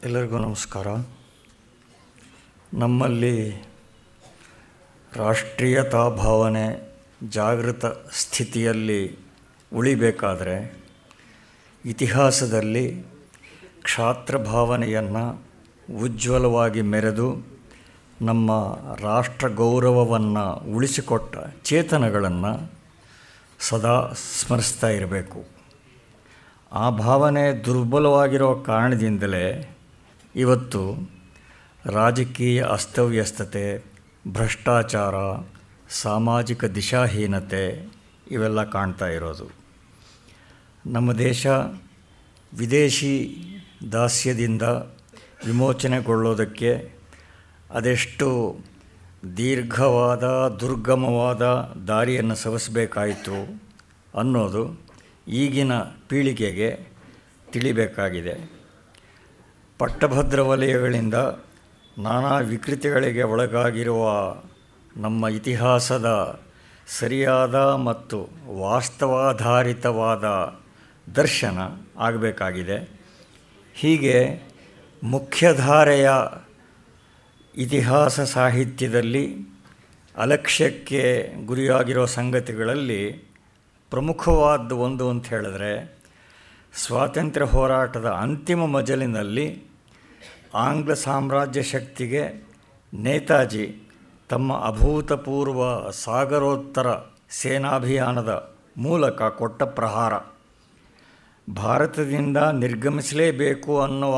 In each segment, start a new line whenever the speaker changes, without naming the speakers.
ಎಲ್ಲರಿಗೂ ನಮಸ್ಕಾರ. ನಮ್ಮಲ್ಲಿ ರಾಷ್ಟ್ರೀಯತಾ ಭಾವನೆ ಜಾಗೃತ ಸ್ಥಿತಿಯಲ್ಲಿ ಉಳಿಬೇಕಾದರೆ ಇತಿಹಾಸದಲ್ಲಿ ಕ್ಷಾತ್ರ ಭಾವನೆಯನ್ನು ಉಜ್ವಲವಾಗಿ ಮೆರೆದು ನಮ್ಮ ರಾಷ್ಟ್ರ ಗೌರವವನ್ನು ಉಳಿಸಿಕೊಟ್ಟ ಚೇತನಗಳನ್ನು ಸದಾ ಸ್ಮರಿಸ್ತಾ ಇರಬೇಕು. ಆ ಭಾವನೆ ದುರ್ಬಲವಾಗಿರೋ ಕಾರಣದಿಂದಲೇ ಇವತ್ತು ರಾಜಕೀಯ ಅಸ್ತವ್ಯಸ್ತತೆ, ಭ್ರಷ್ಟಾಚಾರ, ಸಾಮಾಜಿಕ ದಿಶಾಹೀನತೆ ಇವೆಲ್ಲ ಕಾಣ್ತಾ ಇರೋದು. ನಮ್ಮ ದೇಶ ವಿದೇಶಿ ದಾಸ್ಯದಿಂದ ವಿಮೋಚನೆಗೊಳ್ಳೋದಕ್ಕೆ ಅದೆಷ್ಟು ದೀರ್ಘವಾದ ದುರ್ಗಮವಾದ ದಾರಿಯನ್ನು ಸವಿಸಬೇಕಾಯಿತು ಅನ್ನೋದು ಈಗಿನ ಪೀಳಿಗೆಗೆ ತಿಳಿಬೇಕಾಗಿದೆ. ಪಟ್ಟಭದ್ರ ವಲಯಗಳಿಂದ ನಾನಾ ವಿಕೃತಿಗಳಿಗೆ ಒಳಗಾಗಿರುವ ನಮ್ಮ ಇತಿಹಾಸದ ಸರಿಯಾದ ಮತ್ತು ವಾಸ್ತವಾಧಾರಿತವಾದ ದರ್ಶನ ಆಗಬೇಕಾಗಿದೆ. ಹೀಗೆ ಮುಖ್ಯಧಾರೆಯ ಇತಿಹಾಸ ಸಾಹಿತ್ಯದಲ್ಲಿ ಅಲಕ್ಷ್ಯಕ್ಕೆ ಗುರಿಯಾಗಿರೋ ಸಂಗತಿಗಳಲ್ಲಿ ಪ್ರಮುಖವಾದ ಒಂದು ಅಂತ ಹೇಳಿದ್ರೆ, ಸ್ವಾತಂತ್ರ್ಯ ಹೋರಾಟದ ಅಂತಿಮ ಮಜಲಿನಲ್ಲಿ ಆಂಗ್ಲ ಸಾಮ್ರಾಜ್ಯ ಶಕ್ತಿಗೆ ನೇತಾಜಿ ತಮ್ಮ ಅಭೂತಪೂರ್ವ ಸಾಗರೋತ್ತರ ಸೇನಾಭಿಯಾನದ ಮೂಲಕ ಕೊಟ್ಟ ಪ್ರಹಾರ, ಭಾರತದಿಂದ ನಿರ್ಗಮಿಸಲೇಬೇಕು ಅನ್ನುವ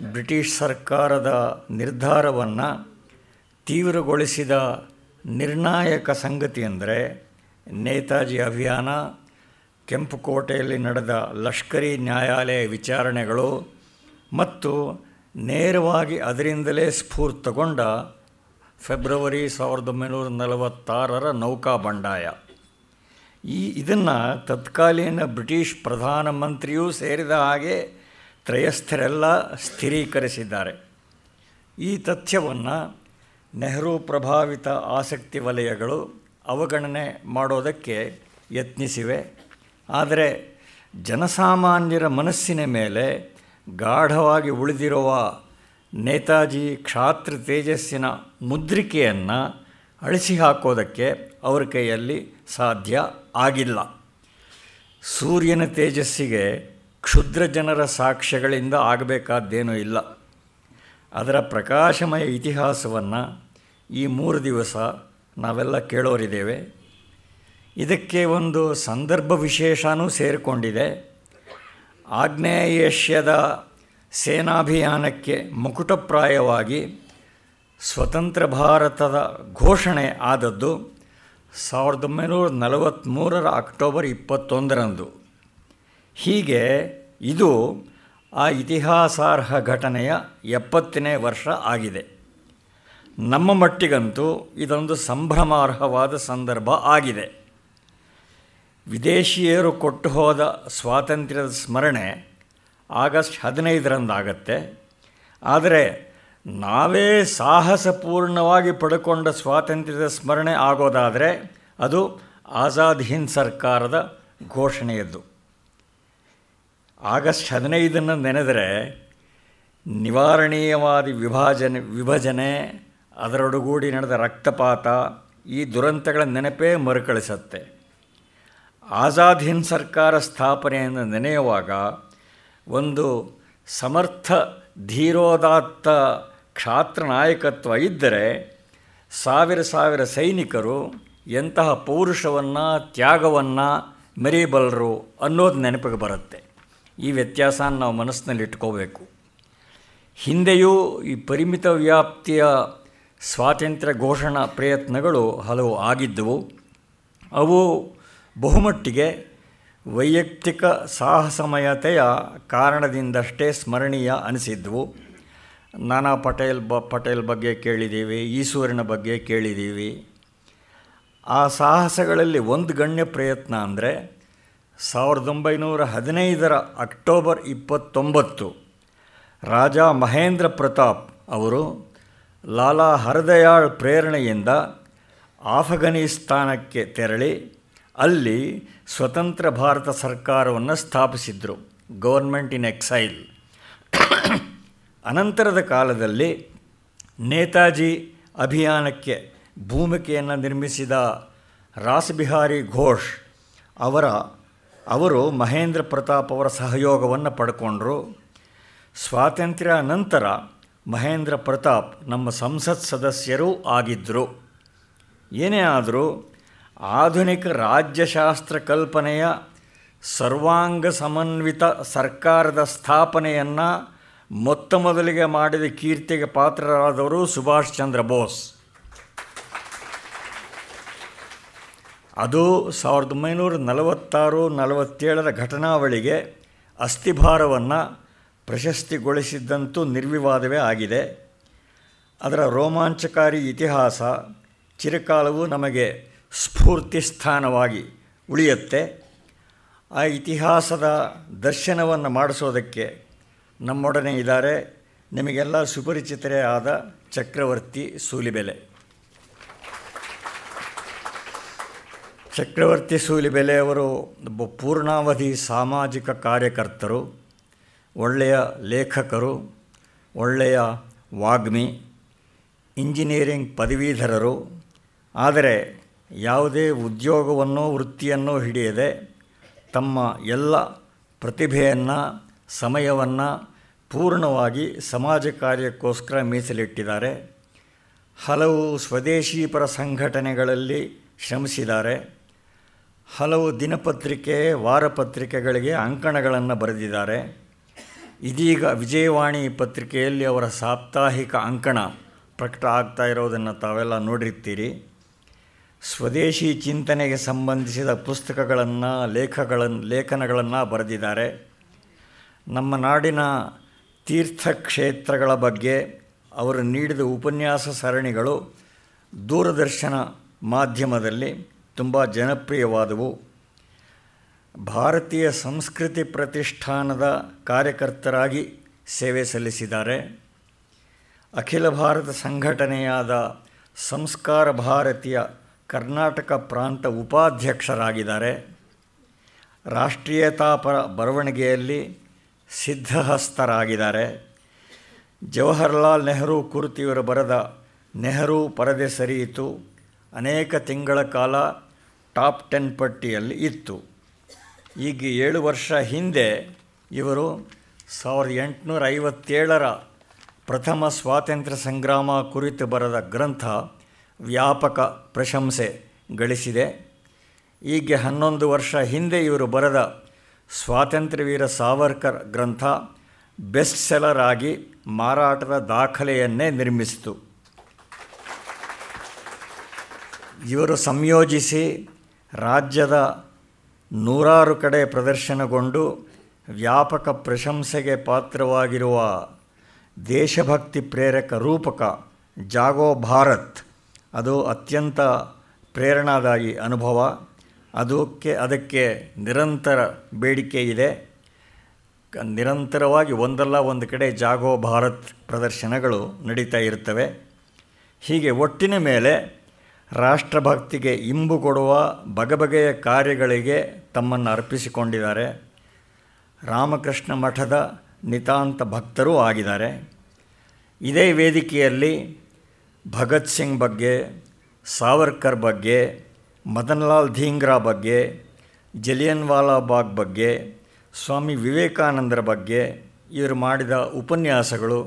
ಬ್ರಿಟಿಷ್ ಸರ್ಕಾರದ ನಿರ್ಧಾರವನ್ನು ತೀವ್ರಗೊಳಿಸಿದ ನಿರ್ಣಾಯಕ ಸಂಗತಿ ಅಂದರೆ ನೇತಾಜಿ ಅಭಿಯಾನ, ಕೆಂಪುಕೋಟೆಯಲ್ಲಿ ನಡೆದ ಲಷ್ಕರಿ ನ್ಯಾಯಾಲಯ ವಿಚಾರಣೆಗಳು ಮತ್ತು ನೇರವಾಗಿ ಅದರಿಂದಲೇ ಸ್ಫೂರ್ತಗೊಂಡ ಫೆಬ್ರವರಿ 1946 ನೌಕಾ ಬಂಡಾಯ. ಇದನ್ನು ತತ್ಕಾಲೀನ ಬ್ರಿಟಿಷ್ ಪ್ರಧಾನಮಂತ್ರಿಯೂ ಸೇರಿದ ಹಾಗೆ ತ್ರಯಸ್ಥರೆಲ್ಲ ಸ್ಥಿರೀಕರಿಸಿದ್ದಾರೆ. ಈ ತಥ್ಯವನ್ನು ನೆಹರು ಪ್ರಭಾವಿತ ಆಸಕ್ತಿ ವಲಯಗಳು ಅವಗಣನೆ ಮಾಡೋದಕ್ಕೆ ಯತ್ನಿಸಿವೆ. ಆದರೆ ಜನಸಾಮಾನ್ಯರ ಮನಸ್ಸಿನ ಮೇಲೆ ಗಾಢವಾಗಿ ಉಳಿದಿರುವ ನೇತಾಜಿ ಕ್ಷಾತ್ರ ತೇಜಸ್ಸಿನ ಮುದ್ರಿಕೆಯನ್ನು ಅಳಿಸಿ ಹಾಕೋದಕ್ಕೆ ಅವರ ಕೈಯಲ್ಲಿ ಸಾಧ್ಯ ಆಗಿಲ್ಲ. ಸೂರ್ಯನ ತೇಜಸ್ಸಿಗೆ ಕ್ಷುದ್ರ ಜನರ ಸಾಕ್ಷ್ಯಗಳಿಂದ ಆಗಬೇಕಾದ್ದೇನೂ ಇಲ್ಲ. ಅದರ ಪ್ರಕಾಶಮಯ ಇತಿಹಾಸವನ್ನು ಈ 3 ದಿವಸ ನಾವೆಲ್ಲ ಕೇಳೋರಿದ್ದೇವೆ. ಇದಕ್ಕೆ ಒಂದು ಸಂದರ್ಭ ವಿಶೇಷನೂ ಸೇರಿಕೊಂಡಿದೆ. ಆಗ್ನೇಯ ಏಷ್ಯಾದ ಸೇನಾಭಿಯಾನಕ್ಕೆ ಮುಕುಟಪ್ರಾಯವಾಗಿ ಸ್ವತಂತ್ರ ಭಾರತದ ಘೋಷಣೆ ಆದದ್ದು 1943 ಅಕ್ಟೋಬರ್ 21 ಹೀಗೆ ಇದು ಆ ಇತಿಹಾಸಾರ್ಹ ಘಟನೆಯ 70ನೇ ವರ್ಷ ಆಗಿದೆ. ನಮ್ಮ ಮಟ್ಟಿಗಂತೂ ಇದೊಂದು ಸಂಭ್ರಮಾರ್ಹವಾದ ಸಂದರ್ಭ ಆಗಿದೆ. ವಿದೇಶಿಯರು ಕೊಟ್ಟು ಹೋದ ಸ್ವಾತಂತ್ರ್ಯದ ಸ್ಮರಣೆ ಆಗಸ್ಟ್ 15 ಆಗುತ್ತೆ. ಆದರೆ ನಾವೇ ಸಾಹಸಪೂರ್ಣವಾಗಿ ಪಡ್ಕೊಂಡ ಸ್ವಾತಂತ್ರ್ಯದ ಸ್ಮರಣೆ ಆಗೋದಾದರೆ ಅದು ಆಜಾದ್ ಹಿಂದ್ ಸರ್ಕಾರದ ಘೋಷಣೆಯದ್ದು. ಆಗಸ್ಟ್ 15 ನೆನೆದರೆ ನಿವಾರಣೀಯವಾದ ವಿಭಜನೆ, ಅದರೊಡಗೂಡಿ ನಡೆದ ರಕ್ತಪಾತ, ಈ ದುರಂತಗಳ ನೆನಪೇ ಮರುಕಳಿಸುತ್ತೆ. ಆಜಾದ್ ಹಿಂದ್ ಸರ್ಕಾರ ಸ್ಥಾಪನೆಯನ್ನು ನೆನೆಯುವಾಗ ಒಂದು ಸಮರ್ಥ ಧೀರೋದಾತ್ತ ಕ್ಷಾತ್ರ ನಾಯಕತ್ವ ಇದ್ದರೆ ಸಾವಿರ ಸೈನಿಕರು ಎಂತಹ ಪೌರುಷವನ್ನು, ತ್ಯಾಗವನ್ನು ಮೆರೀಬಲ್ಲರು ಅನ್ನೋದು ನೆನಪಿಗೆ ಬರುತ್ತೆ. ಈ ವ್ಯತ್ಯಾಸನ ನಾವು ಮನಸ್ಸಿನಲ್ಲಿ ಇಟ್ಕೋಬೇಕು. ಹಿಂದೆಯೂ ಈ ಪರಿಮಿತ ವ್ಯಾಪ್ತಿಯ ಸ್ವಾತಂತ್ರ್ಯ ಘೋಷಣಾ ಪ್ರಯತ್ನಗಳು ಹಲವು ಆಗಿದ್ದವು. ಅವು ಬಹುಮಟ್ಟಿಗೆ ವೈಯಕ್ತಿಕ ಸಾಹಸಮಯತೆಯ ಕಾರಣದಿಂದಷ್ಟೇ ಸ್ಮರಣೀಯ ಅನಿಸಿದ್ವು. ನಾನಾ ಪಟೇಲ್ ಬಗ್ಗೆ ಕೇಳಿದ್ದೀವಿ, ಈಶ್ವರನ ಬಗ್ಗೆ ಕೇಳಿದ್ದೀವಿ. ಆ ಸಾಹಸಗಳಲ್ಲಿ ಒಂದು ಗಣ್ಯ ಪ್ರಯತ್ನ ಅಂದರೆ 1915 ಅಕ್ಟೋಬರ್ 29 ರಾಜ ಮಹೇಂದ್ರ ಪ್ರತಾಪ್ ಅವರು ಲಾಲಾ ಹರದಯಾಳ್ ಪ್ರೇರಣೆಯಿಂದ ಆಫ್ಘನಿಸ್ತಾನಕ್ಕೆ ತೆರಳಿ ಅಲ್ಲಿ ಸ್ವತಂತ್ರ ಭಾರತ ಸರ್ಕಾರವನ್ನು ಸ್ಥಾಪಿಸಿದರು, ಗೌರ್ಮೆಂಟ್ ಇನ್ ಎಕ್ಸೈಲ್. ಅನಂತರದ ಕಾಲದಲ್ಲಿ ನೇತಾಜಿ ಅಭಿಯಾನಕ್ಕೆ ಭೂಮಿಕೆಯನ್ನು ನಿರ್ಮಿಸಿದ ರಾಸಬಿಹಾರಿ ಘೋಷ್ ಅವರು ಮಹೇಂದ್ರ ಪ್ರತಾಪ್ ಅವರ ಸಹಯೋಗವನ್ನು ಪಡ್ಕೊಂಡ್ರು. ಸ್ವಾತಂತ್ರ್ಯ ನಂತರ ಮಹೇಂದ್ರ ಪ್ರತಾಪ್ ನಮ್ಮ ಸಂಸತ್ ಸದಸ್ಯರೂ ಆಗಿದ್ದರು. ಏನೇ ಆದರೂ ಆಧುನಿಕ ರಾಜ್ಯಶಾಸ್ತ್ರ ಕಲ್ಪನೆಯ ಸರ್ವಾಂಗ ಸಮನ್ವಿತ ಸರ್ಕಾರದ ಸ್ಥಾಪನೆಯನ್ನು ಮೊತ್ತ ಮೊದಲಿಗೆ ಮಾಡಿದ ಕೀರ್ತಿಗೆ ಪಾತ್ರರಾದವರು ಸುಭಾಷ್ ಚಂದ್ರ ಬೋಸ್. ಅದು 1946-47 ಘಟನಾವಳಿಗೆ ಅಸ್ಥಿಭಾರವನ್ನು ಪ್ರಶಸ್ತಿಗೊಳಿಸಿದ್ದಂತೂ ನಿರ್ವಿವಾದವೇ ಆಗಿದೆ. ಅದರ ರೋಮಾಂಚಕಾರಿ ಇತಿಹಾಸ ಚಿರಕಾಲವೂ ನಮಗೆ ಸ್ಫೂರ್ತಿ ಸ್ಥಾನವಾಗಿ ಉಳಿಯುತ್ತೆ. ಆ ಇತಿಹಾಸದ ದರ್ಶನವನ್ನು ಮಾಡಿಸೋದಕ್ಕೆ ನಮ್ಮೊಡನೆ ಇದ್ದಾರೆ ನಿಮಗೆಲ್ಲ ಸುಪರಿಚಿತರೇ ಆದ ಚಕ್ರವರ್ತಿ ಸೂಲಿಬೆಲೆ. ಚಕ್ರವರ್ತಿ ಸೂಲಿಬೆಲೆ ಅವರು ಒಬ್ಬ ಪೂರ್ಣಾವಧಿ ಸಾಮಾಜಿಕ ಕಾರ್ಯಕರ್ತರು, ಒಳ್ಳೆಯ ಲೇಖಕರು, ಒಳ್ಳೆಯ ವಾಗ್ಮಿ, ಇಂಜಿನಿಯರಿಂಗ್ ಪದವೀಧರರು. ಆದರೆ ಯಾವುದೇ ಉದ್ಯೋಗವನ್ನೋ ವೃತ್ತಿಯನ್ನೋ ಹಿಡಿಯದೆ ತಮ್ಮ ಎಲ್ಲ ಪ್ರತಿಭೆಯನ್ನು ಸಮಯವನ್ನು ಪೂರ್ಣವಾಗಿ ಸಮಾಜ ಕಾರ್ಯಕ್ಕೋಸ್ಕರ ಮೀಸಲಿಟ್ಟಿದ್ದಾರೆ. ಹಲವು ಸ್ವದೇಶೀಪರ ಸಂಘಟನೆಗಳಲ್ಲಿ ಶ್ರಮಿಸಿದ್ದಾರೆ. ಹಲವು ದಿನಪತ್ರಿಕೆ ವಾರಪತ್ರಿಕೆಗಳಿಗೆ ಅಂಕಣಗಳನ್ನು ಬರೆದಿದ್ದಾರೆ. ಇದೀಗ ವಿಜಯವಾಣಿ ಪತ್ರಿಕೆಯಲ್ಲಿ ಅವರ ಸಾಪ್ತಾಹಿಕ ಅಂಕಣ ಪ್ರಕಟ ಆಗ್ತಾ ಇರೋದನ್ನು ತಾವೆಲ್ಲ ನೋಡಿರ್ತೀರಿ. ಸ್ವದೇಶಿ ಚಿಂತನೆಗೆ ಸಂಬಂಧಿಸಿದ ಪುಸ್ತಕಗಳನ್ನು ಲೇಖನಗಳನ್ನು ಬರೆದಿದ್ದಾರೆ. ನಮ್ಮ ನಾಡಿನ ತೀರ್ಥಕ್ಷೇತ್ರಗಳ ಬಗ್ಗೆ ಅವರು ನೀಡಿದ ಉಪನ್ಯಾಸ ಸರಣಿಗಳು ದೂರದರ್ಶನ ಮಾಧ್ಯಮದಲ್ಲಿ ತುಂಬ ಜನಪ್ರಿಯವಾದವು. ಭಾರತೀಯ ಸಂಸ್ಕೃತಿ ಪ್ರತಿಷ್ಠಾನದ ಕಾರ್ಯಕರ್ತರಾಗಿ ಸೇವೆ ಸಲ್ಲಿಸಿದ್ದಾರೆ. ಅಖಿಲ ಭಾರತ ಸಂಘಟನೆಯಾದ ಸಂಸ್ಕಾರ ಭಾರತೀಯ ಕರ್ನಾಟಕ ಪ್ರಾಂತ ಉಪಾಧ್ಯಕ್ಷರಾಗಿದ್ದಾರೆ. ರಾಷ್ಟ್ರೀಯತಾಪರ ಬರವಣಿಗೆಯಲ್ಲಿ ಸಿದ್ಧಹಸ್ತರಾಗಿದ್ದಾರೆ. ಜವಾಹರ್ಲಾಲ್ ನೆಹರು ಕುರಿತು ಇವರು ಬರೆದ ನೆಹರು ಪರದೆ ಸರಿಯಿತು ಅನೇಕ ತಿಂಗಳ ಕಾಲ ಟಾಪ್ 10 ಪಟ್ಟಿಯಲ್ಲಿ ಇತ್ತು. ಈಗ 7 ವರ್ಷ ಹಿಂದೆ ಇವರು 1857ರ ಪ್ರಥಮ ಸ್ವಾತಂತ್ರ್ಯ ಸಂಗ್ರಾಮ ಕುರಿತು ಬರೆದ ಗ್ರಂಥ ವ್ಯಾಪಕ ಪ್ರಶಂಸೆ ಗಳಿಸಿದೆ. ಈಗ 11 ವರ್ಷ ಹಿಂದೆ ಇವರು ಬರೆದ ಸ್ವಾತಂತ್ರ್ಯ ವೀರ ಸಾವರ್ಕರ್ ಗ್ರಂಥ ಬೆಸ್ಟ್ ಸೆಲ್ಲರ್ ಆಗಿ ಮಾರಾಟದ ದಾಖಲೆಯನ್ನೇ ನಿರ್ಮಿಸಿತು. ಇವರು ಸಂಯೋಜಿಸಿ ರಾಜ್ಯದ 100 ಕಡೆ ಪ್ರದರ್ಶನಗೊಂಡು ವ್ಯಾಪಕ ಪ್ರಶಂಸೆಗೆ ಪಾತ್ರವಾಗಿರುವ ದೇಶಭಕ್ತಿ ಪ್ರೇರಕ ರೂಪಕ ಜಾಗೋ ಭಾರತ್ ಅದು ಅತ್ಯಂತ ಪ್ರೇರಣಾದಾಯಿ ಅನುಭವ. ಅದಕ್ಕೆ ನಿರಂತರ ಬೇಡಿಕೆ ಇದೆ. ನಿರಂತರವಾಗಿ ಒಂದಲ್ಲ ಒಂದು ಕಡೆ ಜಾಗೋ ಭಾರತ್ ಪ್ರದರ್ಶನಗಳು ನಡೀತಾ ಇರ್ತವೆ. ಹೀಗೆ ಒಟ್ಟಿನ ಮೇಲೆ ರಾಷ್ಟ್ರಭಕ್ತಿಗೆ ಇಂಬು ಕೊಡುವ ಬಗೆಬಗೆಯ ಕಾರ್ಯಗಳಿಗೆ ತಮ್ಮನ್ನು ಅರ್ಪಿಸಿಕೊಂಡಿದ್ದಾರೆ. ರಾಮಕೃಷ್ಣ ಮಠದ ನಿತಾಂತ ಭಕ್ತರೂ ಆಗಿದ್ದಾರೆ. ಇದೇ ವೇದಿಕೆಯಲ್ಲಿ ಭಗತ್ ಸಿಂಗ್ ಬಗ್ಗೆ, ಸಾವರ್ಕರ್ ಬಗ್ಗೆ, ಮದನ್ಲಾಲ್ ಧೀಂಗ್ರಾ ಬಗ್ಗೆ, ಜಲಿಯನ್ ವಾಲಾ ಬಾಗ್ ಬಗ್ಗೆ, ಸ್ವಾಮಿ ವಿವೇಕಾನಂದರ ಬಗ್ಗೆ ಇವರು ಮಾಡಿದ ಉಪನ್ಯಾಸಗಳು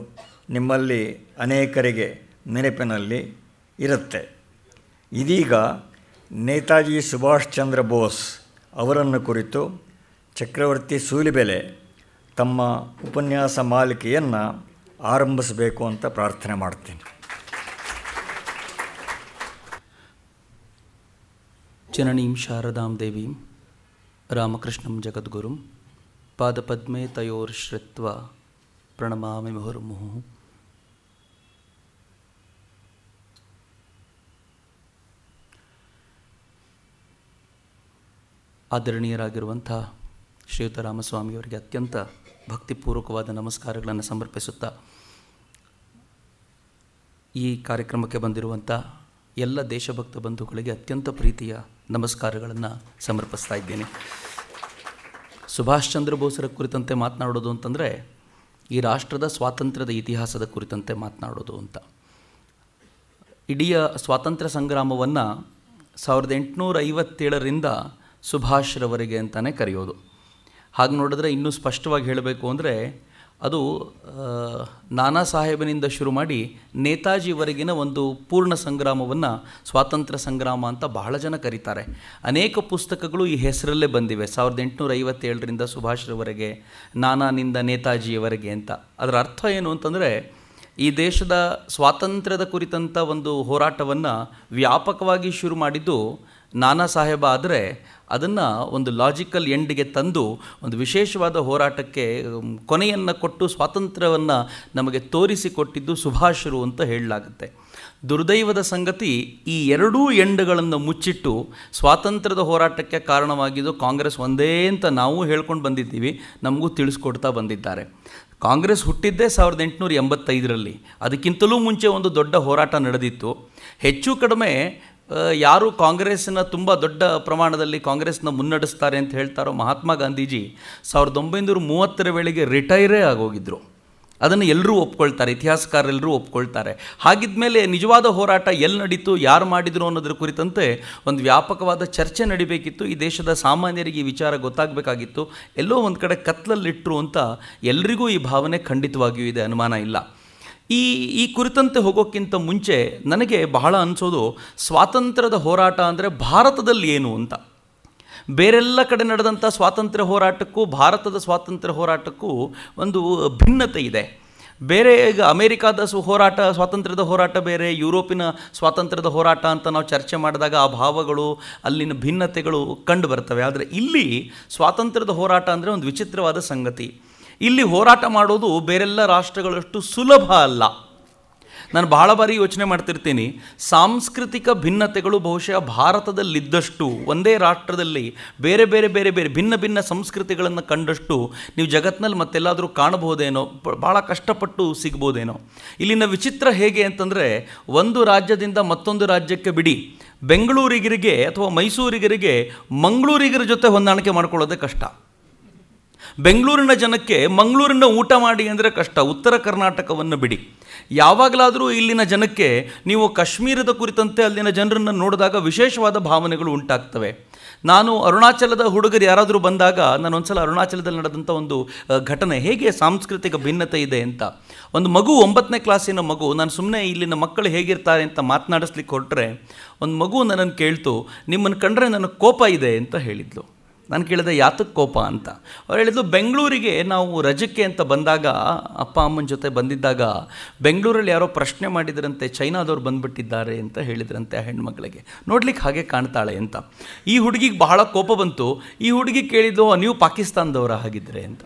ನಿಮ್ಮಲ್ಲಿ ಅನೇಕರಿಗೆ ನೆನಪಿನಲ್ಲಿ ಇರುತ್ತೆ. ಇದೀಗ ನೇತಾಜಿ ಸುಭಾಷ್ ಚಂದ್ರ ಬೋಸ್ ಅವರನ್ನು ಕುರಿತು ಚಕ್ರವರ್ತಿ ಸೂಲಿಬೆಲೆ ತಮ್ಮ ಉಪನ್ಯಾಸ ಮಾಲಿಕೆಯನ್ನು ಆರಂಭಿಸಬೇಕು ಅಂತ ಪ್ರಾರ್ಥನೆ ಮಾಡ್ತೀನಿ.
ಜನನೀಂ ಶಾರದಾಂ ದೇವೀಂ ರಾಮಕೃಷ್ಣಂ ಜಗದ್ಗುರುಂ ಪಾದಪದ್ಮೇ ತಯೋರ್ಶ್ರಿತ್ವಾ ಪ್ರಣಮಾಮಿ ಮುಹುರ್ಮುಹುಃ. ಆದರಣೀಯರಾಗಿರುವಂಥ ಶ್ರೀಯುತ ರಾಮಸ್ವಾಮಿಯವರಿಗೆ ಅತ್ಯಂತ ಭಕ್ತಿಪೂರ್ವಕವಾದ ನಮಸ್ಕಾರಗಳನ್ನು ಸಮರ್ಪಿಸುತ್ತಾ ಈ ಕಾರ್ಯಕ್ರಮಕ್ಕೆ ಬಂದಿರುವಂಥ ಎಲ್ಲ ದೇಶಭಕ್ತ ಬಂಧುಗಳಿಗೆ ಅತ್ಯಂತ ಪ್ರೀತಿಯ ನಮಸ್ಕಾರಗಳನ್ನು ಸಮರ್ಪಿಸ್ತಾ ಇದ್ದೇನೆ. ಸುಭಾಷ್ ಚಂದ್ರ ಬೋಸರ ಕುರಿತಂತೆ ಮಾತನಾಡೋದು ಅಂತಂದರೆ ಈ ರಾಷ್ಟ್ರದ ಸ್ವಾತಂತ್ರ್ಯದ ಇತಿಹಾಸದ ಕುರಿತಂತೆ ಮಾತನಾಡೋದು ಅಂತ. ಇಡೀ ಸ್ವಾತಂತ್ರ್ಯ ಸಂಗ್ರಾಮವನ್ನು 1857ರಿಂದ ಸುಭಾಷ್ರವರೆಗೆ ಅಂತಲೇ ಕರೆಯೋದು. ಹಾಗೆ ನೋಡಿದ್ರೆ ಇನ್ನೂ ಸ್ಪಷ್ಟವಾಗಿ ಹೇಳಬೇಕು ಅಂದರೆ ಅದು ನಾನಾ ಸಾಹೇಬನಿಂದ ಶುರು ಮಾಡಿ ನೇತಾಜಿವರೆಗಿನ ಒಂದು ಪೂರ್ಣ ಸಂಗ್ರಾಮವನ್ನು ಸ್ವಾತಂತ್ರ್ಯ ಸಂಗ್ರಾಮ ಅಂತ ಬಹಳ ಜನ ಕರೀತಾರೆ. ಅನೇಕ ಪುಸ್ತಕಗಳು ಈ ಹೆಸರಲ್ಲೇ ಬಂದಿವೆ, 1857ರಿಂದ ಸುಭಾಷ್ರವರೆಗೆ, ನಾನಾನಿಂದ ನೇತಾಜಿಯವರೆಗೆ ಅಂತ. ಅದರ ಅರ್ಥ ಏನು ಅಂತಂದರೆ, ಈ ದೇಶದ ಸ್ವಾತಂತ್ರ್ಯದ ಕುರಿತಂಥ ಒಂದು ಹೋರಾಟವನ್ನು ವ್ಯಾಪಕವಾಗಿ ಶುರು ಮಾಡಿದ್ದು ನಾನಾ ಸಾಹೇಬ ಆದರೆ ಅದನ್ನು ಒಂದು ಲಾಜಿಕಲ್ ಎಂಡಿಗೆ ತಂದು ಒಂದು ವಿಶೇಷವಾದ ಹೋರಾಟಕ್ಕೆ ಕೊನೆಯನ್ನು ಕೊಟ್ಟು ಸ್ವಾತಂತ್ರ್ಯವನ್ನು ನಮಗೆ ತೋರಿಸಿಕೊಟ್ಟಿದ್ದು ಸುಭಾಷರು ಅಂತ ಹೇಳಲಾಗುತ್ತೆ. ದುರ್ದೈವದ ಸಂಗತಿ, ಈ ಎರಡೂ ಎಂಡ್ಗಳನ್ನು ಮುಚ್ಚಿಟ್ಟು ಸ್ವಾತಂತ್ರ್ಯದ ಹೋರಾಟಕ್ಕೆ ಕಾರಣವಾಗಿದ್ದು ಕಾಂಗ್ರೆಸ್ ಒಂದೇ ಅಂತ ನಾವು ಹೇಳ್ಕೊಂಡು ಬಂದಿದ್ದೀವಿ, ನಮಗೂ ತಿಳಿಸ್ಕೊಡ್ತಾ ಬಂದಿದ್ದಾರೆ. ಕಾಂಗ್ರೆಸ್ ಹುಟ್ಟಿದ್ದೇ 1885ರಲ್ಲಿ. ಅದಕ್ಕಿಂತಲೂ ಮುಂಚೆ ಒಂದು ದೊಡ್ಡ ಹೋರಾಟ ನಡೆದಿತ್ತು. ಹೆಚ್ಚು ಕಡಿಮೆ ಯಾರು ಕಾಂಗ್ರೆಸ್ನ ತುಂಬ ದೊಡ್ಡ ಪ್ರಮಾಣದಲ್ಲಿ ಕಾಂಗ್ರೆಸ್ನ ಮುನ್ನಡೆಸ್ತಾರೆ ಅಂತ ಹೇಳ್ತಾರೋ ಮಹಾತ್ಮ ಗಾಂಧೀಜಿ 1930ರ ವೇಳೆಗೆ ರಿಟೈರೇ ಆಗೋಗಿದ್ರು. ಅದನ್ನು ಎಲ್ಲರೂ ಒಪ್ಕೊಳ್ತಾರೆ, ಇತಿಹಾಸಕಾರರೆಲ್ಲರೂ ಒಪ್ಕೊಳ್ತಾರೆ. ಹಾಗಿದ್ಮೇಲೆ ನಿಜವಾದ ಹೋರಾಟ ಎಲ್ಲಿ ನಡೀತು, ಯಾರು ಮಾಡಿದರು ಅನ್ನೋದ್ರ ಕುರಿತಂತೆ ಒಂದು ವ್ಯಾಪಕವಾದ ಚರ್ಚೆ ನಡಿಬೇಕಿತ್ತು. ಈ ದೇಶದ ಸಾಮಾನ್ಯರಿಗೆ ಈ ವಿಚಾರ ಗೊತ್ತಾಗಬೇಕಾಗಿತ್ತು. ಎಲ್ಲೋ ಒಂದು ಕಡೆ ಕತ್ಲಲ್ಲಿಟ್ಟರು ಅಂತ ಎಲ್ರಿಗೂ ಈ ಭಾವನೆ ಖಂಡಿತವಾಗಿಯೂ ಇದೆ, ಅನುಮಾನ ಇಲ್ಲ. ಈ ಕುರಿತಂತೆ ಹೋಗೋಕ್ಕಿಂತ ಮುಂಚೆ ನನಗೆ ಬಹಳ ಅನಿಸೋದು, ಸ್ವಾತಂತ್ರ್ಯದ ಹೋರಾಟ ಅಂದರೆ ಭಾರತದಲ್ಲಿ ಏನು ಅಂತ. ಬೇರೆಲ್ಲ ಕಡೆ ನಡೆದಂಥ ಸ್ವಾತಂತ್ರ್ಯ ಹೋರಾಟಕ್ಕೂ ಭಾರತದ ಸ್ವಾತಂತ್ರ್ಯ ಹೋರಾಟಕ್ಕೂ ಒಂದು ಭಿನ್ನತೆ ಇದೆ. ಬೇರೆ ಈಗ ಅಮೇರಿಕಾದ ಸ್ವಾತಂತ್ರ್ಯದ ಹೋರಾಟ ಬೇರೆ, ಯುರೋಪಿನ ಸ್ವಾತಂತ್ರ್ಯದ ಹೋರಾಟ ಅಂತ ನಾವು ಚರ್ಚೆ ಮಾಡಿದಾಗ ಆ ಭಾವಗಳು, ಅಲ್ಲಿನ ಭಿನ್ನತೆಗಳು ಕಂಡು ಬರ್ತವೆ. ಆದರೆ ಇಲ್ಲಿ ಸ್ವಾತಂತ್ರ್ಯದ ಹೋರಾಟ ಅಂದರೆ ಒಂದು ವಿಚಿತ್ರವಾದ ಸಂಗತಿ. ಇಲ್ಲಿ ಹೋರಾಟ ಮಾಡೋದು ಬೇರೆಲ್ಲ ರಾಷ್ಟ್ರಗಳಷ್ಟು ಸುಲಭ ಅಲ್ಲ. ನಾನು ಬಹಳ ಬಾರಿ ಯೋಚನೆ ಮಾಡ್ತಿರ್ತೀನಿ, ಸಾಂಸ್ಕೃತಿಕ ಭಿನ್ನತೆಗಳು ಬಹುಶಃ ಭಾರತದಲ್ಲಿದ್ದಷ್ಟು, ಒಂದೇ ರಾಷ್ಟ್ರದಲ್ಲಿ ಬೇರೆ ಬೇರೆ ಬೇರೆ ಬೇರೆ ಭಿನ್ನ ಭಿನ್ನ ಸಂಸ್ಕೃತಿಗಳನ್ನು ಕಂಡಷ್ಟು ನೀವು ಜಗತ್ತಿನಲ್ಲಿ ಮತ್ತೆಲ್ಲಾದರೂ ಕಾಣಬಹುದೇನೋ, ಭಾಳ ಕಷ್ಟಪಟ್ಟು ಸಿಗ್ಬೋದೇನೋ. ಇಲ್ಲಿನ ವಿಚಿತ್ರ ಹೇಗೆ ಅಂತಂದರೆ, ಒಂದು ರಾಜ್ಯದಿಂದ ಮತ್ತೊಂದು ರಾಜ್ಯಕ್ಕೆ ಬಿಡಿ, ಬೆಂಗಳೂರಿಗರಿಗೆ ಅಥವಾ ಮೈಸೂರಿಗರಿಗೆ ಮಂಗಳೂರಿಗರ ಜೊತೆ ಹೊಂದಾಣಿಕೆ ಮಾಡ್ಕೊಳ್ಳೋದೇ ಕಷ್ಟ. ಬೆಂಗಳೂರಿನ ಜನಕ್ಕೆ ಮಂಗಳೂರಿನ ಊಟ ಮಾಡಿ ಅಂದರೆ ಕಷ್ಟ. ಉತ್ತರ ಕರ್ನಾಟಕವನ್ನು ಬಿಡಿ, ಯಾವಾಗಲಾದರೂ ಇಲ್ಲಿನ ಜನಕ್ಕೆ ನೀವು ಕಾಶ್ಮೀರದ ಕುರಿತಂತೆ ಅಲ್ಲಿನ ಜನರನ್ನು ನೋಡಿದಾಗ ವಿಶೇಷವಾದ ಭಾವನೆಗಳು ಉಂಟಾಗ್ತವೆ. ನಾನು ಅರುಣಾಚಲದ ಹುಡುಗರು ಯಾರಾದರೂ ಬಂದಾಗ, ನಾನು ಒಂದು ಸಲ ಅರುಣಾಚಲದಲ್ಲಿ ನಡೆದಂಥ ಒಂದು ಘಟನೆ, ಹೇಗೆ ಸಾಂಸ್ಕೃತಿಕ ಭಿನ್ನತೆ ಇದೆ ಅಂತ. ಒಂದು ಮಗು, 9ನೇ ಕ್ಲಾಸಿನ ಮಗು, ನಾನು ಸುಮ್ಮನೆ ಇಲ್ಲಿನ ಮಕ್ಕಳು ಹೇಗಿರ್ತಾರೆ ಅಂತ ಮಾತನಾಡಿಸ್ಲಿಕ್ಕೆ ಹೊರಟ್ರೆ, ಒಂದು ಮಗು ನನ್ನನ್ನು ಕೇಳ್ತು, ನಿಮ್ಮನ್ನು ಕಂಡ್ರೆ ನನಗೆ ಕೋಪ ಇದೆ ಅಂತ ಹೇಳಿದ್ಲು. ನಾನು ಕೇಳಿದೆ, ಯಾತಕ್ಕೆ ಕೋಪ ಅಂತ. ಅವ್ರು ಹೇಳಿದ್ರು, ಬೆಂಗಳೂರಿಗೆ ನಾವು ರಜಕ್ಕೆ ಅಂತ ಬಂದಾಗ, ಅಪ್ಪ ಅಮ್ಮನ ಜೊತೆ ಬಂದಿದ್ದಾಗ ಬೆಂಗಳೂರಲ್ಲಿ ಯಾರೋ ಪ್ರಶ್ನೆ ಮಾಡಿದ್ರಂತೆ, ಚೈನಾದವ್ರು ಬಂದುಬಿಟ್ಟಿದ್ದಾರೆ ಅಂತ ಹೇಳಿದ್ರಂತೆ ಆ ಹೆಣ್ಮಕ್ಳಿಗೆ, ನೋಡ್ಲಿಕ್ಕೆ ಹಾಗೆ ಕಾಣ್ತಾಳೆ ಅಂತ. ಈ ಹುಡುಗಿಗೆ ಬಹಳ ಕೋಪ ಬಂತು. ಈ ಹುಡುಗಿ ಕೇಳಿದ್ದು, ನೀವು ಪಾಕಿಸ್ತಾನದವರ ಹಾಗಿದ್ರೆ ಅಂತ.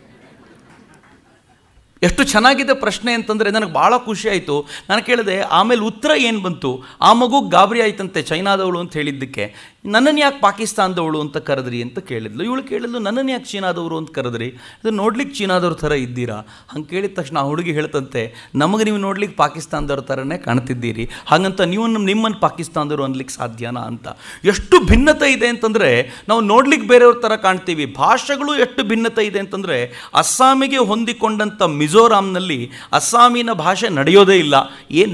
ಎಷ್ಟು ಚೆನ್ನಾಗಿದೆ ಪ್ರಶ್ನೆ ಅಂತಂದರೆ ನನಗೆ ಭಾಳ ಖುಷಿ ಆಯಿತು. ನಾನು ಕೇಳಿದೆ, ಆಮೇಲೆ ಉತ್ತರ ಏನು ಬಂತು? ಆ ಮಗು ಗಾಬರಿ ಆಯ್ತಂತೆ ಚೈನಾದವಳು ಅಂತ ಹೇಳಿದ್ದಕ್ಕೆ. ನನ್ನನ್ನು ಯಾಕೆ ಪಾಕಿಸ್ತಾನದವಳು ಅಂತ ಕರೆದ್ರಿ ಅಂತ ಕೇಳಿದ್ಲು. ಇವಳು ಕೇಳಿದ್ಲು, ನನ್ನನ್ನು ಯಾಕೆ ಚೀನಾದವರು ಅಂತ ಕರೆದ್ರಿ, ಅದು ನೋಡ್ಲಿಕ್ಕೆ ಚೀನಾದವ್ರ ಥರ ಇದ್ದೀರಾ? ಹಂಗೆ ಕೇಳಿದ ತಕ್ಷಣ ಆ ಹುಡುಗಿ ಹೇಳ್ತಂತೆ, ನಮಗೆ ನೀವು ನೋಡ್ಲಿಕ್ಕೆ ಪಾಕಿಸ್ತಾನದವ್ರ ಥರನೇ ಕಾಣ್ತಿದ್ದೀರಿ, ಹಾಗಂತ ನೀವು ನಿಮ್ಮನ್ನು ಪಾಕಿಸ್ತಾನದವರು ಅನ್ಲಿಕ್ಕೆ ಸಾಧ್ಯನಾ ಅಂತ. ಎಷ್ಟು ಭಿನ್ನತೆ ಇದೆ ಅಂತಂದರೆ, ನಾವು ನೋಡ್ಲಿಕ್ಕೆ ಬೇರೆಯವ್ರ ಥರ ಕಾಣ್ತೀವಿ. ಭಾಷೆಗಳು ಎಷ್ಟು ಭಿನ್ನತೆ ಇದೆ ಅಂತಂದರೆ, ಅಸ್ಸಾಮಿಗೆ ಹೊಂದಿಕೊಂಡಂಥ ಮಿಜೋರಾಂನಲ್ಲಿ ಅಸ್ಸಾಮಿನ ಭಾಷೆ ನಡೆಯೋದೇ ಇಲ್ಲ,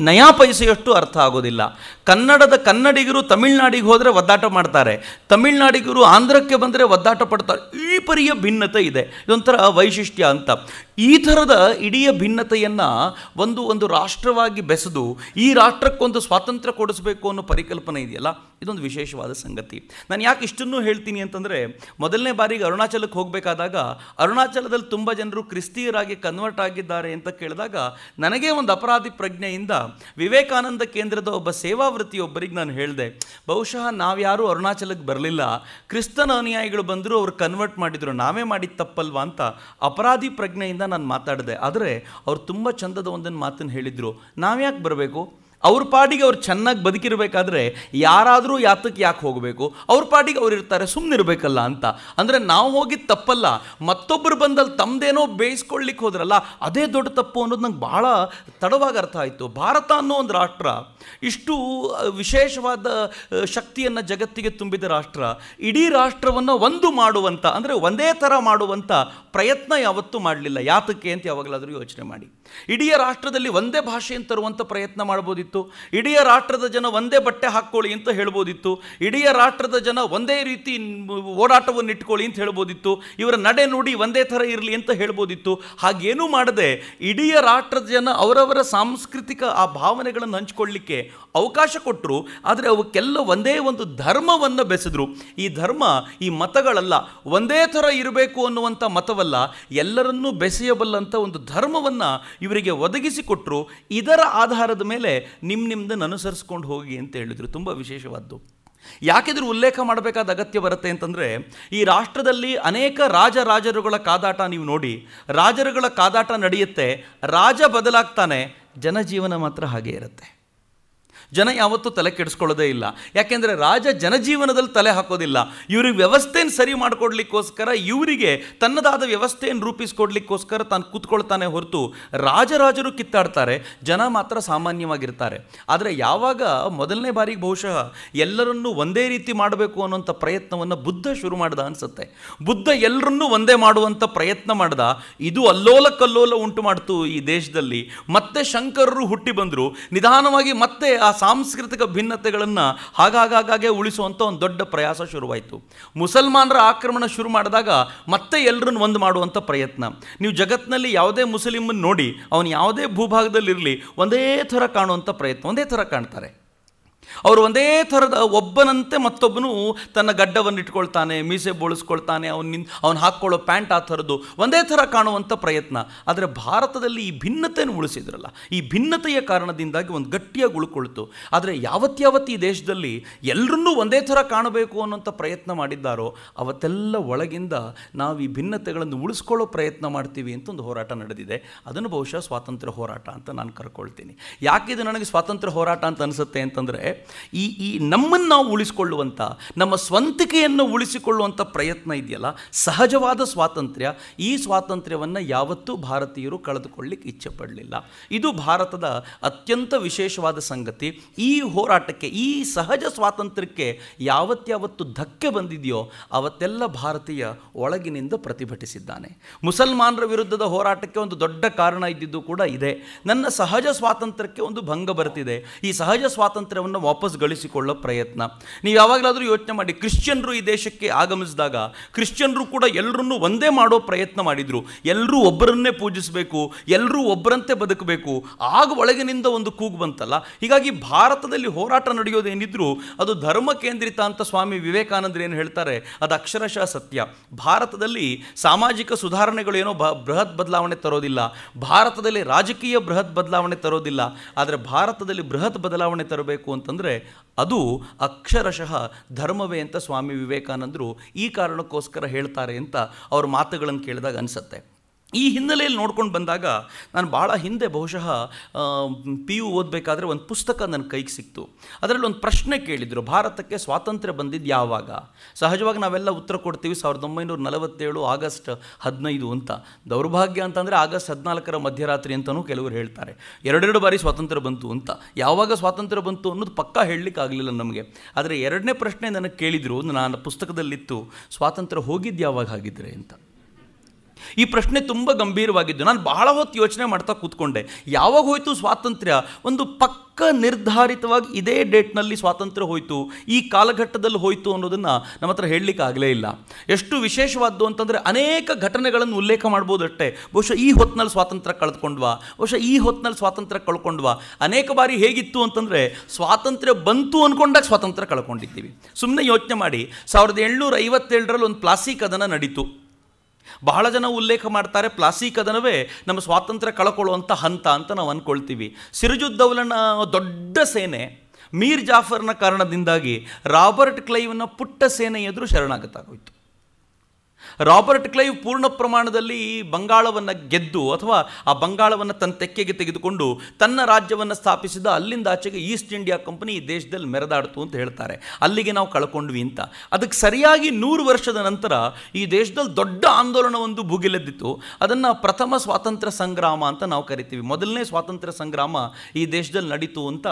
ನಯಾ ಪೈಸೆಯಷ್ಟು ಅರ್ಥ ಆಗೋದಿಲ್ಲ. ಕನ್ನಡಿಗರು ತಮಿಳ್ನಾಡಿಗೆ ಹೋದರೆ ಒದ್ದಾಟ ಮಾಡ್ತಾರೆ, ತಮಿಳ್ನಾಡಿಗರು ಆಂಧ್ರಕ್ಕೆ ಬಂದರೆ ಒದ್ದಾಟ ಪಡ್ತಾರೆ. ಈ ಪರಿಯ ಭಿನ್ನತೆ ಇದೆ, ಇದೊಂಥರ ವೈಶಿಷ್ಟ್ಯ ಅಂತ. ಈ ಥರದ ಇಡೀ ಭಿನ್ನತೆಯನ್ನು ಒಂದು ರಾಷ್ಟ್ರವಾಗಿ ಬೆಸೆದು ಈ ರಾಷ್ಟ್ರಕ್ಕೊಂದು ಸ್ವಾತಂತ್ರ್ಯ ಕೊಡಿಸಬೇಕು ಅನ್ನೋ ಪರಿಕಲ್ಪನೆ ಇದೆಯಲ್ಲ, ಇದೊಂದು ವಿಶೇಷವಾದ ಸಂಗತಿ. ನಾನು ಯಾಕೆ ಇಷ್ಟನ್ನು ಹೇಳ್ತೀನಿ ಅಂತಂದರೆ, ಮೊದಲನೇ ಬಾರಿಗೆ ಅರುಣಾಚಲಕ್ಕೆ ಹೋಗಬೇಕಾದಾಗ ಅರುಣಾಚಲದಲ್ಲಿ ತುಂಬ ಜನರು ಕ್ರಿಸ್ತಿಯರಾಗಿ ಕನ್ವರ್ಟ್ ಆಗಿದ್ದಾರೆ ಅಂತ ಕೇಳಿದಾಗ ನನಗೇ ಒಂದು ಅಪರಾಧಿ ಪ್ರಜ್ಞೆಯಿಂದ ವಿವೇಕಾನಂದ ಕೇಂದ್ರದ ಒಬ್ಬ ಸೇವಾವೃತ್ತಿಯೊಬ್ಬರಿಗೆ ನಾನು ಹೇಳಿದೆ, ಬಹುಶಃ ನಾವ್ಯಾರೂ ಅರುಣಾಚಲಕ್ಕೆ ಬರಲಿಲ್ಲ, ಕ್ರಿಸ್ತನ ಅನುಯಾಯಿಗಳು ಬಂದರು, ಅವ್ರು ಕನ್ವರ್ಟ್ ಮಾಡಿದರು, ನಾವೇ ಮಾಡಿದ ತಪ್ಪಲ್ವಾ ಅಂತ ಅಪರಾಧಿ ಪ್ರಜ್ಞೆಯಿಂದ ನಾನು ಮಾತಾಡಿದೆ. ಆದರೆ ಅವ್ರು ತುಂಬ ಚಂದದ ಒಂದನ್ನು ಮಾತನ್ನು ಹೇಳಿದರು, ನಾವ್ಯಾಕೆ ಬರಬೇಕು, ಅವ್ರ ಪಾಡಿಗೆ ಅವ್ರು ಚೆನ್ನಾಗಿ ಬದುಕಿರಬೇಕಾದ್ರೆ ಯಾರಾದರೂ ಯಾತಕ್ಕೆ ಯಾಕೆ ಹೋಗಬೇಕು, ಅವ್ರ ಪಾಡಿಗೆ ಅವ್ರು ಇರ್ತಾರೆ, ಸುಮ್ಮನಿರಬೇಕಲ್ಲ ಅಂತ. ಅಂದರೆ ನಾವು ಹೋಗಿದ್ದು ತಪ್ಪಲ್ಲ, ಮತ್ತೊಬ್ಬರು ಬಂದಲ್ಲಿ ತಮ್ಮದೇನೋ ಬೇಯಿಸ್ಕೊಳ್ಳಿಕ್ಕೆ ಹೋದ್ರಲ್ಲ ಅದೇ ದೊಡ್ಡ ತಪ್ಪು ಅನ್ನೋದು ನಂಗೆ ಭಾಳ ತಡವಾಗಿ ಅರ್ಥ ಆಯಿತು. ಭಾರತ ಅನ್ನೋ ಒಂದು ರಾಷ್ಟ್ರ, ಇಷ್ಟು ವಿಶೇಷವಾದ ಶಕ್ತಿಯನ್ನು ಜಗತ್ತಿಗೆ ತುಂಬಿದ ರಾಷ್ಟ್ರ, ಇಡೀ ರಾಷ್ಟ್ರವನ್ನು ಒಂದು ಮಾಡುವಂಥ, ಅಂದರೆ ಒಂದೇ ಥರ ಮಾಡುವಂಥ ಪ್ರಯತ್ನ ಯಾವತ್ತೂ ಮಾಡಲಿಲ್ಲ. ಯಾತಕ್ಕೆ ಅಂತ ಯಾವಾಗಲಾದರೂ ಯೋಚನೆ ಮಾಡಿ. ಇಡೀ ರಾಷ್ಟ್ರದಲ್ಲಿ ಒಂದೇ ಭಾಷೆಯನ್ನು ತರುವಂಥ ಪ್ರಯತ್ನ ಮಾಡ್ಬೋದಿತ್ತು. ಇಡೀ ರಾಷ್ಟ್ರದ ಜನ ಒಂದೇ ಬಟ್ಟೆ ಹಾಕ್ಕೊಳ್ಳಿ ಅಂತ ಹೇಳ್ಬೋದಿತ್ತು. ಇಡೀ ರಾಷ್ಟ್ರದ ಜನ ಒಂದೇ ರೀತಿ ಓಡಾಟವನ್ನು ಇಟ್ಕೊಳ್ಳಿ ಅಂತ ಹೇಳ್ಬೋದಿತ್ತು. ಇವರ ನಡೆ ನುಡಿ ಒಂದೇ ಥರ ಇರಲಿ ಅಂತ ಹೇಳ್ಬೋದಿತ್ತು. ಹಾಗೇನೂ ಮಾಡದೆ ಇಡೀ ರಾಷ್ಟ್ರದ ಜನ ಅವರವರ ಸಾಂಸ್ಕೃತಿಕ ಆ ಭಾವನೆಗಳನ್ನು ಹಂಚ್ಕೊಳ್ಳಿಕ್ಕೆ ಅವಕಾಶ ಕೊಟ್ಟರು. ಆದರೆ ಅವಕ್ಕೆಲ್ಲ ಒಂದೇ ಒಂದು ಧರ್ಮವನ್ನು ಬೆಸೆದ್ರು. ಈ ಧರ್ಮ ಈ ಮತಗಳಲ್ಲ, ಒಂದೇ ಥರ ಇರಬೇಕು ಅನ್ನುವಂಥ ಮತವಲ್ಲ, ಎಲ್ಲರನ್ನೂ ಬೆಸೆಯಬಲ್ಲಂಥ ಒಂದು ಧರ್ಮವನ್ನು ಇವರಿಗೆ ಒದಗಿಸಿಕೊಟ್ರು. ಇದರ ಆಧಾರದ ಮೇಲೆ ನಿಮ್ಮದನ್ನು ಅನುಸರಿಸ್ಕೊಂಡು ಹೋಗಿ ಅಂತ ಹೇಳಿದರು. ತುಂಬ ವಿಶೇಷವಾದ್ದು. ಯಾಕೆಂದ್ರೆ ಉಲ್ಲೇಖ ಮಾಡಬೇಕಾದ ಅಗತ್ಯ ಬರುತ್ತೆ ಅಂತಂದರೆ, ಈ ರಾಷ್ಟ್ರದಲ್ಲಿ ಅನೇಕ ರಾಜರುಗಳ ಕಾದಾಟ ನೀವು ನೋಡಿ. ರಾಜರುಗಳ ಕಾದಾಟ ನಡೆಯುತ್ತೆ, ರಾಜ ಬದಲಾಗ್ತಾನೆ, ಜನಜೀವನ ಮಾತ್ರ ಹಾಗೇ ಇರುತ್ತೆ. ಜನ ಯಾವತ್ತೂ ತಲೆ ಕೆಡಿಸ್ಕೊಳ್ಳೋದೇ ಇಲ್ಲ. ಯಾಕೆಂದರೆ ರಾಜ ಜನಜೀವನದಲ್ಲಿ ತಲೆ ಹಾಕೋದಿಲ್ಲ. ಇವ್ರಿಗೆ ವ್ಯವಸ್ಥೆಯನ್ನು ಸರಿ ಮಾಡಿಕೊಡ್ಲಿಕ್ಕೋಸ್ಕರ, ಇವರಿಗೆ ತನ್ನದಾದ ವ್ಯವಸ್ಥೆಯನ್ನು ರೂಪಿಸ್ಕೊಡ್ಲಿಕ್ಕೋಸ್ಕರ ತಾನು ಕೂತ್ಕೊಳ್ತಾನೆ ಹೊರತು ರಾಜರು ಕಿತ್ತಾಡ್ತಾರೆ, ಜನ ಮಾತ್ರ ಸಾಮಾನ್ಯವಾಗಿರ್ತಾರೆ. ಆದರೆ ಯಾವಾಗ ಮೊದಲನೇ ಬಾರಿಗೆ ಬಹುಶಃ ಎಲ್ಲರನ್ನೂ ಒಂದೇ ರೀತಿ ಮಾಡಬೇಕು ಅನ್ನೋಂಥ ಪ್ರಯತ್ನವನ್ನು ಬುದ್ಧ ಶುರು ಮಾಡ್ದ ಅನಿಸುತ್ತೆ. ಬುದ್ಧ ಎಲ್ಲರನ್ನೂ ಒಂದೇ ಮಾಡುವಂಥ ಪ್ರಯತ್ನ ಮಾಡ್ದ. ಇದು ಅಲ್ಲೋಲ ಕಲ್ಲೋಲ ಉಂಟು ಮಾಡ್ತು ಈ ದೇಶದಲ್ಲಿ. ಮತ್ತೆ ಶಂಕರರು ಹುಟ್ಟಿ ಬಂದರು. ನಿಧಾನವಾಗಿ ಮತ್ತೆ ಆ ಸಾಂಸ್ಕೃತಿಕ ಭಿನ್ನತೆಗಳನ್ನು ಹಾಗಾಗೆ ಉಳಿಸುವಂಥ ಒಂದು ದೊಡ್ಡ ಪ್ರಯಾಸ ಶುರುವಾಯಿತು. ಮುಸಲ್ಮಾನರ ಆಕ್ರಮಣ ಶುರು ಮಾಡಿದಾಗ ಮತ್ತೆ ಎಲ್ಲರನ್ನು ಒಂದು ಮಾಡುವಂಥ ಪ್ರಯತ್ನ. ನೀವು ಜಗತ್ತಿನಲ್ಲಿ ಯಾವುದೇ ಮುಸ್ಲಿಮನ್ನು ನೋಡಿ, ಅವನು ಯಾವುದೇ ಭೂಭಾಗದಲ್ಲಿರಲಿ, ಒಂದೇ ಥರ ಕಾಣುವಂಥ ಪ್ರಯತ್ನ, ಒಂದೇ ಥರ ಕಾಣ್ತಾರೆ. ಅವರು ಒಂದೇ ಥರದ, ಒಬ್ಬನಂತೆ ಮತ್ತೊಬ್ಬನು ತನ್ನ ಗಡ್ಡವನ್ನು ಇಟ್ಕೊಳ್ತಾನೆ, ಮೀಸೆ ಬೋಳಿಸ್ಕೊಳ್ತಾನೆ, ಅವನು ಹಾಕ್ಕೊಳ್ಳೋ ಪ್ಯಾಂಟ್ ಆ ಥರದ್ದು ಒಂದೇ ಥರ ಕಾಣುವಂಥ ಪ್ರಯತ್ನ. ಆದರೆ ಭಾರತದಲ್ಲಿ ಈ ಭಿನ್ನತೆಯನ್ನು ಉಳಿಸಿದ್ರಲ್ಲ, ಈ ಭಿನ್ನತೆಯ ಕಾರಣದಿಂದಾಗಿ ಒಂದು ಗಟ್ಟಿಯಾಗಿ ಉಳ್ಕೊಳ್ತು. ಆದರೆ ಯಾವತ್ತು ಈ ದೇಶದಲ್ಲಿ ಎಲ್ಲರನ್ನೂ ಒಂದೇ ಥರ ಕಾಣಬೇಕು ಅನ್ನೋಂಥ ಪ್ರಯತ್ನ ಮಾಡಿದ್ದಾರೋ ಅವತ್ತೆಲ್ಲ ಒಳಗಿಂದ ನಾವು ಈ ಭಿನ್ನತೆಗಳನ್ನು ಉಳಿಸ್ಕೊಳ್ಳೋ ಪ್ರಯತ್ನ ಮಾಡ್ತೀವಿ ಅಂತ ಒಂದು ಹೋರಾಟ ನಡೆದಿದೆ. ಅದನ್ನು ಬಹುಶಃ ಸ್ವಾತಂತ್ರ್ಯ ಹೋರಾಟ ಅಂತ ನಾನು ಕರ್ಕೊಳ್ತೀನಿ. ಯಾಕಿದು ನನಗೆ ಸ್ವಾತಂತ್ರ್ಯ ಹೋರಾಟ ಅಂತ ಅನಿಸುತ್ತೆ ಅಂತಂದರೆ, ಈ ನಮ್ಮನ್ನು ನಾವು ಉಳಿಸಿಕೊಳ್ಳುವಂಥ, ನಮ್ಮ ಸ್ವಂತಿಕೆಯನ್ನು ಉಳಿಸಿಕೊಳ್ಳುವಂಥ ಪ್ರಯತ್ನ ಇದೆಯಲ್ಲ, ಸಹಜವಾದ ಸ್ವಾತಂತ್ರ್ಯ, ಈ ಸ್ವಾತಂತ್ರ್ಯವನ್ನು ಯಾವತ್ತೂ ಭಾರತೀಯರು ಕಳೆದುಕೊಳ್ಳಿಕ್ಕೆ ಇಚ್ಛೆ ಪಡಲಿಲ್ಲ. ಇದು ಭಾರತದ ಅತ್ಯಂತ ವಿಶೇಷವಾದ ಸಂಗತಿ. ಈ ಹೋರಾಟಕ್ಕೆ, ಈ ಸಹಜ ಸ್ವಾತಂತ್ರ್ಯಕ್ಕೆ ಯಾವತ್ತು ಧಕ್ಕೆ ಬಂದಿದೆಯೋ ಅವತ್ತೆಲ್ಲ ಭಾರತೀಯ ಒಳಗಿನಿಂದ ಪ್ರತಿಭಟಿಸಿದ್ದಾನೆ. ಮುಸಲ್ಮಾನರ ವಿರುದ್ಧದ ಹೋರಾಟಕ್ಕೆ ಒಂದು ದೊಡ್ಡ ಕಾರಣ ಇದ್ದಿದ್ದು ಕೂಡ ಇದೆ. ನನ್ನ ಸಹಜ ಸ್ವಾತಂತ್ರ್ಯಕ್ಕೆ ಒಂದು ಭಂಗ ಬರ್ತಿದೆ, ಈ ಸಹಜ ಸ್ವಾತಂತ್ರ್ಯವನ್ನು ವಾಪಸ್ ಗಳಿಸಿಕೊಳ್ಳೋ ಪ್ರಯತ್ನ. ನೀವು ಯಾವಾಗಲಾದರೂ ಯೋಚನೆ ಮಾಡಿ, ಕ್ರಿಶ್ಚಿಯನ್ರು ಈ ದೇಶಕ್ಕೆ ಆಗಮಿಸಿದಾಗ ಕ್ರಿಶ್ಚಿಯನ್ರು ಕೂಡ ಎಲ್ಲರನ್ನೂ ಒಂದೇ ಮಾಡೋ ಪ್ರಯತ್ನ ಮಾಡಿದರು. ಎಲ್ಲರೂ ಒಬ್ಬರನ್ನೇ ಪೂಜಿಸಬೇಕು, ಎಲ್ಲರೂ ಒಬ್ಬರಂತೆ ಬದುಕಬೇಕು. ಆಗ ಒಳಗಿನಿಂದ ಒಂದು ಕೂಗು ಬಂತಲ್ಲ. ಹೀಗಾಗಿ ಭಾರತದಲ್ಲಿ ಹೋರಾಟ ನಡೆಯೋದೇನಿದ್ರು ಅದು ಧರ್ಮ ಕೇಂದ್ರಿತ ಅಂತ ಸ್ವಾಮಿ ವಿವೇಕಾನಂದರು ಏನು ಹೇಳ್ತಾರೆ ಅದು ಅಕ್ಷರಶಃ ಸತ್ಯ. ಭಾರತದಲ್ಲಿ ಸಾಮಾಜಿಕ ಸುಧಾರಣೆಗಳು ಏನೋ ಬೃಹತ್ ಬದಲಾವಣೆ ತರೋದಿಲ್ಲ, ಭಾರತದಲ್ಲಿ ರಾಜಕೀಯ ಬೃಹತ್ ಬದಲಾವಣೆ ತರೋದಿಲ್ಲ. ಆದರೆ ಭಾರತದಲ್ಲಿ ಬೃಹತ್ ಬದಲಾವಣೆ ತರಬೇಕು ಅಂತಂದರೆ ಅದು ಅಕ್ಷರಶಃ ಧರ್ಮವೇ ಅಂತ ಸ್ವಾಮಿ ವಿವೇಕಾನಂದರು ಈ ಕಾರಣಕ್ಕೋಸ್ಕರ ಹೇಳ್ತಾರೆ ಅಂತ ಅವ್ರ ಮಾತುಗಳನ್ನು ಕೇಳಿದಾಗ ಅನಿಸುತ್ತೆ. ಈ ಹಿನ್ನೆಲೆಯಲ್ಲಿ ನೋಡ್ಕೊಂಡು ಬಂದಾಗ ನಾನು ಭಾಳ ಹಿಂದೆ ಬಹುಶಃ PU ಓದಬೇಕಾದ್ರೆ ಒಂದು ಪುಸ್ತಕ ನನ್ನ ಕೈಗೆ ಸಿಕ್ತು. ಅದರಲ್ಲಿ ಒಂದು ಪ್ರಶ್ನೆ ಕೇಳಿದರು, ಭಾರತಕ್ಕೆ ಸ್ವಾತಂತ್ರ್ಯ ಬಂದಿದ್ದು ಯಾವಾಗ? ಸಹಜವಾಗಿ ನಾವೆಲ್ಲ ಉತ್ತರ ಕೊಡ್ತೀವಿ 1947 ಆಗಸ್ಟ್ 15 ಅಂತ. ದೌರ್ಭಾಗ್ಯ ಅಂತಂದರೆ ಆಗಸ್ಟ್ 14 ಮಧ್ಯರಾತ್ರಿ ಅಂತಲೂ ಕೆಲವರು ಹೇಳ್ತಾರೆ. ಎರಡೆರಡು ಬಾರಿ ಸ್ವಾತಂತ್ರ್ಯ ಬಂತು ಅಂತ. ಯಾವಾಗ ಸ್ವಾತಂತ್ರ್ಯ ಬಂತು ಅನ್ನೋದು ಪಕ್ಕಾ ಹೇಳಲಿಕ್ಕೆ ಆಗಲಿಲ್ಲ ನಮಗೆ. ಆದರೆ ಎರಡನೇ ಪ್ರಶ್ನೆ ನನಗೆ ಕೇಳಿದರು, ನಾನು ಪುಸ್ತಕದಲ್ಲಿತ್ತು, ಸ್ವಾತಂತ್ರ್ಯ ಹೋಗಿದ್ದು ಯಾವಾಗ ಹಾಗಿದ್ರೆ ಅಂತ. ಈ ಪ್ರಶ್ನೆ ತುಂಬ ಗಂಭೀರವಾಗಿದ್ದು ನಾನು ಬಹಳ ಹೊತ್ತು ಯೋಚನೆ ಮಾಡ್ತಾ ಕೂತ್ಕೊಂಡೆ. ಯಾವಾಗ ಹೋಯಿತು ಸ್ವಾತಂತ್ರ್ಯ? ಒಂದು ಪಕ್ಕ ನಿರ್ಧಾರಿತವಾಗಿ ಇದೇ ಡೇಟ್ನಲ್ಲಿ ಸ್ವಾತಂತ್ರ್ಯ ಹೋಯಿತು, ಈ ಕಾಲಘಟ್ಟದಲ್ಲಿ ಹೋಯಿತು ಅನ್ನೋದನ್ನು ನಮ್ಮ ಹತ್ರ ಹೇಳಲಿಕ್ಕೆ ಆಗಲೇ ಇಲ್ಲ. ಎಷ್ಟು ವಿಶೇಷವಾದ್ದು ಅಂತಂದರೆ ಅನೇಕ ಘಟನೆಗಳನ್ನು ಉಲ್ಲೇಖ ಮಾಡ್ಬೋದಷ್ಟೇ. ಬಹುಶಃ ಈ ಹೊತ್ತಿನಲ್ಲಿ ಸ್ವಾತಂತ್ರ್ಯ ಕಳೆದುಕೊಂಡ್ವಾ, ಬಹುಶಃ ಈ ಹೊತ್ತಿನಲ್ಲಿ ಸ್ವಾತಂತ್ರ್ಯ ಕಳ್ಕೊಂಡ್ವಾ. ಅನೇಕ ಬಾರಿ ಹೇಗಿತ್ತು ಅಂತಂದರೆ ಸ್ವಾತಂತ್ರ್ಯ ಬಂತು ಅಂದ್ಕೊಂಡಾಗ ಸ್ವಾತಂತ್ರ್ಯ ಕಳ್ಕೊಂಡಿದ್ದೀವಿ. ಸುಮ್ಮನೆ ಯೋಚನೆ ಮಾಡಿ, 1757 ಒಂದು ಪ್ಲಾಸಿ ಕದನ ನಡೀತು. ಬಹಳ ಜನ ಉಲ್ಲೇಖ ಮಾಡ್ತಾರೆ ಪ್ಲಾಸಿ ಕದನವೇ ನಮ್ಮ ಸ್ವಾತಂತ್ರ್ಯ ಕಳ್ಕೊಳ್ಳುವಂಥ ಹಂತ ಅಂತ ನಾವು ಅಂದ್ಕೊಳ್ತೀವಿ. ಸಿರಾಜುದ್ದೌಲನ ದೊಡ್ಡ ಸೇನೆ ಮೀರ್ ಜಾಫರ್ನ ಕಾರಣದಿಂದಾಗಿ ರಾಬರ್ಟ್ ಕ್ಲೈವ್ನ ಪುಟ್ಟ ಸೇನೆ ಎದುರು ಶರಣಾಗತಾಗೋಯ್ತು. ರಾಬರ್ಟ್ ಕ್ಲೈವ್ ಪೂರ್ಣ ಪ್ರಮಾಣದಲ್ಲಿ ಬಂಗಾಳವನ್ನು ಗೆದ್ದು ಅಥವಾ ಆ ಬಂಗಾಳವನ್ನು ತನ್ನ ತೆಕ್ಕೆಗೆ ತೆಗೆದುಕೊಂಡು ತನ್ನ ರಾಜ್ಯವನ್ನು ಸ್ಥಾಪಿಸಿದ. ಅಲ್ಲಿಂದ ಆಚೆಗೆ ಈಸ್ಟ್ ಇಂಡಿಯಾ ಕಂಪನಿ ಈ ದೇಶದಲ್ಲಿ ಮೆರೆದಾಡ್ತು ಅಂತ ಹೇಳ್ತಾರೆ. ಅಲ್ಲಿಗೆ ನಾವು ಕಳ್ಕೊಂಡ್ವಿ ಅಂತ. ಅದಕ್ಕೆ ಸರಿಯಾಗಿ 100 ವರ್ಷದ ನಂತರ ಈ ದೇಶದಲ್ಲಿ ದೊಡ್ಡ ಆಂದೋಲನವೊಂದು ಭುಗಿಲೆದ್ದಿತ್ತು. ಅದನ್ನು ಪ್ರಥಮ ಸ್ವಾತಂತ್ರ್ಯ ಸಂಗ್ರಾಮ ಅಂತ ನಾವು ಕರಿತೀವಿ. ಮೊದಲನೇ ಸ್ವಾತಂತ್ರ್ಯ ಸಂಗ್ರಾಮ ಈ ದೇಶದಲ್ಲಿ ನಡೀತು ಅಂತ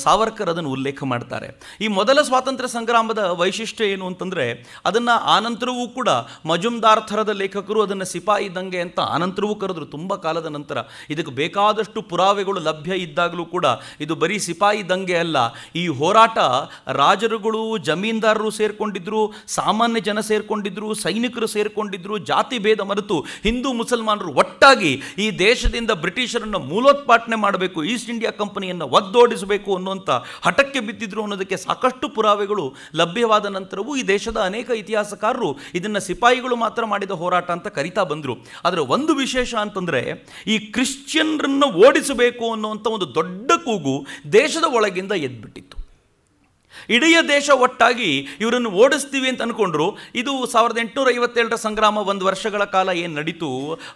ಸಾವರ್ಕರ್ ಅದನ್ನು ಉಲ್ಲೇಖ ಮಾಡ್ತಾರೆ. ಈ ಮೊದಲ ಸ್ವಾತಂತ್ರ್ಯ ಸಂಗ್ರಾಮದ ವೈಶಿಷ್ಟ್ಯ ಏನು ಅಂತಂದರೆ, ಅದನ್ನು ಆನಂತರವೂ ಕೂಡ ಮಜುಮ್ದಾರ್ ಥರದ ಲೇಖಕರು ಅದನ್ನು ಸಿಪಾಯಿ ದಂಗೆ ಅಂತ ಆನಂತರವೂ ಕರೆದ್ರು. ತುಂಬ ಕಾಲದ ನಂತರ ಇದಕ್ಕೆ ಬೇಕಾದಷ್ಟು ಪುರಾವೆಗಳು ಲಭ್ಯ ಇದ್ದಾಗಲೂ ಕೂಡ ಇದು ಬರೀ ಸಿಪಾಯಿ ದಂಗೆ ಅಲ್ಲ. ಈ ಹೋರಾಟ ರಾಜರುಗಳು, ಜಮೀನ್ದಾರರು ಸೇರಿಕೊಂಡಿದ್ರು, ಸಾಮಾನ್ಯ ಜನ ಸೇರಿಕೊಂಡಿದ್ರು, ಸೈನಿಕರು ಸೇರಿಕೊಂಡಿದ್ರು, ಜಾತಿ ಭೇದ ಮರೆತು ಹಿಂದೂ ಮುಸಲ್ಮಾನರು ಒಟ್ಟಾಗಿ ಈ ದೇಶದಿಂದ ಬ್ರಿಟಿಷರನ್ನು ಮೂಲೋತ್ಪಾಟನೆ ಮಾಡಬೇಕು, ಈಸ್ಟ್ ಇಂಡಿಯಾ ಕಂಪನಿಯನ್ನು ಒದ್ದೋಡಿಸಬೇಕು ಅನ್ನುವಂಥ ಹಠಕ್ಕೆ ಬಿದ್ದಿದ್ರು ಅನ್ನೋದಕ್ಕೆ ಸಾಕಷ್ಟು ಪುರಾವೆಗಳು ಲಭ್ಯವಾದ ನಂತರವೂ ಈ ದೇಶದ ಅನೇಕ ಇತಿಹಾಸಕಾರರು ಇದನ್ನು ಸಿಪಾಯಿಗಳು ಮಾತ್ರ ಮಾಡಿದ ಹೋರಾಟ ಅಂತ ಕರಿತಾ ಬಂದರು. ಆದರೆ ಒಂದು ವಿಶೇಷ ಅಂತಂದರೆ, ಈ ಕ್ರಿಶ್ಚಿಯನ್ರನ್ನು ಓಡಿಸಬೇಕು ಅನ್ನುವಂಥ ಒಂದು ದೊಡ್ಡ ಕೂಗು ದೇಶದ ಒಳಗಿಂದ ಎದ್ಬಿಟ್ಟಿತ್ತು. ಇಡೀ ದೇಶ ಒಟ್ಟಾಗಿ ಇವರನ್ನು ಓಡಿಸ್ತೀವಿ ಅಂತ ಅಂದ್ಕೊಂಡ್ರು. ಇದು 1857 ಸಂಗ್ರಾಮ 1 ವರ್ಷಗಳ ಕಾಲ ಏನು ನಡೀತು,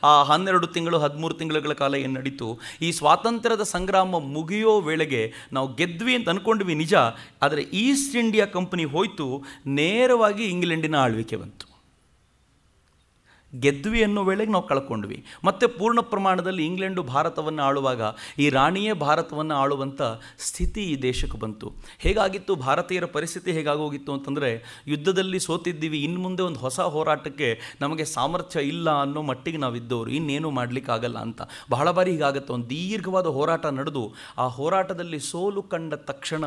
ಆ 12 ತಿಂಗಳು 13 ತಿಂಗಳ ಕಾಲ ಏನು ನಡೀತು, ಈ ಸ್ವಾತಂತ್ರ್ಯದ ಸಂಗ್ರಾಮ ಮುಗಿಯೋ ವೇಳೆಗೆ ನಾವು ಗೆದ್ವಿ ಅಂತ ಅಂದ್ಕೊಂಡ್ವಿ ನಿಜ. ಆದರೆ ಈಸ್ಟ್ ಇಂಡಿಯಾ ಕಂಪನಿ ಹೋಯಿತು, ನೇರವಾಗಿ ಇಂಗ್ಲೆಂಡಿನ ಆಳ್ವಿಕೆ ಬಂತು. ಗೆದ್ವಿ ಅನ್ನೋ ವೇಳೆಗೆ ನಾವು ಕಳ್ಕೊಂಡ್ವಿ. ಮತ್ತು ಪೂರ್ಣ ಪ್ರಮಾಣದಲ್ಲಿ ಇಂಗ್ಲೆಂಡು ಭಾರತವನ್ನು ಆಳುವಾಗ ಈ ರಾಣಿಯೇ ಭಾರತವನ್ನು ಆಳುವಂಥ ಸ್ಥಿತಿ ಈ ದೇಶಕ್ಕೆ ಬಂತು. ಹೇಗಾಗಿತ್ತು ಭಾರತೀಯರ ಪರಿಸ್ಥಿತಿ, ಹೇಗಾಗೋಗಿತ್ತು ಅಂತಂದರೆ, ಯುದ್ಧದಲ್ಲಿ ಸೋತಿದ್ದೀವಿ, ಇನ್ನು ಮುಂದೆ ಒಂದು ಹೊಸ ಹೋರಾಟಕ್ಕೆ ನಮಗೆ ಸಾಮರ್ಥ್ಯ ಇಲ್ಲ ಅನ್ನೋ ಮಟ್ಟಿಗೆ ನಾವಿದ್ದವರು, ಇನ್ನೇನು ಮಾಡಲಿಕ್ಕಾಗಲ್ಲ ಅಂತ. ಬಹಳ ಬಾರಿ ಹೀಗಾಗುತ್ತೆ. ಒಂದು ದೀರ್ಘವಾದ ಹೋರಾಟ ನಡೆದು ಆ ಹೋರಾಟದಲ್ಲಿ ಸೋಲು ಕಂಡ ತಕ್ಷಣ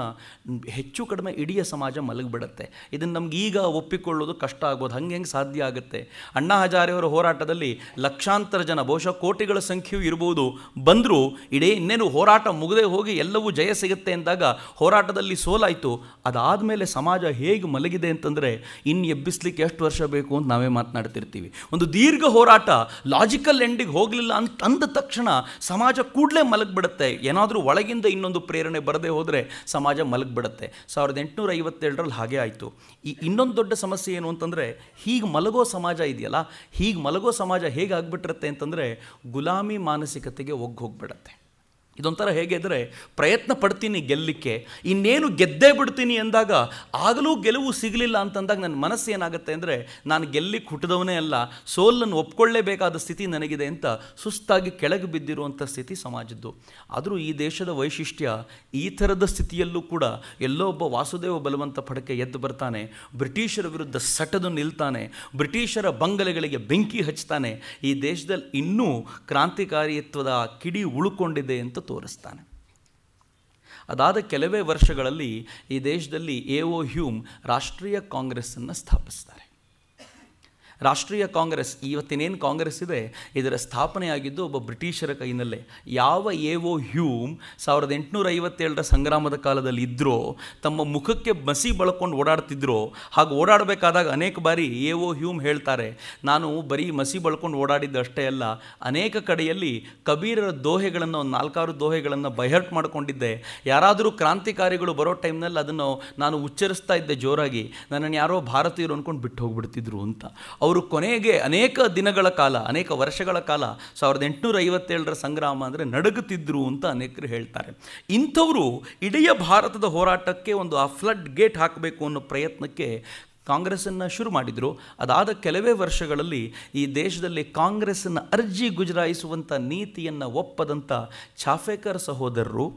ಹೆಚ್ಚು ಕಡಿಮೆ ಇಡೀ ಸಮಾಜ ಮಲಗಿಬಿಡುತ್ತೆ. ಇದನ್ನು ನಮ್ಗೆ ಈಗ ಒಪ್ಪಿಕೊಳ್ಳೋದು ಕಷ್ಟ ಆಗ್ಬೋದು. ಹೆಂಗೆ ಸಾಧ್ಯ ಆಗುತ್ತೆ? ಅಣ್ಣಾ ಹಜಾರೆ ಅವರ ಹೋರಾಟದಲ್ಲಿ ಲಕ್ಷಾಂತರ ಜನ, ಬಹುಶಃ ಕೋಟಿಗಳ ಸಂಖ್ಯೆಯೂ ಇರಬಹುದು, ಬಂದರೂ ಇನ್ನೇನು ಹೋರಾಟ ಮುಗದೆ ಹೋಗಿ ಎಲ್ಲವೂ ಜಯ ಸಿಗುತ್ತೆ ಎಂದಾಗ ಹೋರಾಟದಲ್ಲಿ ಸೋಲಾಯಿತು. ಅದಾದಮೇಲೆ ಸಮಾಜ ಹೇಗೆ ಮಲಗಿದೆ ಅಂತಂದರೆ, ಇನ್ನು ಎಬ್ಬಿಸ್ಲಿಕ್ಕೆ ಎಷ್ಟು ವರ್ಷ ಬೇಕು ಅಂತ ನಾವೇ ಮಾತನಾಡ್ತಿರ್ತೀವಿ. ಒಂದು ದೀರ್ಘ ಹೋರಾಟ ಲಾಜಿಕಲ್ ಎಂಡಿಗೆ ಹೋಗಲಿಲ್ಲ ಅಂದ ತಕ್ಷಣ ಸಮಾಜ ಕೂಡಲೇ ಮಲಗಿಬಿಡುತ್ತೆ. ಏನಾದರೂ ಒಳಗಿಂದ ಇನ್ನೊಂದು ಪ್ರೇರಣೆ ಬರದೇ ಹೋದರೆ ಸಮಾಜ ಮಲಗಿಬಿಡುತ್ತೆ. 1857 ಹಾಗೆ ಆಯಿತು. ಈ ಇನ್ನೊಂದು ದೊಡ್ಡ ಸಮಸ್ಯೆ ಏನು ಅಂತಂದರೆ, ಹೀಗೆ ಮಲಗೋ ಸಮಾಜ ಇದೆಯಲ್ಲ, ಹೀಗೆ ಮಲಗೋ ಸಮಾಜ ಹೇಗಾಗ್ಬಿಟ್ಟಿರುತ್ತೆ ಅಂತಂದರೆ, ಗುಲಾಮಿ ಮಾನಸಿಕತೆಗೆ ಹೋಗ್ಬಿಡತ್ತೆ. ಇದೊಂಥರ ಹೇಗೆ ಅಂದರೆ, ಪ್ರಯತ್ನ ಪಡ್ತೀನಿ ಗೆಲ್ಲಲಿಕ್ಕೆ, ಇನ್ನೇನು ಗೆದ್ದೇ ಬಿಡ್ತೀನಿ ಅಂದಾಗ ಆಗಲೂ ಗೆಲುವು ಸಿಗಲಿಲ್ಲ ಅಂತಂದಾಗ ನನ್ನ ಮನಸ್ಸು ಏನಾಗುತ್ತೆ ಅಂದರೆ, ನಾನು ಗೆಲ್ಲಿಕ್ಕೆ ಹುಟ್ಟಿದವನೇ ಅಲ್ಲ, ಸೋಲನ್ನು ಒಪ್ಕೊಳ್ಳೇಬೇಕಾದ ಸ್ಥಿತಿ ನನಗಿದೆ ಅಂತ ಸುಸ್ತಾಗಿ ಕೆಳಗೆ ಬಿದ್ದಿರುವಂಥ ಸ್ಥಿತಿ ಸಮಾಜದ್ದು. ಆದರೂ ಈ ದೇಶದ ವೈಶಿಷ್ಟ್ಯ, ಈ ಥರದ ಸ್ಥಿತಿಯಲ್ಲೂ ಕೂಡ ಎಲ್ಲೋ ಒಬ್ಬ ವಾಸುದೇವ ಬಲವಂತ ಫಡಕೆ ಎದ್ದು ಬರ್ತಾನೆ, ಬ್ರಿಟಿಷರ ವಿರುದ್ಧ ಸಟದು ನಿಲ್ತಾನೆ, ಬ್ರಿಟಿಷರ ಬಂಗಲೆಗಳಿಗೆ ಬೆಂಕಿ ಹಚ್ತಾನೆ, ಈ ದೇಶದಲ್ಲಿ ಇನ್ನೂ ಕ್ರಾಂತಿಕಾರಿತ್ವದ ಕಿಡಿ ಉಳ್ಕೊಂಡಿದೆ ಅಂತ ತೋರಿಸ್ತಾನೆ. ಅದಾದ ಕೆಲವೇ ವರ್ಷಗಳಲ್ಲಿ ಈ ದೇಶದಲ್ಲಿ ಎ.ಒ. ಹ್ಯೂಮ್ ರಾಷ್ಟ್ರೀಯ ಕಾಂಗ್ರೆಸ್ಸನ್ನು ಸ್ಥಾಪಿಸ್ತಾರೆ. ರಾಷ್ಟ್ರೀಯ ಕಾಂಗ್ರೆಸ್, ಇವತ್ತಿನೇನು ಕಾಂಗ್ರೆಸ್ ಇದೆ, ಇದರ ಸ್ಥಾಪನೆಯಾಗಿದ್ದು ಒಬ್ಬ ಬ್ರಿಟಿಷರ ಕೈನಲ್ಲೇ. ಯಾವ ಎ.ಒ. ಹ್ಯೂಮ್ 1857 ಸಂಗ್ರಾಮದ ಕಾಲದಲ್ಲಿ ಇದ್ದರೋ, ತಮ್ಮ ಮುಖಕ್ಕೆ ಮಸಿ ಬಳಕೊಂಡು ಓಡಾಡ್ತಿದ್ರೋ, ಹಾಗೆ ಓಡಾಡಬೇಕಾದಾಗ ಅನೇಕ ಬಾರಿ ಎ.ಒ. ಹ್ಯೂಮ್ ಹೇಳ್ತಾರೆ, ನಾನು ಬರೀ ಮಸಿ ಬಳಕೊಂಡು ಓಡಾಡಿದ್ದು ಅಷ್ಟೇ ಅಲ್ಲ, ಅನೇಕ ಕಡೆಯಲ್ಲಿ ಕಬೀರರ ದೋಹೆಗಳನ್ನು, ಒಂದು 4-6 ದೋಹೆಗಳನ್ನು ಬೈಹರ್ಟ್ ಮಾಡಿಕೊಂಡಿದ್ದೆ. ಯಾರಾದರೂ ಕ್ರಾಂತಿಕಾರಿಗಳು ಬರೋ ಟೈಮ್ನಲ್ಲಿ ಅದನ್ನು ನಾನು ಉಚ್ಚರಿಸ್ತಾ ಇದ್ದೆ ಜೋರಾಗಿ, ನನ್ನನ್ನು ಯಾರೋ ಭಾರತೀಯರು ಅಂದ್ಕೊಂಡು ಬಿಟ್ಟು ಹೋಗ್ಬಿಡ್ತಿದ್ರು ಅಂತ. ಅವರು ಕೊನೆಗೆ ಅನೇಕ ದಿನಗಳ ಕಾಲ, ಅನೇಕ ವರ್ಷಗಳ ಕಾಲ 1857 ಸಂಗ್ರಾಮ ಅಂದರೆ ನಡುಗುತ್ತಿದ್ದರು ಅಂತ ಅನೇಕರು ಹೇಳ್ತಾರೆ. ಇಂಥವರು ಇಡೀ ಭಾರತದ ಹೋರಾಟಕ್ಕೆ ಒಂದು ಆ ಫ್ಲಡ್ ಗೇಟ್ ಹಾಕಬೇಕು ಅನ್ನೋ ಪ್ರಯತ್ನಕ್ಕೆ ಕಾಂಗ್ರೆಸ್ಸನ್ನು ಶುರು ಮಾಡಿದರು. ಅದಾದ ಕೆಲವೇ ವರ್ಷಗಳಲ್ಲಿ ಈ ದೇಶದಲ್ಲಿ ಕಾಂಗ್ರೆಸ್ಸನ್ನು ಅರ್ಜಿ ಗುಜರಾಯಿಸುವಂಥ ನೀತಿಯನ್ನು ಒಪ್ಪದಂಥ ಚಾಫೇಕರ್ ಸಹೋದರರು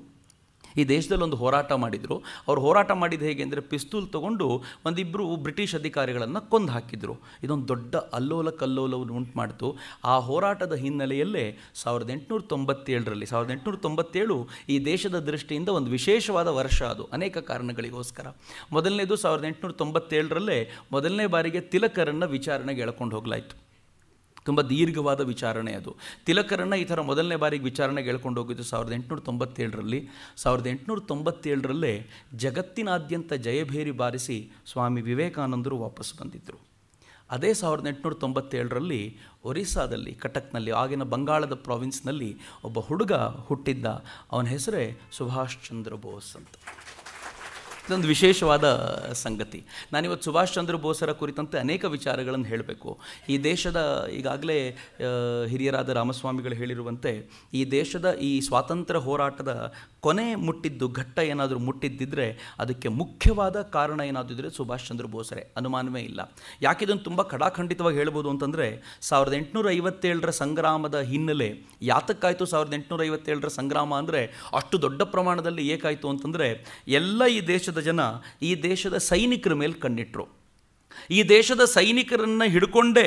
ಈ ದೇಶದಲ್ಲಿ ಒಂದು ಹೋರಾಟ ಮಾಡಿದರು. ಅವರು ಹೋರಾಟ ಮಾಡಿದ್ದು ಹೇಗೆ ಅಂದರೆ, ಪಿಸ್ತೂಲ್ ತೊಗೊಂಡು ಒಂದಿಬ್ಬರು ಬ್ರಿಟಿಷ್ ಅಧಿಕಾರಿಗಳನ್ನು ಕೊಂದು ಹಾಕಿದರು. ಇದೊಂದು ದೊಡ್ಡ ಅಲ್ಲೋಲ ಕಲ್ಲೋಲವನ್ನು ಉಂಟು ಮಾಡಿತು. ಆ ಹೋರಾಟದ ಹಿನ್ನೆಲೆಯಲ್ಲೇ 1897 ಈ ದೇಶದ ದೃಷ್ಟಿಯಿಂದ ಒಂದು ವಿಶೇಷವಾದ ವರ್ಷ. ಅದು ಅನೇಕ ಕಾರಣಗಳಿಗೋಸ್ಕರ. ಮೊದಲನೇದು 1897 ಮೊದಲನೇ ಬಾರಿಗೆ ತಿಲಕರನ್ನು ವಿಚಾರಣೆಗೆ ಎಳ್ಕೊಂಡು ಹೋಗಲಾಯಿತು. ತುಂಬ ದೀರ್ಘವಾದ ವಿಚಾರಣೆ ಅದು. ತಿಲಕರನ್ನು ಈ ಥರ ಮೊದಲನೇ ಬಾರಿಗೆ ವಿಚಾರಣೆಗೆ ಎಳ್ಕೊಂಡು ಹೋಗಿದ್ದು 1897. 1897 ಜಗತ್ತಿನಾದ್ಯಂತ ಜಯಭೇರಿ ಬಾರಿಸಿ ಸ್ವಾಮಿ ವಿವೇಕಾನಂದರು ವಾಪಸ್ ಬಂದಿದ್ದರು. ಅದೇ 1897 ಒರಿಸ್ಸಾದಲ್ಲಿ, ಕಟಕ್ನಲ್ಲಿ, ಆಗಿನ ಬಂಗಾಳದ ಪ್ರಾವಿನ್ಸ್ನಲ್ಲಿ ಒಬ್ಬ ಹುಡುಗ ಹುಟ್ಟಿದ್ದ. ಅವನ ಹೆಸರೇ ಸುಭಾಷ್ ಚಂದ್ರ ಬೋಸ್ ಅಂತ. ಇದೊಂದು ವಿಶೇಷವಾದ ಸಂಗತಿ. ನಾನಿವತ್ತು ಸುಭಾಷ್ ಚಂದ್ರ ಬೋಸರ ಕುರಿತಂತೆ ಅನೇಕ ವಿಚಾರಗಳನ್ನು ಹೇಳಬೇಕು. ಈ ದೇಶದ ಈಗಾಗಲೇ ಹಿರಿಯರಾದ ರಾಮಸ್ವಾಮಿಗಳು ಹೇಳಿರುವಂತೆ ಈ ದೇಶದ ಈ ಸ್ವಾತಂತ್ರ್ಯ ಹೋರಾಟದ ಕೊನೆ ಮುಟ್ಟಿದ್ದು ಘಟ್ಟ ಏನಾದರೂ ಮುಟ್ಟಿದ್ದಿದ್ರೆ ಅದಕ್ಕೆ ಮುಖ್ಯವಾದ ಕಾರಣ ಏನಾದರೂ ಇದ್ದರೆ ಸುಭಾಷ್ ಚಂದ್ರ ಬೋಸರೇ, ಅನುಮಾನವೇ ಇಲ್ಲ. ಯಾಕಿದನ್ನು ತುಂಬ ಖಡಾಖಂಡಿತವಾಗಿ ಹೇಳ್ಬೋದು ಅಂತಂದರೆ 1857ರ ಸಂಗ್ರಾಮದ ಹಿನ್ನೆಲೆ ಯಾತಕ್ಕಾಯಿತು? 1857ರ ಸಂಗ್ರಾಮ ಅಂದರೆ ಅಷ್ಟು ದೊಡ್ಡ ಪ್ರಮಾಣದಲ್ಲಿ ಏಕಾಯಿತು ಅಂತಂದರೆ ಎಲ್ಲ ಈ ದೇಶದ ಜನ ಈ ದೇಶದ ಸೈನಿಕರ ಮೇಲೆ ಕಣ್ಣಿಟ್ರು. ಈ ದೇಶದ ಸೈನಿಕರನ್ನು ಹಿಡ್ಕೊಂಡೇ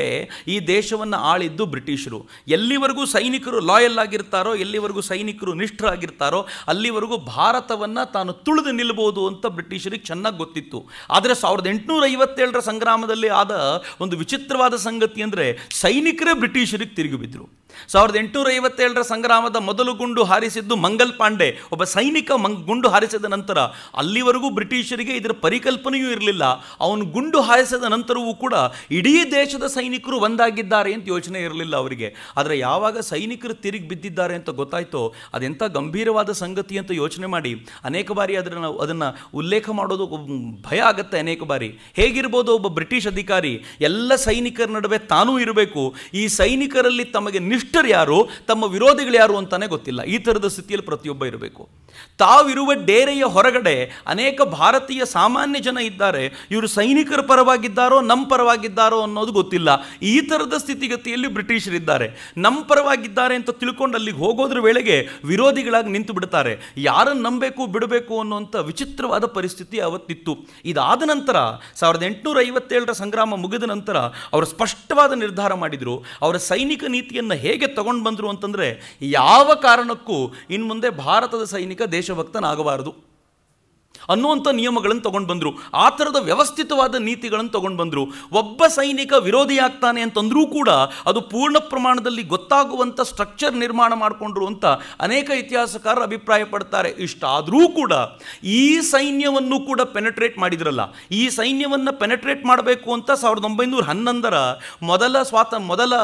ಈ ದೇಶವನ್ನು ಆಳಿದ್ದು ಬ್ರಿಟಿಷರು. ಎಲ್ಲಿವರೆಗೂ ಸೈನಿಕರು ಲಾಯಲ್ ಆಗಿರ್ತಾರೋ, ಎಲ್ಲಿವರೆಗೂ ಸೈನಿಕರು ನಿಷ್ಠರಾಗಿರ್ತಾರೋ ಅಲ್ಲಿವರೆಗೂ ಭಾರತವನ್ನು ತಾನು ತುಳಿದು ನಿಲ್ಬೋದು ಅಂತ ಬ್ರಿಟಿಷರಿಗೆ ಚೆನ್ನಾಗಿ ಗೊತ್ತಿತ್ತು. ಆದರೆ 1857ರ ಸಂಗ್ರಾಮದಲ್ಲಿ ಆದ ಒಂದು ವಿಚಿತ್ರವಾದ ಸಂಗತಿ ಅಂದರೆ ಸೈನಿಕರೇ ಬ್ರಿಟಿಷರಿಗೆ ತಿರುಗಿ ಬಿದ್ದರು. 1857ರ ಸಂಗ್ರಾಮದ ಮೊದಲು ಗುಂಡು ಹಾರಿಸಿದ್ದು ಮಂಗಲ್ ಪಾಂಡೆ, ಒಬ್ಬ ಸೈನಿಕ ಗುಂಡು ಹಾರಿಸಿದ ನಂತರ. ಅಲ್ಲಿವರೆಗೂ ಬ್ರಿಟಿಷರಿಗೆ ಇದರ ಪರಿಕಲ್ಪನೆಯೂ ಇರಲಿಲ್ಲ. ಅವನು ಗುಂಡು ಹಾರಿಸಿದ ನಂತರವೂ ಕೂಡ ಇಡೀ ದೇಶದ ಸೈನಿಕರು ಒಂದಾಗಿದ್ದಾರೆ ಅಂತ ಯೋಚನೆ ಇರಲಿಲ್ಲ ಅವರಿಗೆ. ಆದರೆ ಯಾವಾಗ ಸೈನಿಕರು ತಿರುಗಿ ಬಿದ್ದಿದ್ದಾರೆ ಅಂತ ಗೊತ್ತಾಯ್ತೋ ಅದೆಂಥ ಗಂಭೀರವಾದ ಸಂಗತಿ ಅಂತ ಯೋಚನೆ ಮಾಡಿ ಅನೇಕ ಬಾರಿ ಅದನ್ನು ಉಲ್ಲೇಖ ಮಾಡೋದು ಭಯ ಆಗುತ್ತೆ. ಅನೇಕ ಬಾರಿ ಹೇಗಿರ್ಬೋದು ಒಬ್ಬ ಬ್ರಿಟಿಷ್ ಅಧಿಕಾರಿ ಎಲ್ಲ ಸೈನಿಕರ ನಡುವೆ ತಾನೂ ಇರಬೇಕು, ಈ ಸೈನಿಕರಲ್ಲಿ ತಮಗೆ ನಿಷ್ಠರು ಯಾರು, ತಮ್ಮ ವಿರೋಧಿಗಳು ಯಾರು ಅಂತಾನೆ ಗೊತ್ತಿಲ್ಲ. ಈ ಥರದ ಸ್ಥಿತಿಯಲ್ಲಿ ಪ್ರತಿಯೊಬ್ಬ ಇರಬೇಕು. ತಾವಿರುವ ಡೇರೆಯ ಹೊರಗಡೆ ಅನೇಕ ಭಾರತೀಯ ಸಾಮಾನ್ಯ ಜನ ಇದ್ದಾರೆ, ಇವರು ಸೈನಿಕರ ಪರವಾಗಿದ್ದಾರೋ ನಮ್ಮ ಪರವಾಗಿದ್ದಾರೋ ಅನ್ನೋದು ಗೊತ್ತಿಲ್ಲ. ಈ ಥರದ ಸ್ಥಿತಿಗತಿಯಲ್ಲಿ ಬ್ರಿಟಿಷರಿದ್ದಾರೆ. ನಮ್ಮ ಪರವಾಗಿದ್ದಾರೆ ಅಂತ ತಿಳ್ಕೊಂಡು ಅಲ್ಲಿಗೆ ಹೋಗೋದ್ರ ವೇಳೆಗೆ ವಿರೋಧಿಗಳಾಗಿ ನಿಂತು ಬಿಡ್ತಾರೆ. ಯಾರನ್ನು ನಂಬಬೇಕು ಬಿಡಬೇಕು ಅನ್ನುವಂಥ ವಿಚಿತ್ರವಾದ ಪರಿಸ್ಥಿತಿ ಅವತ್ತಿತ್ತು. ಇದಾದ ನಂತರ 1857ರ ಸಂಗ್ರಾಮ ಮುಗಿದ ನಂತರ ಅವರು ಸ್ಪಷ್ಟವಾದ ನಿರ್ಧಾರ ಮಾಡಿದರು. ಅವರ ಸೈನಿಕ ನೀತಿಯನ್ನು ಹೇಗೆ ತಗೊಂಡು ಬಂದರು ಅಂತಂದರೆ ಯಾವ ಕಾರಣಕ್ಕೂ ಇನ್ನು ಮುಂದೆ ಭಾರತದ ಸೈನಿಕ ದೇಶಭಕ್ತನಾಗಬಾರದು ಅನ್ನುವಂಥ ನಿಯಮಗಳನ್ನು ತಗೊಂಡು ಬಂದರು. ಆ ಥರದ ವ್ಯವಸ್ಥಿತವಾದ ನೀತಿಗಳನ್ನು ತಗೊಂಡು ಬಂದರು. ಒಬ್ಬ ಸೈನಿಕ ವಿರೋಧಿಯಾಗ್ತಾನೆ ಅಂತಂದ್ರೂ ಕೂಡ ಅದು ಪೂರ್ಣ ಪ್ರಮಾಣದಲ್ಲಿ ಗೊತ್ತಾಗುವಂಥ ಸ್ಟ್ರಕ್ಚರ್ ನಿರ್ಮಾಣ ಮಾಡಿಕೊಂಡ್ರು ಅಂತ ಅನೇಕ ಇತಿಹಾಸಕಾರರು ಅಭಿಪ್ರಾಯ ಪಡ್ತಾರೆ. ಇಷ್ಟಾದರೂ ಕೂಡ ಈ ಸೈನ್ಯವನ್ನು ಕೂಡ ಪೆನೆಟ್ರೇಟ್ ಮಾಡಿದ್ರಲ್ಲ, ಈ ಸೈನ್ಯವನ್ನು ಪೆನೆಟ್ರೇಟ್ ಮಾಡಬೇಕು ಅಂತ 1911ರ ಮೊದಲ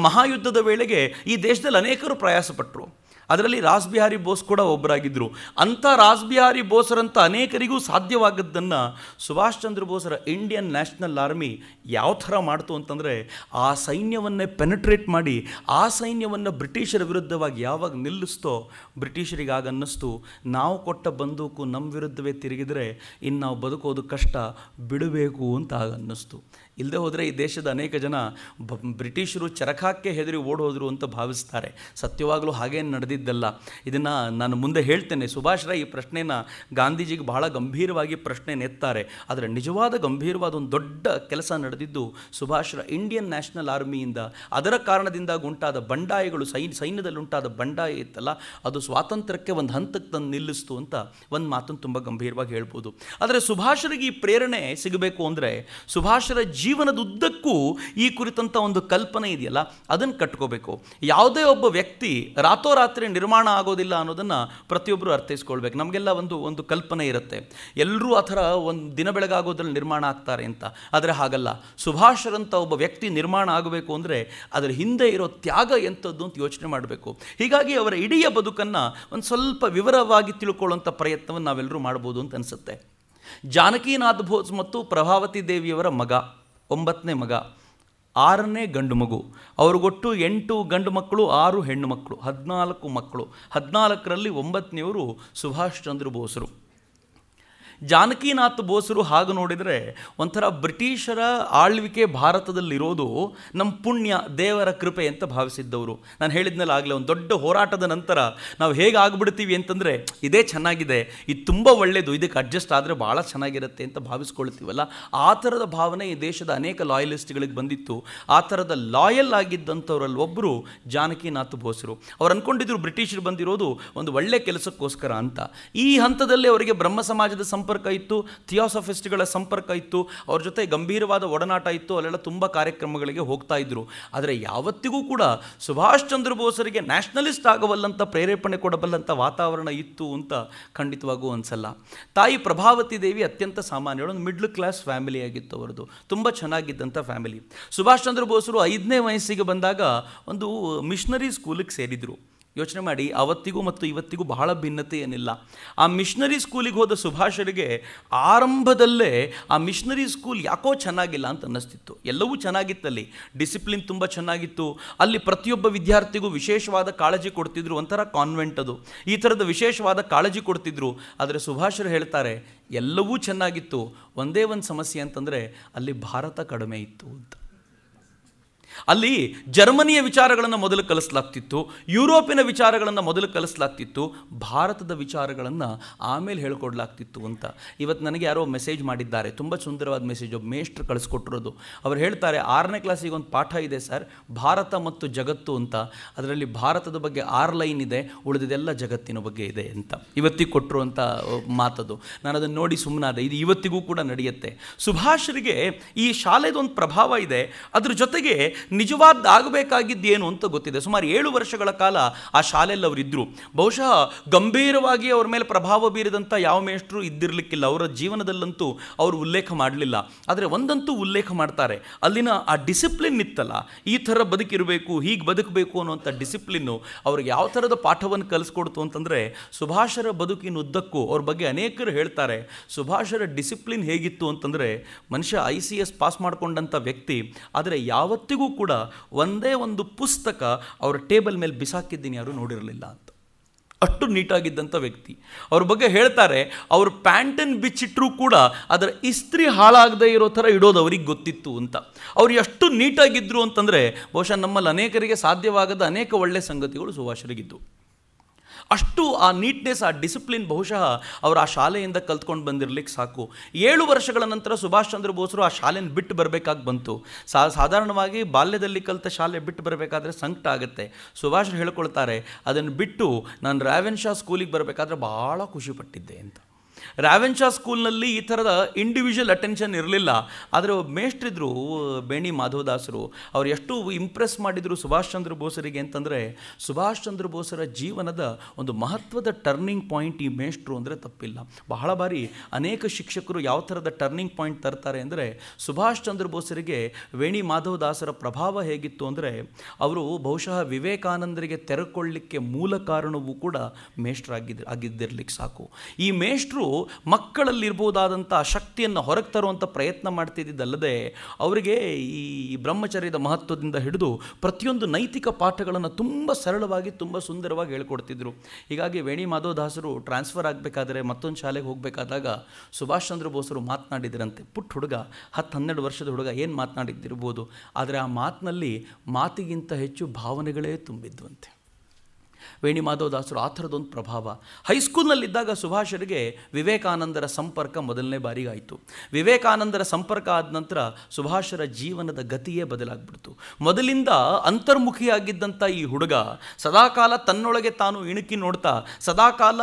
ಮಹಾಯುದ್ಧದ ವೇಳೆಗೆ ಈ ದೇಶದಲ್ಲಿ ಅನೇಕರು ಪ್ರಯಾಸಪಟ್ಟರು. ಅದರಲ್ಲಿ ರಾಸ್ಬಿಹಾರಿ ಬೋಸ್ ಕೂಡ ಒಬ್ಬರಾಗಿದ್ದರು. ಅಂಥ ರಾಸ್ಬಿಹಾರಿ ಬೋಸರಂಥ ಅನೇಕರಿಗೂ ಸಾಧ್ಯವಾಗದ್ದನ್ನು Subhash Chandra ಬೋಸರ Indian national army ಯಾವ ಥರ ಮಾಡ್ತು ಅಂತಂದರೆ ಆ ಸೈನ್ಯವನ್ನೇ ಪೆನೆಟ್ರೇಟ್ ಮಾಡಿ ಆ ಸೈನ್ಯವನ್ನು ಬ್ರಿಟಿಷರ ವಿರುದ್ಧವಾಗಿ ಯಾವಾಗ ನಿಲ್ಲಿಸ್ತೋ ಬ್ರಿಟಿಷರಿಗಾಗ ಅನ್ನಿಸ್ತು ನಾವು ಕೊಟ್ಟ ಬಂದೂಕು ನಮ್ಮ ವಿರುದ್ಧವೇ ತಿರುಗಿದರೆ ಇನ್ನು ನಾವು ಬದುಕೋದು ಕಷ್ಟ, ಬಿಡಬೇಕು ಅಂತ ಆಗ ಅನ್ನಿಸ್ತು. ಇಲ್ಲದೆ ಹೋದರೆ ಈ ದೇಶದ ಅನೇಕ ಜನ ಬ್ರಿಟಿಷರು ಚರಕಾಕ್ಕೆ ಹೆದರಿ ಓಡೋದ್ರು ಅಂತ ಭಾವಿಸ್ತಾರೆ. ಸತ್ಯವಾಗಲೂ ಹಾಗೇನು ನಡೆದಿದ್ದಲ್ಲ. ಇದನ್ನು ನಾನು ಮುಂದೆ ಹೇಳ್ತೇನೆ. ಸುಭಾಷ್ರ ಈ ಪ್ರಶ್ನೆನ ಗಾಂಧೀಜಿಗೆ ಬಹಳ ಗಂಭೀರವಾಗಿ ಪ್ರಶ್ನೆ ಎತ್ತಾರೆ. ಆದರೆ ನಿಜವಾದ ಗಂಭೀರವಾದ ಒಂದು ದೊಡ್ಡ ಕೆಲಸ ನಡೆದಿದ್ದು ಸುಭಾಷ್ರ ಇಂಡಿಯನ್ ನ್ಯಾಷನಲ್ ಆರ್ಮಿಯಿಂದ. ಅದರ ಕಾರಣದಿಂದ ಉಂಟಾದ ಬಂಡಾಯಗಳು, ಸೈನ್ಯದಲ್ಲಿ ಉಂಟಾದ ಬಂಡಾಯ ಇತ್ತಲ್ಲ, ಅದು ಸ್ವಾತಂತ್ರ್ಯಕ್ಕೆ ಒಂದು ಹಂತಕ್ಕೆ ತಂದು ನಿಲ್ಲಿಸ್ತು ಅಂತ ಒಂದು ಮಾತನ್ನು ತುಂಬ ಗಂಭೀರವಾಗಿ ಹೇಳ್ಬೋದು. ಆದರೆ ಸುಭಾಷರಿಗೆ ಈ ಪ್ರೇರಣೆ ಸಿಗಬೇಕು ಅಂದರೆ ಸುಭಾಷರ ಜೀವನದುದ್ದಕ್ಕೂ ಈ ಕುರಿತಂಥ ಒಂದು ಕಲ್ಪನೆ ಇದೆಯಲ್ಲ ಅದನ್ನು ಕಟ್ಕೋಬೇಕು. ಯಾವುದೇ ಒಬ್ಬ ವ್ಯಕ್ತಿ ರಾತ್ರೋರಾತ್ರಿ ನಿರ್ಮಾಣ ಆಗೋದಿಲ್ಲ ಅನ್ನೋದನ್ನು ಪ್ರತಿಯೊಬ್ಬರು ಅರ್ಥೈಸ್ಕೊಳ್ಬೇಕು. ನಮಗೆಲ್ಲ ಒಂದು ಕಲ್ಪನೆ ಇರುತ್ತೆ, ಎಲ್ಲರೂ ಆ ಥರ ಒಂದು ದಿನ ಬೆಳಗಾಗೋದ್ರಲ್ಲಿ ನಿರ್ಮಾಣ ಆಗ್ತಾರೆ ಅಂತ. ಆದರೆ ಹಾಗಲ್ಲ. ಸುಭಾಷರಂಥ ಒಬ್ಬ ವ್ಯಕ್ತಿ ನಿರ್ಮಾಣ ಆಗಬೇಕು ಅಂದರೆ ಅದರ ಹಿಂದೆ ಇರೋ ತ್ಯಾಗ ಎಂಥದ್ದು ಅಂತ ಯೋಚನೆ ಮಾಡಬೇಕು. ಹೀಗಾಗಿ ಅವರ ಇಡೀ ಬದುಕನ್ನು ಒಂದು ಸ್ವಲ್ಪ ವಿವರವಾಗಿ ತಿಳ್ಕೊಳ್ಳುವಂಥ ಪ್ರಯತ್ನವನ್ನು ನಾವೆಲ್ಲರೂ ಮಾಡ್ಬೋದು ಅಂತ ಅನಿಸುತ್ತೆ. ಜಾನಕಿನಾಥ್ ಬೋಸ್ ಮತ್ತು ಪ್ರಭಾವತಿ ದೇವಿಯವರ ಮಗ, 9ನೇ ಮಗ, 6ನೇ ಗಂಡು ಮಗು. ಅವ್ರಿಗೊಟ್ಟು 8 ಗಂಡು ಮಕ್ಕಳು, 6 ಹೆಣ್ಣು ಮಕ್ಕಳು, 14 ಮಕ್ಕಳು. 14ರಲ್ಲಿ 9ನೇವರು ಸುಭಾಷ್ ಚಂದ್ರ ಬೋಸರು. ಜಾನಕಿನಾಥ್ ಬೋಸರು ಹಾಗೆ ನೋಡಿದರೆ ಒಂಥರ ಬ್ರಿಟಿಷರ ಆಳ್ವಿಕೆ ಭಾರತದಲ್ಲಿರೋದು ನಮ್ಮ ಪುಣ್ಯ, ದೇವರ ಕೃಪೆ ಅಂತ ಭಾವಿಸಿದ್ದವರು. ನಾನು ಹೇಳಿದ್ನಲ್ಲ ಆಗಲೇ, ಒಂದು ದೊಡ್ಡ ಹೋರಾಟದ ನಂತರ ನಾವು ಹೇಗೆ ಆಗ್ಬಿಡ್ತೀವಿ ಅಂತಂದರೆ ಇದೇ ಚೆನ್ನಾಗಿದೆ, ಇದು ತುಂಬ ಒಳ್ಳೆಯದು, ಇದಕ್ಕೆ ಅಡ್ಜಸ್ಟ್ ಆದರೆ ಭಾಳ ಚೆನ್ನಾಗಿರುತ್ತೆ ಅಂತ ಭಾವಿಸ್ಕೊಳ್ತೀವಲ್ಲ, ಆ ಥರದ ಭಾವನೆ ಈ ದೇಶದ ಅನೇಕ ಲಾಯಲಿಸ್ಟ್ಗಳಿಗೆ ಬಂದಿತ್ತು. ಆ ಥರದ ಲಾಯಲ್ ಆಗಿದ್ದಂಥವ್ರಲ್ಲಿ ಒಬ್ಬರು ಜಾನಕಿನಾಥ್ ಬೋಸರು. ಅವ್ರು ಅಂದ್ಕೊಂಡಿದ್ರು ಬ್ರಿಟಿಷರು ಬಂದಿರೋದು ಒಂದು ಒಳ್ಳೆಯ ಕೆಲಸಕ್ಕೋಸ್ಕರ ಅಂತ. ಈ ಹಂತದಲ್ಲಿ ಅವರಿಗೆ ಬ್ರಹ್ಮ ಸಮಾಜದ ಸಂಪರ್ಕ ಇತ್ತು, ಥಿಯಾಸಫಿಸ್ಟ್ಗಳ ಸಂಪರ್ಕ ಇತ್ತು, ಅವ್ರ ಜೊತೆ ಗಂಭೀರವಾದ ಒಡನಾಟ ಇತ್ತು. ಅಲ್ಲೆಲ್ಲ ತುಂಬ ಕಾರ್ಯಕ್ರಮಗಳಿಗೆ ಹೋಗ್ತಾ ಇದ್ರು. ಆದರೆ ಯಾವತ್ತಿಗೂ ಕೂಡ ಸುಭಾಷ್ ಚಂದ್ರ ಬೋಸರಿಗೆ ನ್ಯಾಷನಲಿಸ್ಟ್ ಆಗಬಲ್ಲಂಥ ಪ್ರೇರೇಪಣೆ ಕೊಡಬಲ್ಲಂಥ ವಾತಾವರಣ ಇತ್ತು ಅಂತ ಖಂಡಿತವಾಗೂ ಅನಿಸಲ್ಲ. ತಾಯಿ ಪ್ರಭಾವತಿ ದೇವಿ ಅತ್ಯಂತ ಸಾಮಾನ್ಯಳು, ಒಂದು ಮಿಡ್ಲ್ ಕ್ಲಾಸ್ ಫ್ಯಾಮಿಲಿ ಆಗಿತ್ತು ಅವರದು, ತುಂಬ ಚೆನ್ನಾಗಿದ್ದಂಥ ಫ್ಯಾಮಿಲಿ. ಸುಭಾಷ್ ಚಂದ್ರ ಬೋಸರು 5ನೇ ವಯಸ್ಸಿಗೆ ಬಂದಾಗ ಒಂದು ಮಿಷನರಿ ಸ್ಕೂಲಿಗೆ ಸೇರಿದರು. ಯೋಚನೆ ಮಾಡಿ, ಅವತ್ತಿಗೂ ಮತ್ತು ಇವತ್ತಿಗೂ ಬಹಳ ಭಿನ್ನತೆ ಏನಿಲ್ಲ. ಆ ಮಿಷನರಿ ಸ್ಕೂಲಿಗೆ ಹೋದ ಸುಭಾಷರಿಗೆ ಆರಂಭದಲ್ಲೇ ಆ ಮಿಷನರಿ ಸ್ಕೂಲ್ ಯಾಕೋ ಚೆನ್ನಾಗಿಲ್ಲ ಅಂತ ಅನ್ನಿಸ್ತಿತ್ತು. ಎಲ್ಲವೂ ಚೆನ್ನಾಗಿತ್ತಲ್ಲಿ, ಡಿಸಿಪ್ಲಿನ್ ತುಂಬ ಚೆನ್ನಾಗಿತ್ತು, ಅಲ್ಲಿ ಪ್ರತಿಯೊಬ್ಬ ವಿದ್ಯಾರ್ಥಿಗೂ ವಿಶೇಷವಾದ ಕಾಳಜಿ ಕೊಡ್ತಿದ್ರು, ಒಂಥರ ಕಾನ್ವೆಂಟ್ ಅದು, ಈ ಥರದ ವಿಶೇಷವಾದ ಕಾಳಜಿ ಕೊಡ್ತಿದ್ರು. ಆದರೆ ಸುಭಾಷರು ಹೇಳ್ತಾರೆ ಎಲ್ಲವೂ ಚೆನ್ನಾಗಿತ್ತು, ಒಂದೇ ಒಂದು ಸಮಸ್ಯೆ ಅಂತಂದರೆ ಅಲ್ಲಿ ಭಾರತ ಕಡಿಮೆ ಇತ್ತು ಅಂತ. ಅಲ್ಲಿ ಜರ್ಮನಿಯ ವಿಚಾರಗಳನ್ನು ಮೊದಲು ಕಲಿಸಲಾಗ್ತಿತ್ತು, ಯುರೋಪಿನ ವಿಚಾರಗಳನ್ನು ಮೊದಲು ಕಲಿಸಲಾಗ್ತಿತ್ತು, ಭಾರತದ ವಿಚಾರಗಳನ್ನು ಆಮೇಲೆ ಹೇಳ್ಕೊಡ್ಲಾಗ್ತಿತ್ತು ಅಂತ. ಇವತ್ತು ನನಗೆ ಯಾರೋ ಮೆಸೇಜ್ ಮಾಡಿದ್ದಾರೆ, ತುಂಬ ಸುಂದರವಾದ ಮೆಸೇಜ್, ಒಬ್ಬ ಮೇಷ್ಟ್ರು ಕಳಿಸ್ಕೊಟ್ಟಿರೋದು. ಅವ್ರು ಹೇಳ್ತಾರೆ 6ನೇ ಕ್ಲಾಸಿಗೆ ಒಂದು ಪಾಠ ಇದೆ ಸರ್, ಭಾರತ ಮತ್ತು ಜಗತ್ತು ಅಂತ. ಅದರಲ್ಲಿ ಭಾರತದ ಬಗ್ಗೆ 6 ಲೈನ್ ಇದೆ, ಉಳಿದಿದೆಲ್ಲ ಜಗತ್ತಿನ ಬಗ್ಗೆ ಇದೆ ಅಂತ ಇವತ್ತಿಗೆ ಕೊಟ್ಟರು ಮಾತದು. ನಾನು ಅದನ್ನು ನೋಡಿ ಸುಮ್ಮನಾದೆ. ಇದು ಇವತ್ತಿಗೂ ಕೂಡ ನಡೆಯುತ್ತೆ. ಸುಭಾಷರಿಗೆ ಈ ಶಾಲೆದೊಂದು ಪ್ರಭಾವ ಇದೆ. ಅದ್ರ ಜೊತೆಗೆ ನಿಜವಾದ ಆಗಬೇಕಾಗಿದ್ದೇನು ಅಂತ ಗೊತ್ತಿದೆ. ಸುಮಾರು 7 ವರ್ಷಗಳ ಕಾಲ ಆ ಶಾಲೆಯಲ್ಲಿ ಅವರಿದ್ದರು. ಬಹುಶಃ ಗಂಭೀರವಾಗಿ ಅವ್ರ ಮೇಲೆ ಪ್ರಭಾವ ಬೀರಿದಂಥ ಯಾವ ಮೇಷ್ಟ್ರು ಇದ್ದಿರಲಿಕ್ಕಿಲ್ಲ. ಅವರ ಜೀವನದಲ್ಲಂತೂ ಅವರು ಉಲ್ಲೇಖ ಮಾಡಲಿಲ್ಲ. ಆದರೆ ಒಂದಂತೂ ಉಲ್ಲೇಖ ಮಾಡ್ತಾರೆ, ಅಲ್ಲಿನ ಆ ಡಿಸಿಪ್ಲಿನ್ ಇತ್ತಲ್ಲ, ಈ ಥರ ಬದುಕಿರಬೇಕು, ಹೀಗೆ ಬದುಕಬೇಕು ಅನ್ನುವಂಥ ಡಿಸಿಪ್ಲಿನ್ನು ಅವ್ರಿಗೆ ಯಾವ ಥರದ ಪಾಠವನ್ನು ಕಲಿಸ್ಕೊಡ್ತು ಅಂತಂದರೆ, ಸುಭಾಷರ ಬದುಕಿನ ಉದ್ದಕ್ಕೂ ಅವ್ರ ಬಗ್ಗೆ ಅನೇಕರು ಹೇಳ್ತಾರೆ. ಸುಭಾಷರ ಡಿಸಿಪ್ಲಿನ್ ಹೇಗಿತ್ತು ಅಂತಂದರೆ, ಮನುಷ್ಯ ICS ಪಾಸ್ ಮಾಡಿಕೊಂಡಂಥ ವ್ಯಕ್ತಿ, ಆದರೆ ಯಾವತ್ತಿಗೂ ಕೂಡ ಒಂದೇ ಒಂದು ಪುಸ್ತಕ ಅವರ ಟೇಬಲ್ ಮೇಲೆ ಬಿಸಾಕಿದ್ದೀನಿ ಯಾರು ನೋಡಿರಲಿಲ್ಲ ಅಂತ. ಅಷ್ಟು ನೀಟಾಗಿದ್ದಂಥ ವ್ಯಕ್ತಿ. ಅವ್ರ ಬಗ್ಗೆ ಹೇಳ್ತಾರೆ, ಅವ್ರ ಪ್ಯಾಂಟನ್ನು ಬಿಚ್ಚಿಟ್ರೂ ಕೂಡ ಅದರ ಇಸ್ತ್ರಿ ಹಾಳಾಗದೇ ಇರೋ ಥರ ಇಡೋದು ಅವ್ರಿಗೆ ಗೊತ್ತಿತ್ತು ಅಂತ. ಅವ್ರು ಎಷ್ಟು ನೀಟಾಗಿದ್ದರು ಅಂತಂದರೆ, ಬಹುಶಃ ನಮ್ಮಲ್ಲಿ ಅನೇಕರಿಗೆ ಸಾಧ್ಯವಾಗದ ಅನೇಕ ಒಳ್ಳೆಯ ಸಂಗತಿಗಳು ಸುಭಾಷರಿಗಿದ್ದು. ಅಷ್ಟು ಆ ನೀಟ್ನೆಸ್, ಆ ಡಿಸಿಪ್ಲಿನ್ ಬಹುಶಃ ಅವರು ಆ ಶಾಲೆಯಿಂದ ಕಲ್ತ್ಕೊಂಡು ಬಂದಿರಲಿಕ್ಕೆ ಸಾಕು. 7 ವರ್ಷಗಳ ನಂತರ ಸುಭಾಷ್ ಚಂದ್ರ ಬೋಸರು ಆ ಶಾಲೆಯನ್ನು ಬಿಟ್ಟು ಬರಬೇಕಾಗಿ ಬಂತು. ಸಾಧಾರಣವಾಗಿ ಬಾಲ್ಯದಲ್ಲಿ ಕಲಿತ ಶಾಲೆ ಬಿಟ್ಟು ಬರಬೇಕಾದ್ರೆ ಸಂಕಟ ಆಗುತ್ತೆ. ಸುಭಾಷ್ ಹೇಳ್ಕೊಳ್ತಾರೆ, ಅದನ್ನು ಬಿಟ್ಟು ನಾನು ರಾವೆನ್ಶಾ ಸ್ಕೂಲಿಗೆ ಬರಬೇಕಾದ್ರೆ ಭಾಳ ಖುಷಿಪಟ್ಟಿದ್ದೆ ಅಂತ. ರಾವೆನ್ಶಾ ಸ್ಕೂಲ್ನಲ್ಲಿ ಈ ಥರದ ಇಂಡಿವಿಜುವಲ್ ಅಟೆನ್ಷನ್ ಇರಲಿಲ್ಲ. ಆದರೆ ಒಬ್ಬ ಮೇಷ್ಟ್ರಿದ್ರು, ಬೇಣಿ ಮಾಧವದಾಸರು, ಅವ್ರು ಎಷ್ಟು ಇಂಪ್ರೆಸ್ ಮಾಡಿದರು ಸುಭಾಷ್ ಚಂದ್ರ ಬೋಸರಿಗೆ ಅಂತಂದರೆ, ಸುಭಾಷ್ ಚಂದ್ರ ಬೋಸರ ಜೀವನದ ಒಂದು ಮಹತ್ವದ ಟರ್ನಿಂಗ್ ಪಾಯಿಂಟ್ ಈ ಮೇಷ್ಟ್ರು ಅಂದರೆ ತಪ್ಪಿಲ್ಲ. ಬಹಳ ಬಾರಿ ಅನೇಕ ಶಿಕ್ಷಕರು ಯಾವ ಥರದ ಟರ್ನಿಂಗ್ ಪಾಯಿಂಟ್ ತರ್ತಾರೆ ಅಂದರೆ, ಸುಭಾಷ್ ಚಂದ್ರ ಬೋಸರಿಗೆ ವೇಣಿ ಮಾಧವದಾಸರ ಪ್ರಭಾವ ಹೇಗಿತ್ತು ಅಂದರೆ, ಅವರು ಬಹುಶಃ ವಿವೇಕಾನಂದರಿಗೆ ತೆರೆಕೊಳ್ಳಿಕ್ಕೆ ಮೂಲ ಕಾರಣವೂ ಕೂಡ ಮೇಷ್ಟ್ರಾಗಿದ್ದಿರಲಿಕ್ಕೆ ಸಾಕು. ಈ ಮೇಷ್ಟ್ರು ಮಕ್ಕಳಲ್ಲಿರ್ಬೋದಾದಂಥ ಶಕ್ತಿಯನ್ನು ಹೊರಗೆ ತರುವಂಥ ಪ್ರಯತ್ನ ಮಾಡ್ತಿದ್ದಲ್ಲದೆ, ಅವರಿಗೆ ಈ ಬ್ರಹ್ಮಚರ್ಯದ ಮಹತ್ವದಿಂದ ಹಿಡಿದು ಪ್ರತಿಯೊಂದು ನೈತಿಕ ಪಾಠಗಳನ್ನು ತುಂಬ ಸರಳವಾಗಿ, ತುಂಬ ಸುಂದರವಾಗಿ ಹೇಳ್ಕೊಡ್ತಿದ್ರು. ಹೀಗಾಗಿ ವೇಣಿ ಮಾಧವದಾಸರು ಟ್ರಾನ್ಸ್ಫರ್ ಆಗಬೇಕಾದ್ರೆ ಮತ್ತೊಂದು ಶಾಲೆಗೆ ಹೋಗಬೇಕಾದಾಗ ಸುಭಾಷ್ ಚಂದ್ರ ಬೋಸರು ಮಾತನಾಡಿದ್ರಂತೆ. ಪುಟ್ಟ ಹುಡುಗ, 10-12 ವರ್ಷದ ಹುಡುಗ, ಏನು ಮಾತನಾಡಿದ್ದಿರ್ಬೋದು, ಆದರೆ ಆ ಮಾತಿನಲ್ಲಿ ಮಾತಿಗಿಂತ ಹೆಚ್ಚು ಭಾವನೆಗಳೇ ತುಂಬಿದ್ವಂತೆ. ವೇಣಿ ಮಾಧವದಾಸರು ಆ ಥರದೊಂದು ಪ್ರಭಾವ. ಹೈಸ್ಕೂಲ್ನಲ್ಲಿದ್ದಾಗ ಸುಭಾಷರಿಗೆ ವಿವೇಕಾನಂದರ ಸಂಪರ್ಕ ಮೊದಲನೇ ಬಾರಿಗೆ ಆಯಿತು. ವಿವೇಕಾನಂದರ ಸಂಪರ್ಕ ಆದ ನಂತರ ಸುಭಾಷರ ಜೀವನದ ಗತಿಯೇ ಬದಲಾಗ್ಬಿಡ್ತು. ಮೊದಲಿಂದ ಅಂತರ್ಮುಖಿಯಾಗಿದ್ದಂಥ ಈ ಹುಡುಗ ಸದಾಕಾಲ ತನ್ನೊಳಗೆ ತಾನು ಇಣುಕಿ ನೋಡ್ತಾ, ಸದಾಕಾಲ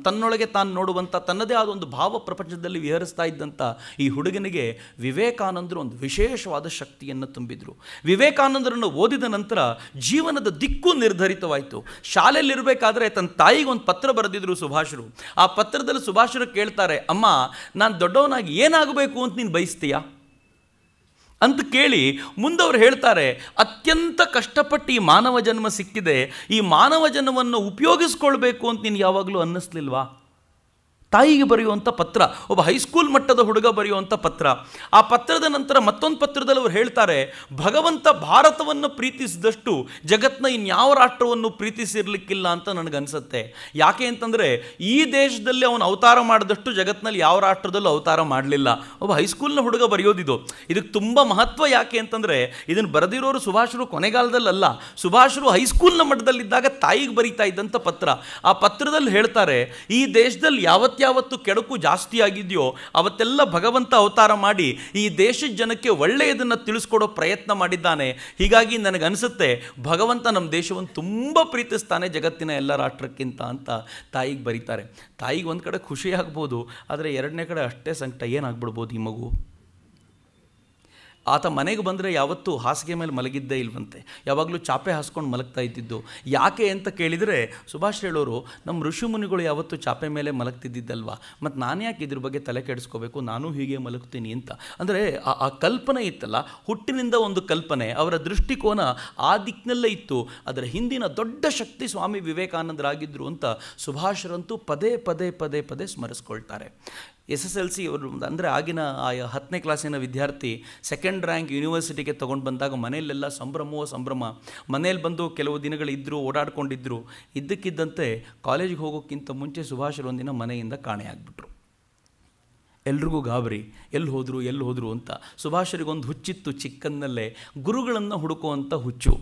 ತನ್ನೊಳಗೆ ತಾನು ನೋಡುವಂಥ ತನ್ನದೇ ಆದ ಒಂದು ಭಾವ ಪ್ರಪಂಚದಲ್ಲಿ ವಿಹರಿಸ್ತಾ ಇದ್ದಂಥ ಈ ಹುಡುಗನಿಗೆ ವಿವೇಕಾನಂದರು ಒಂದು ವಿಶೇಷವಾದ ಶಕ್ತಿಯನ್ನು ತುಂಬಿದರು. ವಿವೇಕಾನಂದರನ್ನು ಓದಿದ ನಂತರ ಜೀವನದ ದಿಕ್ಕು ನಿರ್ಧರಿತವಾಯಿತು. ಶಾಲೆಯಲ್ಲಿರಬೇಕಾದ್ರೆ ತನ್ನ ತಾಯಿಗೆ ಒಂದು ಪತ್ರ ಬರೆದಿದ್ರು ಸುಭಾಷರು. ಆ ಪತ್ರದಲ್ಲಿ ಸುಭಾಷರು ಕೇಳ್ತಾರೆ, ಅಮ್ಮ, ನಾನು ದೊಡ್ಡವನಾಗಿ ಏನಾಗಬೇಕು ಅಂತ ನೀನು ಬಯಸ್ತೀಯಾ ಅಂತ ಕೇಳಿ ಮುಂದವ್ರು ಹೇಳ್ತಾರೆ, ಅತ್ಯಂತ ಕಷ್ಟಪಟ್ಟು ಈ ಮಾನವ ಜನ್ಮ ಸಿಕ್ಕಿದೆ, ಈ ಮಾನವ ಜನ್ಮವನ್ನು ಉಪಯೋಗಿಸ್ಕೊಳ್ಬೇಕು ಅಂತ ನೀನು ಯಾವಾಗಲೂ ಅನ್ನಿಸ್ಲಿಲ್ವಾ? ತಾಯಿಗೆ ಬರೆಯುವಂಥ ಪತ್ರ, ಒಬ್ಬ ಹೈಸ್ಕೂಲ್ ಮಟ್ಟದ ಹುಡುಗ ಬರೆಯುವಂಥ ಪತ್ರ. ಆ ಪತ್ರದ ನಂತರ ಮತ್ತೊಂದು ಪತ್ರದಲ್ಲಿ ಅವರು ಹೇಳ್ತಾರೆ, ಭಗವಂತ ಭಾರತವನ್ನು ಪ್ರೀತಿಸಿದಷ್ಟು ಜಗತ್ತಿನ ಇನ್ಯಾವ ರಾಷ್ಟ್ರವನ್ನು ಪ್ರೀತಿಸಿರ್ಲಿಕ್ಕಿಲ್ಲ ಅಂತ ನನಗನ್ಸುತ್ತೆ. ಯಾಕೆ ಅಂತಂದರೆ, ಈ ದೇಶದಲ್ಲಿ ಅವನು ಅವತಾರ ಮಾಡಿದಷ್ಟು ಜಗತ್ತಿನಲ್ಲಿ ಯಾವ ರಾಷ್ಟ್ರದಲ್ಲೂ ಅವತಾರ ಮಾಡಲಿಲ್ಲ. ಒಬ್ಬ ಹೈಸ್ಕೂಲ್ನ ಹುಡುಗ ಬರೆಯೋದಿದು. ಇದಕ್ಕೆ ತುಂಬ ಮಹತ್ವ ಯಾಕೆ ಅಂತಂದರೆ, ಇದನ್ನು ಬರೆದಿರೋರು ಸುಭಾಷರು ಕೊನೆಗಾಲದಲ್ಲಲ್ಲ, ಸುಭಾಷರು ಹೈಸ್ಕೂಲ್ನ ಮಟ್ಟದಲ್ಲಿದ್ದಾಗ ತಾಯಿಗೆ ಬರೀತಾ ಇದ್ದಂಥ ಪತ್ರ. ಆ ಪತ್ರದಲ್ಲಿ ಹೇಳ್ತಾರೆ, ಈ ದೇಶದಲ್ಲಿ ಯಾವತ್ತು ಕೆಡುಕು ಜಾಸ್ತಿ ಆಗಿದೆಯೋ ಅವತ್ತೆಲ್ಲ ಭಗವಂತ ಅವತಾರ ಮಾಡಿ ಈ ದೇಶದ ಜನಕ್ಕೆ ಒಳ್ಳೆಯದನ್ನು ತಿಳಿಸ್ಕೊಡೋ ಪ್ರಯತ್ನ ಮಾಡಿದ್ದಾನೆ. ಹೀಗಾಗಿ ನನಗನ್ಸುತ್ತೆ ಭಗವಂತ ನಮ್ಮ ದೇಶವನ್ನು ತುಂಬ ಪ್ರೀತಿಸ್ತಾನೆ ಜಗತ್ತಿನ ಎಲ್ಲ ರಾಷ್ಟ್ರಕ್ಕಿಂತ ಅಂತ ತಾಯಿಗೆ ಬರೀತಾರೆ. ತಾಯಿಗೆ ಒಂದು ಕಡೆ ಖುಷಿ ಆಗ್ಬೋದು, ಆದರೆ ಎರಡನೇ ಕಡೆ ಅಷ್ಟೇ ಸಂಕಟ, ಏನಾಗ್ಬಿಡ್ಬೋದು ಈ ಮಗು. ಆತ ಮನೆಗೆ ಬಂದರೆ ಯಾವತ್ತೂ ಹಾಸಿಗೆ ಮೇಲೆ ಮಲಗಿದ್ದೇ ಇಲ್ವಂತೆ, ಯಾವಾಗಲೂ ಚಾಪೆ ಹಾಸ್ಕೊಂಡು ಮಲಗ್ತಾ ಇದ್ದಿದ್ದು. ಯಾಕೆ ಅಂತ ಕೇಳಿದರೆ ಸುಭಾಷ್ ಹೇಳೋರು, ನಮ್ಮ ಋಷಿಮುನಿಗಳು ಯಾವತ್ತೂ ಚಾಪೆ ಮೇಲೆ ಮಲಗ್ತಿದ್ದಿದ್ದಲ್ವ, ಮತ್ತು ನಾನು ಯಾಕೆ ಇದ್ರ ಬಗ್ಗೆ ತಲೆ ಕೆಡಿಸ್ಕೋಬೇಕು, ನಾನು ಹೀಗೆ ಮಲಗ್ತೀನಿ ಅಂತ. ಅಂದರೆ ಆ ಕಲ್ಪನೆ ಇತ್ತಲ್ಲ, ಹುಟ್ಟಿನಿಂದ ಒಂದು ಕಲ್ಪನೆ, ಅವರ ದೃಷ್ಟಿಕೋನ ಆ ದಿಕ್ಕಿನಲ್ಲೇ ಇತ್ತು. ಅದರ ಹಿಂದಿನ ದೊಡ್ಡ ಶಕ್ತಿ ಸ್ವಾಮಿ ವಿವೇಕಾನಂದರಾಗಿದ್ದರು ಅಂತ ಸುಭಾಷರಂತೂ ಪದೇ ಪದೇ ಪದೇ ಪದೇ ಸ್ಮರಿಸ್ಕೊಳ್ತಾರೆ. SSLC ಅವರು ಅಂದರೆ ಆಗಿನ 10ನೇ ಕ್ಲಾಸಿನ ವಿದ್ಯಾರ್ಥಿ ಸೆಕೆಂಡ್ ರ್ಯಾಂಕ್ ಯೂನಿವರ್ಸಿಟಿಗೆ ತೊಗೊಂಡು ಬಂದಾಗ ಮನೆಯಲ್ಲೆಲ್ಲ ಸಂಭ್ರಮ. ಮನೇಲಿ ಬಂದು ಕೆಲವು ದಿನಗಳಿದ್ದರು, ಓಡಾಡ್ಕೊಂಡಿದ್ದರು. ಇದ್ದಕ್ಕಿದ್ದಂತೆ ಕಾಲೇಜಿಗೆ ಹೋಗೋಕ್ಕಿಂತ ಮುಂಚೆ ಸುಭಾಷರು ಒಂದಿನ ಮನೆಯಿಂದ ಕಾಣೆಯಾಗ್ಬಿಟ್ರು. ಎಲ್ರಿಗೂ ಗಾಬರಿ, ಎಲ್ಲಿ ಹೋದರು ಅಂತ. ಸುಭಾಷರಿಗೊಂದು ಹುಚ್ಚಿತ್ತು, ಚಿಕ್ಕನ್ನಲ್ಲೇ ಗುರುಗಳನ್ನು ಹುಡುಕುವಂಥ ಹುಚ್ಚು.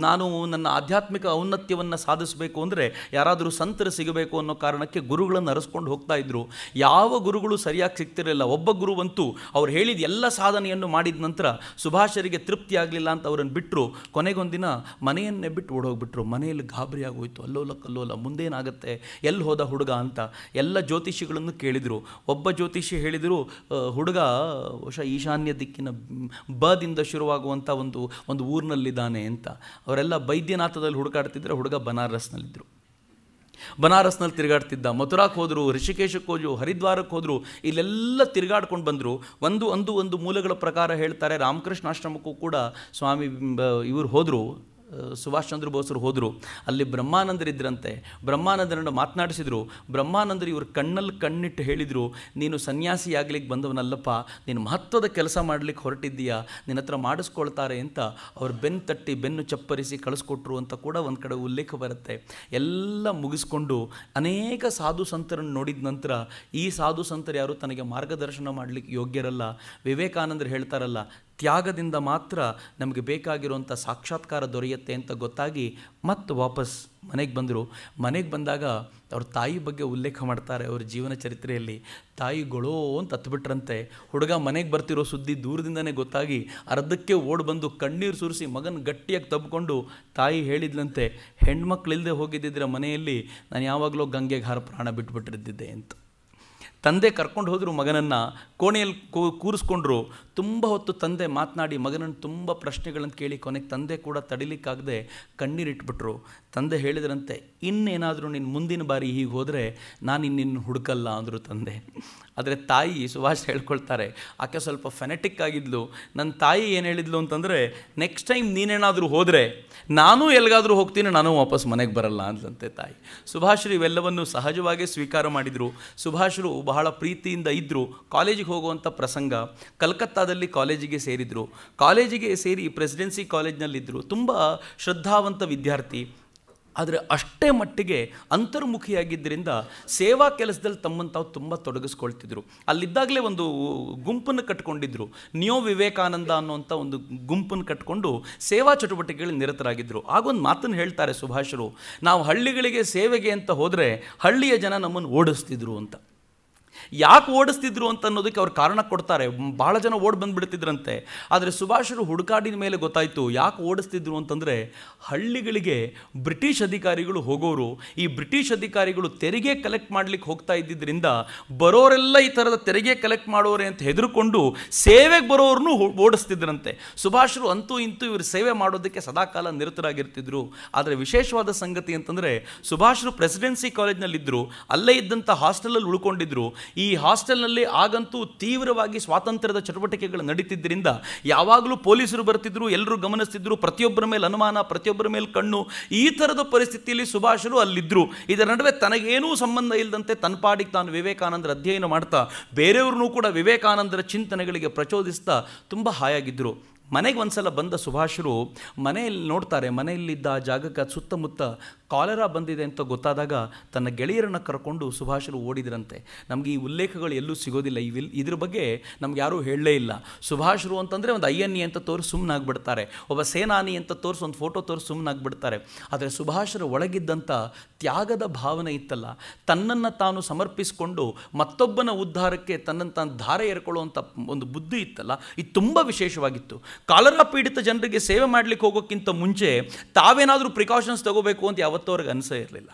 ನಾನು ನನ್ನ ಆಧ್ಯಾತ್ಮಿಕ ಔನ್ನತ್ಯವನ್ನು ಸಾಧಿಸಬೇಕು ಅಂದರೆ ಯಾರಾದರೂ ಸಂತರು ಸಿಗಬೇಕು ಅನ್ನೋ ಕಾರಣಕ್ಕೆ ಗುರುಗಳನ್ನು ಅರಸ್ಕೊಂಡು ಹೋಗ್ತಾ ಇದ್ದರು. ಯಾವ ಗುರುಗಳು ಸರಿಯಾಗಿ ಸಿಗ್ತಿರಲಿಲ್ಲ. ಒಬ್ಬ ಗುರುವಂತೂ ಅವ್ರು ಹೇಳಿದ ಎಲ್ಲ ಸಾಧನೆಯನ್ನು ಮಾಡಿದ ನಂತರ ಸುಭಾಷರಿಗೆ ತೃಪ್ತಿ ಆಗಲಿಲ್ಲ ಅಂತ ಅವರನ್ನು ಬಿಟ್ಟರು. ಕೊನೆಗೊಂದಿನ ಮನೆಯನ್ನೇ ಬಿಟ್ಟು ಓಡೋಗ್ಬಿಟ್ರು. ಮನೆಯಲ್ಲಿ ಗಾಬರಿ ಆಗೋಯ್ತು, ಅಲ್ಲೋಲ ಕಲ್ಲೋಲ, ಮುಂದೇನಾಗುತ್ತೆ, ಎಲ್ಲಿ ಹೋದ ಹುಡುಗ ಅಂತ ಎಲ್ಲ ಜ್ಯೋತಿಷಿಗಳನ್ನು ಕೇಳಿದರು. ಒಬ್ಬ ಜ್ಯೋತಿಷಿ ಹೇಳಿದರು, ಹುಡುಗ ಬಹುಶಃ ಈಶಾನ್ಯ ದಿಕ್ಕಿನ ಬದಿಂದ ಶುರುವಾಗುವಂಥ ಒಂದು ಊರಿನಲ್ಲಿದ್ದಾನೆ ಅಂತ. ಅವರೆಲ್ಲ ಬೈದ್ಯನಾಥದಲ್ಲಿ ಹುಡುಕಾಡ್ತಿದ್ರೆ, ಹುಡುಗ ಬನಾರಸ್ನಲ್ಲಿದ್ದರು. ಬನಾರಸ್ನಲ್ಲಿ ತಿರುಗಾಡ್ತಿದ್ದ. ಮಥುರಾಕ್ಕೆ ಹೋದರು, ಋಷಿಕೇಶಕ್ಕೆ ಹೋದರು, ಹರಿದ್ವಾರಕ್ಕೆ ಹೋದರು. ಇಲ್ಲೆಲ್ಲ ತಿರುಗಾಡ್ಕೊಂಡು ಬಂದರು. ಒಂದು ಮೂಲಗಳ ಪ್ರಕಾರ ಹೇಳ್ತಾರೆ, ರಾಮಕೃಷ್ಣಾಶ್ರಮಕ್ಕೂ ಕೂಡ ಸ್ವಾಮಿ ಇವರು ಹೋದರು, ಸುಭಾಷ್ ಚಂದ್ರ ಬೋಸರು ಹೋದರು. ಅಲ್ಲಿ ಬ್ರಹ್ಮಾನಂದರಿದ್ದರಂತೆ. ಬ್ರಹ್ಮಾನಂದರನ್ನು ಮಾತನಾಡಿಸಿದರು. ಬ್ರಹ್ಮಾನಂದರು ಇವರು ಕಣ್ಣಲ್ಲಿ ಕಣ್ಣಿಟ್ಟು ಹೇಳಿದರು, ನೀನು ಸನ್ಯಾಸಿಯಾಗಲಿಕ್ಕೆ ಬಂದವನಲ್ಲಪ್ಪ, ನೀನು ಮಹತ್ವದ ಕೆಲಸ ಮಾಡಲಿಕ್ಕೆ ಹೊರಟಿದ್ದೀಯಾ, ನಿನ್ನ ಹತ್ರ ಮಾಡಿಸ್ಕೊಳ್ತಾರೆ ಅಂತ ಅವ್ರು ಬೆನ್ನು ಚಪ್ಪರಿಸಿ ಕಳಿಸ್ಕೊಟ್ರು ಅಂತ ಕೂಡ ಒಂದು ಕಡೆ ಉಲ್ಲೇಖ ಬರುತ್ತೆ. ಎಲ್ಲ ಮುಗಿಸ್ಕೊಂಡು ಅನೇಕ ಸಾಧು ಸಂತರನ್ನು ನೋಡಿದ ನಂತರ ಈ ಸಾಧು ಸಂತರು ಯಾರು ತನಗೆ ಮಾರ್ಗದರ್ಶನ ಮಾಡಲಿಕ್ಕೆ ಯೋಗ್ಯರಲ್ಲ. ವಿವೇಕಾನಂದರು ಹೇಳ್ತಾರಲ್ಲ, ತ್ಯಾಗದಿಂದ ಮಾತ್ರ ನಮಗೆ ಬೇಕಾಗಿರುವಂಥ ಸಾಕ್ಷಾತ್ಕಾರ ದೊರೆಯುತ್ತೆ ಅಂತ ಗೊತ್ತಾಗಿ ಮತ್ತೆ ವಾಪಸ್ ಮನೆಗೆ ಬಂದರು. ಮನೆಗೆ ಬಂದಾಗ ಅವ್ರ ತಾಯಿ ಬಗ್ಗೆ ಉಲ್ಲೇಖ ಮಾಡ್ತಾರೆ ಅವ್ರ ಜೀವನ ಚರಿತ್ರೆಯಲ್ಲಿ. ತಾಯಿಗಳೋ ಅಂತ ಹತ್ಬಿಟ್ರಂತೆ. ಹುಡುಗ ಮನೆಗೆ ಬರ್ತಿರೋ ಸುದ್ದಿ ದೂರದಿಂದನೇ ಗೊತ್ತಾಗಿ ಅರ್ಧಕ್ಕೆ ಓಡಿ ಬಂದು ಕಣ್ಣೀರು ಸುರಿಸಿ ಮಗನ ಗಟ್ಟಿಯಾಗಿ ತಬ್ಕೊಂಡು ತಾಯಿ ಹೇಳಿದ್ಲಂತೆ, ಹೆಣ್ಮಕ್ಳಿಲ್ಲದೆ ಹೋಗಿದ್ದಿದ್ರೆ ಮನೆಯಲ್ಲಿ ನಾನು ಯಾವಾಗಲೂ ಗಂಗೆಗೆ ಹಾರ ಪ್ರಾಣ ಬಿಟ್ಬಿಟ್ಟಿದ್ದೆ ಅಂತ. ತಂದೆ ಕರ್ಕೊಂಡು ಹೋದರು ಮಗನನ್ನು, ಕೋಣೆಯಲ್ಲಿ ಕೂರಿಸ್ಕೊಂಡ್ರು. ತುಂಬ ಹೊತ್ತು ತಂದೆ ಮಾತನಾಡಿ ಮಗನನ್ನು ತುಂಬ ಪ್ರಶ್ನೆಗಳನ್ನು ಕೇಳಿ ಕೊನೆಗೆ ತಂದೆ ಕೂಡ ತಡಿಲಿಕ್ಕಾಗದೆ ಕಣ್ಣೀರಿಟ್ಬಿಟ್ರು. ತಂದೆ ಹೇಳಿದ್ರಂತೆ, ಇನ್ನೇನಾದರೂ ನಿನ್ನ ಮುಂದಿನ ಬಾರಿ ಹೀಗೆ ಹೋದರೆ ನಾನು ಇನ್ನಿನ್ನು ಹುಡುಕಲ್ಲ ಅಂದರು ತಂದೆ. ಆದರೆ ತಾಯಿ ಸುಭಾಷ್ ಹೇಳ್ಕೊಳ್ತಾರೆ, ಆಕೆ ಸ್ವಲ್ಪ ಫೆನೆಟಿಕ್ ಆಗಿದ್ಲು. ನನ್ನ ತಾಯಿ ಏನು ಹೇಳಿದ್ಲು ಅಂತಂದರೆ, ನೆಕ್ಸ್ಟ್ ಟೈಮ್ ನೀನೇನಾದರೂ ಹೋದರೆ ನಾನು ಎಲ್ಲಿಗಾದರೂ ಹೋಗ್ತೀನಿ, ನಾನು ವಾಪಸ್ ಮನೆಗೆ ಬರಲ್ಲ ಅಂದ್ಲಂತೆ ತಾಯಿ. ಸುಭಾಷರು ಇವೆಲ್ಲವನ್ನು ಸಹಜವಾಗಿ ಸ್ವೀಕಾರ ಮಾಡಿದರು. ಸುಭಾಷರು ಬಹಳ ಪ್ರೀತಿಯಿಂದ ಇದ್ದರು. ಕಾಲೇಜಿಗೆ ಹೋಗುವಂಥ ಪ್ರಸಂಗ, ಕಲ್ಕತ್ತಾದಲ್ಲಿ ಕಾಲೇಜಿಗೆ ಸೇರಿದರು. ಕಾಲೇಜಿಗೆ ಸೇರಿ ಪ್ರೆಸಿಡೆನ್ಸಿ ಕಾಲೇಜಿನಲ್ಲಿದ್ದರು. ತುಂಬ ಶ್ರದ್ಧಾವಂತ ವಿದ್ಯಾರ್ಥಿ. ಆದರೆ ಅಷ್ಟೇ ಮಟ್ಟಿಗೆ ಅಂತರ್ಮುಖಿಯಾಗಿದ್ದರಿಂದ ಸೇವಾ ಕೆಲಸದಲ್ಲಿ ತಮ್ಮನ್ನು ತಾವು ತುಂಬ ತೊಡಗಿಸ್ಕೊಳ್ತಿದ್ರು. ಅಲ್ಲಿದ್ದಾಗಲೇ ಒಂದು ಗುಂಪನ್ನು ಕಟ್ಕೊಂಡಿದ್ರು. ನಿಯೋ ವಿವೇಕಾನಂದ ಅನ್ನುವಂಥ ಒಂದು ಗುಂಪನ್ನು ಕಟ್ಕೊಂಡು ಸೇವಾ ಚಟುವಟಿಕೆಗಳಲ್ಲಿ ನಿರತರಾಗಿದ್ದರು. ಆಗೊಂದು ಮಾತನ್ನು ಹೇಳ್ತಾರೆ ಸುಭಾಷರು, ನಾವು ಹಳ್ಳಿಗಳಿಗೆ ಸೇವೆಗೆ ಅಂತ ಹೋದರೆ ಹಳ್ಳಿಯ ಜನ ನಮ್ಮನ್ನು ಓಡಿಸ್ತಿದ್ರು ಅಂತ. ಯಾಕೆ ಓಡಿಸ್ತಿದ್ರು ಅಂತ ಅನ್ನೋದಕ್ಕೆ ಅವ್ರು ಕಾರಣ ಕೊಡ್ತಾರೆ. ಭಾಳ ಜನ ಓಡಿ ಬಂದುಬಿಡ್ತಿದ್ರಂತೆ. ಆದರೆ ಸುಭಾಷರು ಹುಡುಕಾಡಿದ ಮೇಲೆ ಗೊತ್ತಾಯಿತು ಯಾಕೆ ಓಡಿಸ್ತಿದ್ರು ಅಂತಂದರೆ, ಹಳ್ಳಿಗಳಿಗೆ ಬ್ರಿಟಿಷ್ ಅಧಿಕಾರಿಗಳು ಹೋಗೋರು. ಈ ಬ್ರಿಟಿಷ್ ಅಧಿಕಾರಿಗಳು ತೆರಿಗೆ ಕಲೆಕ್ಟ್ ಮಾಡಲಿಕ್ಕೆ ಹೋಗ್ತಾ ಇದ್ದಿದ್ದರಿಂದ ಬರೋರೆಲ್ಲ ಈ ಥರದ ತೆರಿಗೆ ಕಲೆಕ್ಟ್ ಮಾಡೋರೆ ಅಂತ ಹೆದರ್ಕೊಂಡು ಸೇವೆಗೆ ಬರೋರನ್ನು ಓಡಿಸ್ತಿದ್ರಂತೆ. ಸುಭಾಷರು ಅಂತೂ ಇಂತೂ ಇವರು ಸೇವೆ ಮಾಡೋದಕ್ಕೆ ಸದಾಕಾಲ ನಿರತರಾಗಿರ್ತಿದ್ರು. ಆದರೆ ವಿಶೇಷವಾದ ಸಂಗತಿ ಅಂತಂದರೆ, ಸುಭಾಷರು ಪ್ರೆಸಿಡೆನ್ಸಿ ಕಾಲೇಜ್ನಲ್ಲಿದ್ದರು. ಅಲ್ಲೇ ಇದ್ದಂಥ ಹಾಸ್ಟೆಲಲ್ಲಿ ಉಳ್ಕೊಂಡಿದ್ರು. ಈ ಹಾಸ್ಟೆಲ್ನಲ್ಲಿ ಆಗಂತೂ ತೀವ್ರವಾಗಿ ಸ್ವಾತಂತ್ರ್ಯದ ಚಟುವಟಿಕೆಗಳು ನಡೀತಿದ್ದರಿಂದ ಯಾವಾಗಲೂ ಪೊಲೀಸರು ಬರ್ತಿದ್ರು, ಎಲ್ಲರೂ ಗಮನಿಸ್ತಿದ್ರು, ಪ್ರತಿಯೊಬ್ಬರ ಮೇಲೆ ಅನುಮಾನ, ಪ್ರತಿಯೊಬ್ಬರ ಮೇಲೆ ಕಣ್ಣು. ಈ ಥರದ ಪರಿಸ್ಥಿತಿಯಲ್ಲಿ ಸುಭಾಷರು ಅಲ್ಲಿದ್ದರು. ಇದರ ನಡುವೆ ತನಗೇನೂ ಸಂಬಂಧ ಇಲ್ಲದಂತೆ ತನ್ನ ಪಾಡಿಗೆ ತಾನು ವಿವೇಕಾನಂದರ ಅಧ್ಯಯನ ಮಾಡ್ತಾ ಬೇರೆಯವ್ರನ್ನೂ ಕೂಡ ವಿವೇಕಾನಂದರ ಚಿಂತನೆಗಳಿಗೆ ಪ್ರಚೋದಿಸ್ತಾ ತುಂಬ ಹಾಯಾಗಿದ್ದರು. ಮನೆಗೆ ಒಂದ್ಸಲ ಬಂದ ಸುಭಾಷರು ಮನೆಯಲ್ಲಿ ನೋಡ್ತಾರೆ, ಮನೆಯಲ್ಲಿದ್ದ ಆ ಜಾಗಕ್ಕೆ ಸುತ್ತಮುತ್ತ ಕಾಲೆರಾ ಬಂದಿದೆ ಅಂತ ಗೊತ್ತಾದಾಗ ತನ್ನ ಗೆಳೆಯರನ್ನು ಕರ್ಕೊಂಡು ಸುಭಾಷರು ಓಡಿದ್ರಂತೆ. ನಮಗೆ ಈ ಉಲ್ಲೇಖಗಳು ಎಲ್ಲೂ ಸಿಗೋದಿಲ್ಲ. ಇದ್ರ ಬಗ್ಗೆ ನಮ್ಗೆ ಯಾರೂ ಹೇಳಲೇ ಇಲ್ಲ. ಸುಭಾಷರು ಅಂತಂದರೆ ಒಂದು INA ಅಂತ ತೋರಿಸಿ ಸುಮ್ಮನಾಗ್ಬಿಡ್ತಾರೆ, ಒಬ್ಬ ಸೇನಾನಿ ಅಂತ ತೋರಿಸಿ ಒಂದು ಫೋಟೋ ತೋರಿಸಿ ಸುಮ್ಮನಾಗ್ಬಿಡ್ತಾರೆ. ಆದರೆ ಸುಭಾಷರ ಒಳಗಿದ್ದಂಥ ತ್ಯಾಗದ ಭಾವನೆ ಇತ್ತಲ್ಲ, ತನ್ನನ್ನು ತಾನು ಸಮರ್ಪಿಸಿಕೊಂಡು ಮತ್ತೊಬ್ಬನ ಉದ್ಧಾರಕ್ಕೆ ತನ್ನನ್ನು ತಾನು ಧಾರೆ ಏರ್ಕೊಳ್ಳುವಂಥ ಒಂದು ಬುದ್ಧಿ ಇತ್ತಲ್ಲ, ಇದು ತುಂಬ ವಿಶೇಷವಾಗಿತ್ತು. ಕಾಲರಾ ಪೀಡಿತ ಜನರಿಗೆ ಸೇವೆ ಮಾಡಲಿಕ್ಕೆ ಹೋಗೋಕ್ಕಿಂತ ಮುಂಚೆ ತಾವೇನಾದರೂ ಪ್ರಿಕಾಷನ್ಸ್ ತಗೋಬೇಕು ಅಂತ ಯಾವತ್ತೂ ಯಾವತ್ತೂ ಅವ್ರಿಗೆ ಅನಿಸೇ ಇರಲಿಲ್ಲ.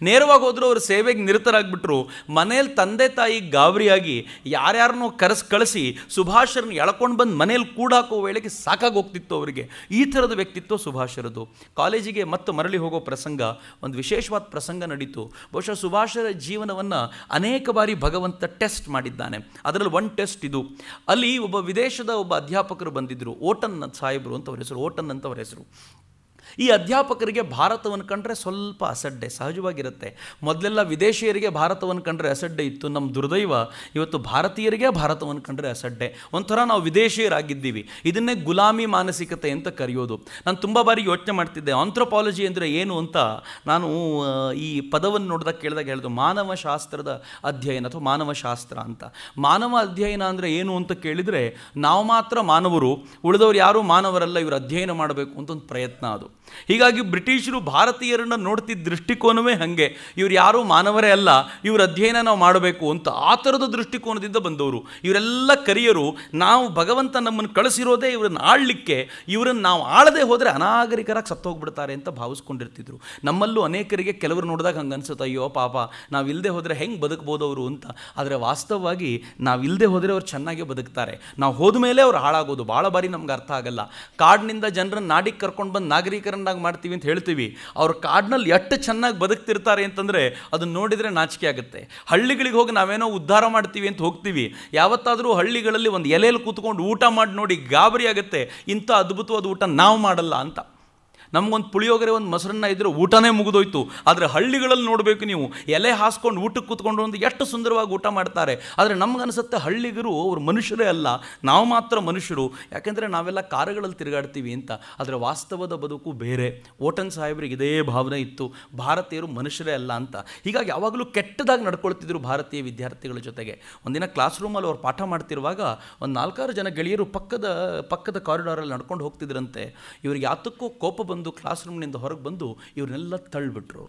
ನೇರವಾಗಿ ಹೋದರೂ ಅವರು ಸೇವೆಗೆ ನಿರತರಾಗಿಬಿಟ್ರು. ಮನೇಲಿ ತಂದೆ ತಾಯಿ ಗಾಬರಿಯಾಗಿ ಯಾರ್ಯಾರನ್ನೋ ಕಳಿಸಿ ಸುಭಾಷರನ್ನು ಎಳ್ಕೊಂಡು ಬಂದು ಮನೇಲಿ ಕೂಡಾಕೋ ವೇಳೆಗೆ ಸಾಕಾಗಿ ಹೋಗ್ತಿತ್ತು ಅವರಿಗೆ. ಈ ಥರದ ವ್ಯಕ್ತಿತ್ವ ಸುಭಾಷರದು. ಕಾಲೇಜಿಗೆ ಮತ್ತೆ ಮರಳಿ ಹೋಗೋ ಪ್ರಸಂಗ, ಒಂದು ವಿಶೇಷವಾದ ಪ್ರಸಂಗ ನಡೀತು. ಬಹುಶಃ ಸುಭಾಷರ ಜೀವನವನ್ನು ಅನೇಕ ಬಾರಿ ಭಗವಂತ ಟೆಸ್ಟ್ ಮಾಡಿದ್ದಾನೆ. ಅದರಲ್ಲಿ ಒಂದು ಟೆಸ್ಟ್ ಇದು. ಅಲ್ಲಿ ಒಬ್ಬ ವಿದೇಶದ ಒಬ್ಬ ಅಧ್ಯಾಪಕರು ಬಂದಿದ್ದರು, ಓಟನ್ ಸಾಹೇಬರು ಅಂತ ಅವ್ರ ಹೆಸರು, ಓಟನ್ ಅಂತ ಅವರ ಹೆಸರು. ಈ ಅಧ್ಯಾಪಕರಿಗೆ ಭಾರತವನ್ನು ಕಂಡ್ರೆ ಸ್ವಲ್ಪ ಅಸಡ್ಡೆ ಸಹಜವಾಗಿರುತ್ತೆ. ಮೊದಲೆಲ್ಲ ವಿದೇಶಿಯರಿಗೆ ಭಾರತವನ್ನು ಕಂಡ್ರೆ ಅಸಡ್ಡೆ ಇತ್ತು. ನಮ್ಮ ದುರ್ದೈವ ಇವತ್ತು ಭಾರತೀಯರಿಗೆ ಭಾರತವನ್ನು ಕಂಡ್ರೆ ಅಸಡ್ಡೆ. ಒಂಥರ ನಾವು ವಿದೇಶಿಯರಾಗಿದ್ದೀವಿ. ಇದನ್ನೇ ಗುಲಾಮಿ ಮಾನಸಿಕತೆ ಅಂತ ಕರೆಯೋದು. ನಾನು ತುಂಬ ಬಾರಿ ಯೋಚನೆ ಮಾಡ್ತಿದ್ದೆ, ಆಂಥ್ರೋಪಾಲಜಿ ಅಂದರೆ ಏನು ಅಂತ. ನಾನು ಈ ಪದವನ್ನು ನೋಡಿದಾಗ ಹೇಳಿದ್ದು ಮಾನವಶಾಸ್ತ್ರದ ಅಧ್ಯಯನ ಅಥವಾ ಮಾನವಶಾಸ್ತ್ರ ಅಂತ. ಮಾನವ ಅಧ್ಯಯನ ಅಂದರೆ ಏನು ಅಂತ ಕೇಳಿದರೆ, ನಾವು ಮಾತ್ರ ಮಾನವರು, ಉಳಿದವರು ಯಾರೂ ಮಾನವರಲ್ಲ, ಇವರು ಅಧ್ಯಯನ ಮಾಡಬೇಕು ಅಂತ ಒಂದು ಪ್ರಯತ್ನ ಅದು. ಹೀಗಾಗಿ ಬ್ರಿಟಿಷರು ಭಾರತೀಯರನ್ನು ನೋಡ್ತಿದ್ದ ದೃಷ್ಟಿಕೋನವೇ ಹಾಗೆ, ಇವರು ಯಾರೂ ಮಾನವರೇ ಅಲ್ಲ, ಇವ್ರ ಅಧ್ಯಯನ ನಾವು ಮಾಡಬೇಕು ಅಂತ. ಆ ಥರದ ದೃಷ್ಟಿಕೋನದಿಂದ ಬಂದವರು ಇವರೆಲ್ಲ ಕರಿಯರು. ನಾವು ಭಗವಂತ ನಮ್ಮನ್ನು ಕಳಿಸಿರೋದೇ ಇವರನ್ನು ಆಳಲಿಕ್ಕೆ, ಇವರನ್ನು ನಾವು ಆಳದೆ ಹೋದರೆ ಅನಾಗರಿಕರಾಗಿ ಸತ್ತೋಗ್ಬಿಡ್ತಾರೆ ಅಂತ ಭಾವಿಸ್ಕೊಂಡಿರ್ತಿದ್ರು. ನಮ್ಮಲ್ಲೂ ಅನೇಕರಿಗೆ ಕೆಲವರು ನೋಡಿದಾಗ ಹಂಗೆ ಅನ್ಸುತ್ತೆ, ಅಯ್ಯೋ ಪಾಪ ನಾವಿಲ್ಲದೆ ಹೋದರೆ ಹೆಂಗೆ ಬದುಕ್ಬೋದು ಅವರು ಅಂತ. ಆದರೆ ವಾಸ್ತವವಾಗಿ ನಾವಿಲ್ಲದೆ ಹೋದರೆ ಅವ್ರು ಚೆನ್ನಾಗೇ ಬದುಕ್ತಾರೆ. ನಾವು ಹೋದ ಮೇಲೆ ಅವ್ರು ಹಾಳಾಗೋದು ಭಾಳ ಬಾರಿ ನಮ್ಗೆ ಅರ್ಥ ಆಗಲ್ಲ. ಕಾಡಿನಿಂದ ಜನರನ್ನು ನಾಡಿಗೆ ಕರ್ಕೊಂಡು ಬಂದು ನಾಗರಿಕರನ್ನಾಗಿ ಮಾಡ್ತೀವಿ ಅಂತ ಹೇಳ್ತೀವಿ. ಅವ್ರು ಕಾಡಿನಲ್ಲಿ ಎಷ್ಟು ಚೆನ್ನಾಗಿ ಬದುಕ್ತಿರ್ತಾರೆ ಅಂತಂದರೆ ಅದನ್ನು ನೋಡಿದರೆ ನಾಚಿಕೆ ಆಗುತ್ತೆ. ಹಳ್ಳಿಗಳಿಗೆ ಹೋಗಿ ನಾವೇನೋ ಉದ್ಧಾರ ಮಾಡ್ತೀವಿ ಅಂತ ಹೋಗ್ತೀವಿ. ಯಾವತ್ತಾದರೂ ಹಳ್ಳಿಗಳಲ್ಲಿ ಒಂದು ಎಲೆಯಲ್ಲಿ ಕೂತ್ಕೊಂಡು ಊಟ ಮಾಡಿ ನೋಡಿ ಗಾಬರಿ ಆಗುತ್ತೆ, ಇಂಥ ಅದ್ಭುತವಾದ ಊಟ ನಾವು ಮಾಡಲ್ಲ ಅಂತ. ನಮಗೊಂದು ಪುಳಿಯೋಗರೆ ಒಂದು ಮೊಸರನ್ನ ಇದ್ದರೆ ಊಟನೇ ಮುಗಿದೋಯ್ತು. ಆದರೆ ಹಳ್ಳಿಗಳಲ್ಲಿ ನೋಡಬೇಕು ನೀವು, ಎಲೆ ಹಾಸ್ಕೊಂಡು ಊಟಕ್ಕೆ ಕೂತ್ಕೊಂಡು ಒಂದು ಎಷ್ಟು ಸುಂದರವಾಗಿ ಊಟ ಮಾಡ್ತಾರೆ. ಆದರೆ ನಮಗನ್ಸುತ್ತೆ ಹಳ್ಳಿಗರು ಅವರು ಮನುಷ್ಯರೇ ಅಲ್ಲ, ನಾವು ಮಾತ್ರ ಮನುಷ್ಯರು, ಯಾಕೆಂದರೆ ನಾವೆಲ್ಲ ಕಾರುಗಳಲ್ಲಿ ತಿರುಗಾಡ್ತೀವಿ ಅಂತ. ಆದರೆ ವಾಸ್ತವದ ಬದುಕು ಬೇರೆ. ಓಟನ್ ಸಾಹೇಬ್ರಿಗೆ ಇದೇ ಭಾವನೆ ಇತ್ತು, ಭಾರತೀಯರು ಮನುಷ್ಯರೇ ಅಲ್ಲ ಅಂತ. ಹೀಗಾಗಿ ಯಾವಾಗಲೂ ಕೆಟ್ಟದಾಗಿ ನಡ್ಕೊಳ್ತಿದ್ರು ಭಾರತೀಯ ವಿದ್ಯಾರ್ಥಿಗಳ ಜೊತೆಗೆ. ಒಂದಿನ ಕ್ಲಾಸ್ ರೂಮಲ್ಲಿ ಅವ್ರು ಪಾಠ ಮಾಡ್ತಿರುವಾಗ ಒಂದು 4-6 ಜನ ಗೆಳೆಯರು ಪಕ್ಕದ ಕಾರಿಡಾರಲ್ಲಿ ನಡ್ಕೊಂಡು ಹೋಗ್ತಿದ್ರಂತೆ. ಇವ್ರಿಗೆ ಯಾತಕ್ಕೂ ಕೋಪ ಬಂದು ಕ್ಲಾಸ್ ರೂಮ್ನಿಂದ ಹೊರಗೆ ಬಂದು ಇವ್ರನ್ನೆಲ್ಲ ತಳ್ಳಿಬಿಟ್ರು.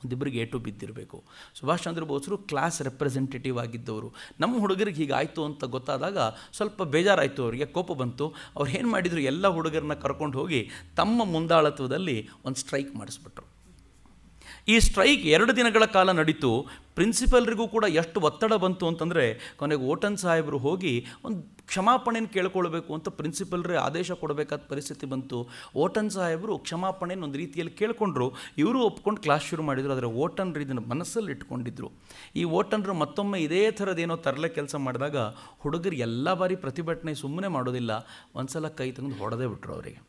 ಒಂದಿಬ್ಬರಿಗೆ ಏಟು ಬಿದ್ದಿರಬೇಕು. Subhash Chandra ಬೋಸರು class representative ಆಗಿದ್ದವರು. ನಮ್ಮ ಹುಡುಗರಿಗೆ ಹೀಗಾಯಿತು ಅಂತ ಗೊತ್ತಾದಾಗ ಸ್ವಲ್ಪ ಬೇಜಾರಾಯಿತು, ಅವರಿಗೆ ಕೋಪ ಬಂತು. ಅವ್ರು ಏನು ಮಾಡಿದರು, ಎಲ್ಲ ಹುಡುಗರನ್ನ ಕರ್ಕೊಂಡು ಹೋಗಿ ತಮ್ಮ ಮುಂದಾಳತ್ವದಲ್ಲಿ ಒಂದು ಸ್ಟ್ರೈಕ್ ಮಾಡಿಸ್ಬಿಟ್ರು. ಈ ಸ್ಟ್ರೈಕ್ 2 ದಿನಗಳ ಕಾಲ ನಡೀತು. ಪ್ರಿನ್ಸಿಪಲ್ರಿಗೂ ಕೂಡ ಎಷ್ಟು ಒತ್ತಡ ಬಂತು ಅಂತಂದರೆ, ಕೊನೆಗೆ ಓಟನ್ ಸಾಹೇಬರು ಹೋಗಿ ಒಂದು ಕ್ಷಮಾಪಣೆಯನ್ನು ಕೇಳ್ಕೊಳ್ಬೇಕು ಅಂತ ಪ್ರಿನ್ಸಿಪಲ್ರೇ ಆದೇಶ ಕೊಡಬೇಕಾದ ಪರಿಸ್ಥಿತಿ ಬಂತು. ಓಟನ್ ಸಾಹೇಬರು ಕ್ಷಮಾಪಣೆಯನ್ನು ಒಂದು ರೀತಿಯಲ್ಲಿ ಕೇಳ್ಕೊಂಡ್ರು. ಇವರು ಒಪ್ಕೊಂಡು ಕ್ಲಾಸ್ ಶುರು ಮಾಡಿದರು. ಆದರೆ ಓಟನ್ರು ಇದನ್ನು ಮನಸ್ಸಲ್ಲಿ ಇಟ್ಕೊಂಡಿದ್ರು. ಈ ಓಟನ್ರು ಮತ್ತೊಮ್ಮೆ ಇದೇ ಥರದ್ದೇನೋ ತರಲೆ ಕೆಲಸ ಮಾಡಿದಾಗ ಹುಡುಗರು ಎಲ್ಲ ಬಾರಿ ಪ್ರತಿಭಟನೆ ಸುಮ್ಮನೆ ಮಾಡೋದಿಲ್ಲ, ಒಂದು ಸಲ ಕೈ ತೆಗೆದು ಹೊಡೆದೇ ಬಿಟ್ರು ಅವರಿಗೆ.